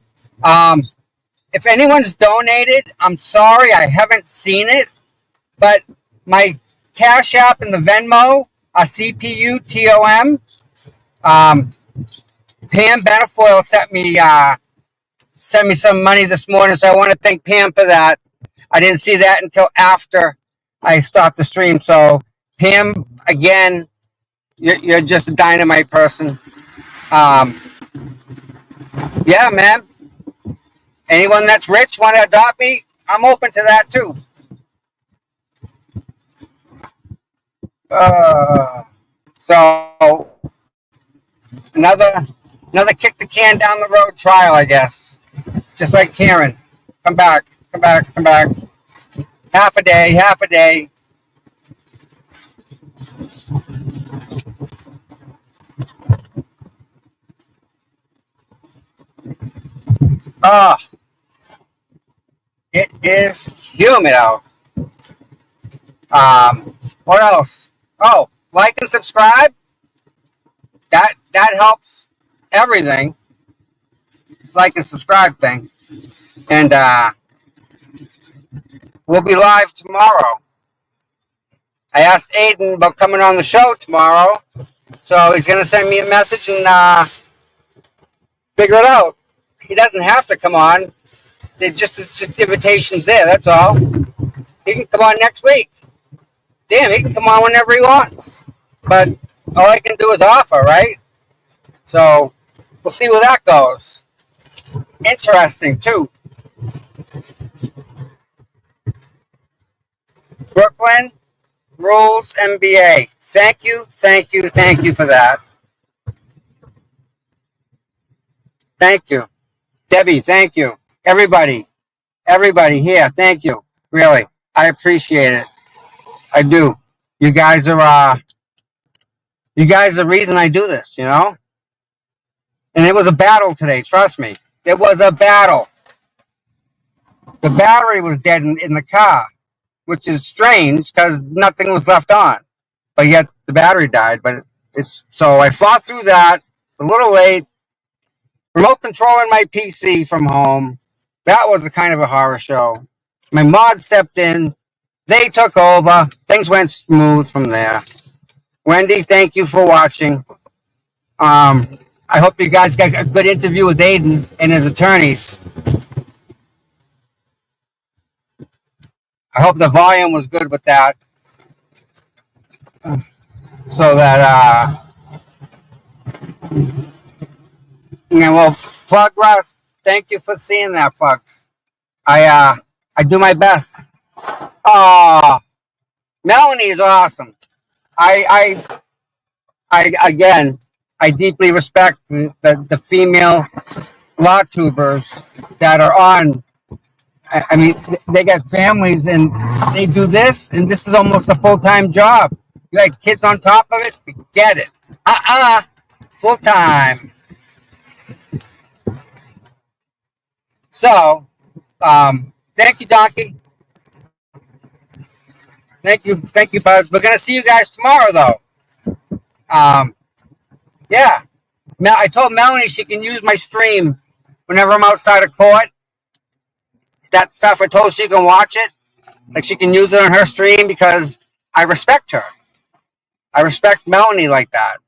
If anyone's donated, I'm sorry, I haven't seen it, but my Cash App and the Venmo are CPUTOM. Pam Benefoyle sent me some money this morning, so I want to thank Pam for that. I didn't see that until after I stopped the stream. So, Pam, again, you're just a dynamite person. Yeah, man. Anyone that's rich want to adopt me, I'm open to that too. So another kick the can down the road trial, I guess. Just like Karen. Come back. Half a day. It is humid out. What else? Oh, like and subscribe. That helps everything. Like and subscribe thing. And we'll be live tomorrow. I asked Aidan about coming on the show tomorrow, so he's gonna send me a message and figure it out. He doesn't have to come on. It's just invitations there. That's all. He can come on next week. Damn, he can come on whenever he wants. But all I can do is offer, right? So we'll see where that goes. Interesting too. Brooklyn Rules MBA. Thank you for that. Thank you. Debbie, thank you. Everybody here, thank you. Really, I appreciate it. I do. You guys are the reason I do this, you know? And it was a battle today, trust me. It was a battle. The battery was dead in the car, which is strange because nothing was left on. But yet the battery died. But so I fought through that. It's a little late. Remote controlling my PC from home. That was a kind of a horror show. My mod stepped in. They took over. Things went smooth from there. Wendy, thank you for watching. I hope you guys got a good interview with Aidan and his attorneys. I hope the volume was good with that. So that, well, Plug Russ, thank you for seeing that, Plugs. I do my best. Oh, Melanie is awesome. I deeply respect the female law tubers that are on. I mean, they got families and they do this, and this is almost a full-time job. You got kids on top of it, forget it. Full-time. So, thank you, Donkey. Thank you, Buzz. We're gonna see you guys tomorrow, though. Yeah. I told Melanie she can use my stream whenever I'm outside of court. That stuff, I told she can watch it. Like, she can use it on her stream because I respect her. I respect Melanie like that.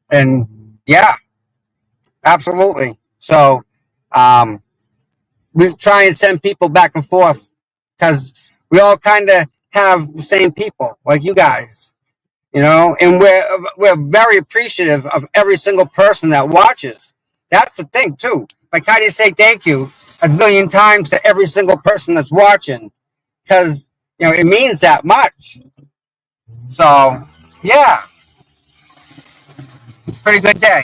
And yeah, absolutely. So, we try and send people back and forth because we all kind of have the same people, like you guys, you know, and we're very appreciative of every single person that watches. That's the thing too. Like, how do you say thank you a million times to every single person that's watching? Because, you know, it means that much. So, yeah, it's a pretty good day.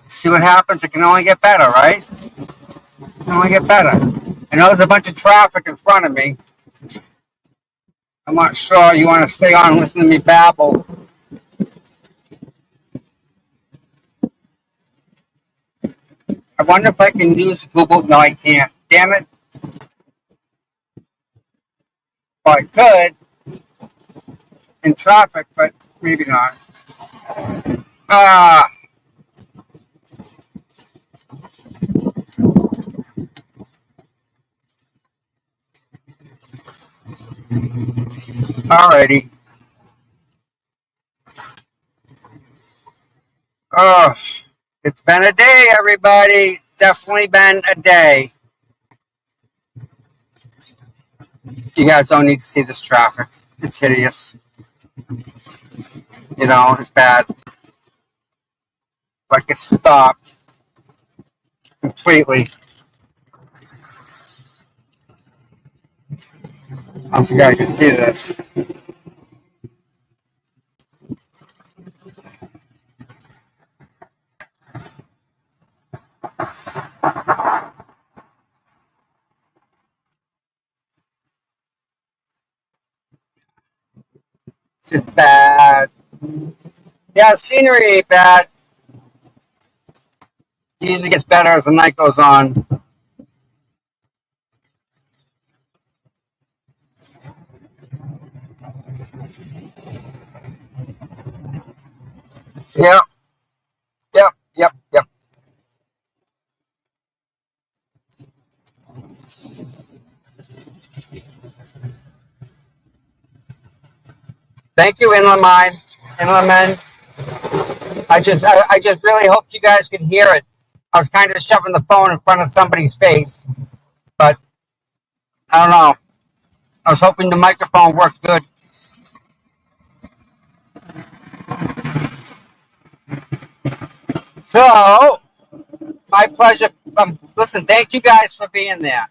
See what happens. It can only get better, right? It can only get better. I know there's a bunch of traffic in front of me. I'm not sure you want to stay on and listen to me babble. I wonder if I can use Google. No, I can't. Damn it. Well, I could in traffic, but maybe not. Alrighty. Oh, it's been a day, everybody. Definitely been a day. You guys don't need to see this traffic. It's hideous. You know, it's bad. Like, it's stopped completely. I don't think I can see this. It's bad. Yeah, the scenery ain't bad. It usually gets better as the night goes on. Yep. Thank you, Inland Men. I just really hoped you guys could hear it. I was kind of shoving the phone in front of somebody's face, but I don't know. I was hoping the microphone worked good. So, my pleasure. Listen, thank you guys for being there.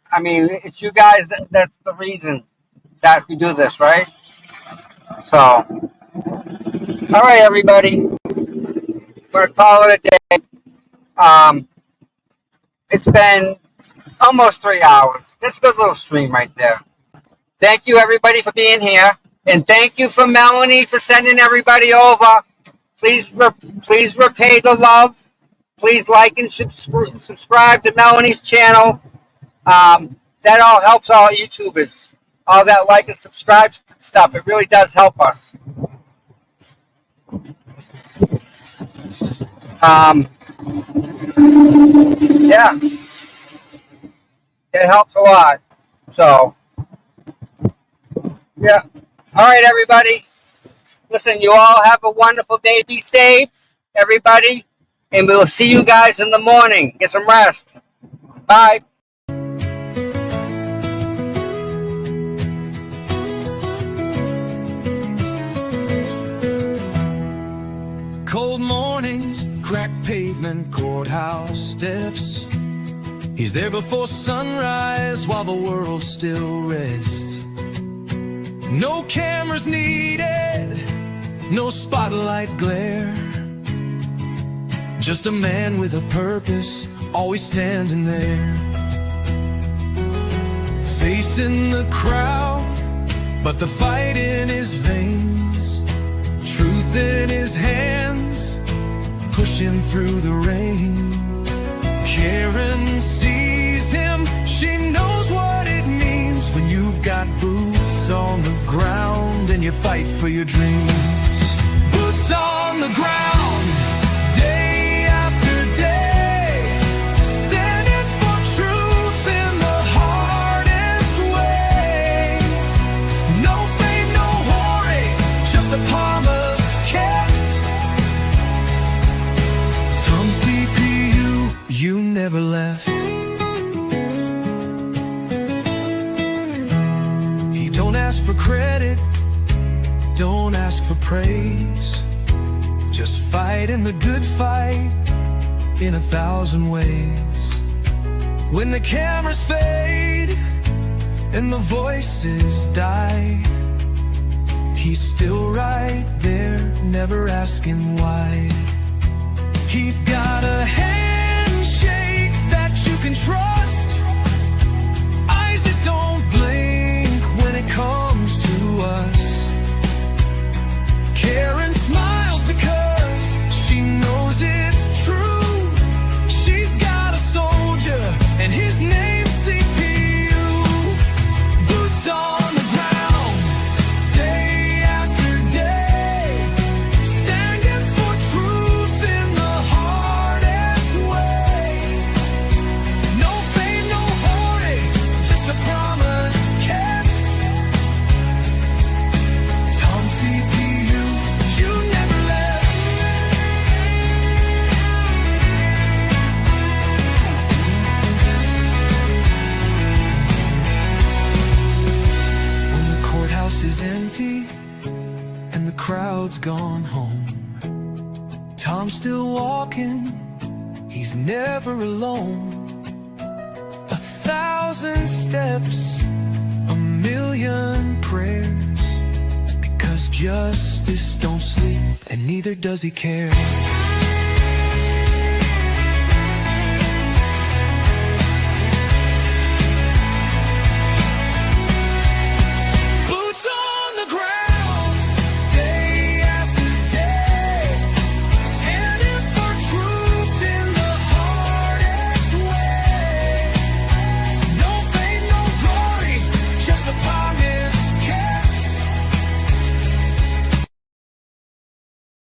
I mean, it's you guys that's the reason that we do this, right? So, all right, everybody. We're going to call it a day. It's been almost 3 hours. This is a good little stream right there. Thank you, everybody, for being here. And thank you for Melanie for sending everybody over. Please repay the love. Please like and subscribe to Melanie's channel. That all helps all YouTubers. All that like and subscribe stuff. It really does help us. Yeah. It helps a lot. So, yeah. All right, everybody. Listen, you all have a wonderful day. Be safe, everybody. And we will see you guys in the morning. Get some rest. Bye. Cold mornings, cracked pavement, courthouse steps. He's there before sunrise while the world still rests. No cameras needed, no spotlight glare. Just a man with a purpose always standing there, facing the crowd, but the fight in his veins, truth in his hands, pushing through the rain. Karen sees him, she knows what it means when you've got boots on the ground and you fight for your dreams. Boots on the ground, day after day, standing for truth in the hardest way. No fame, no glory, just a promise kept. Tom CPU, you never left. He don't ask for credit, don't ask for praise, just fight in the good fight in 1,000 ways. When the cameras fade and the voices die, he's still right there, never asking why. He's got a handshake that you can trust, eyes that don't blink when it comes to us. Karen smiles because she knows it's true. She's got a soldier and his name's CPU. Boots on the ground, day after day, standing for truth in the hardest way. No fame, no glory, just a promise kept. Tom CPU, you never left. When the courthouse is empty and the crowd's gone home, Tom's still walking, he's never alone. 1,000 steps, a million prayers, because justice don't sleep and neither does he care.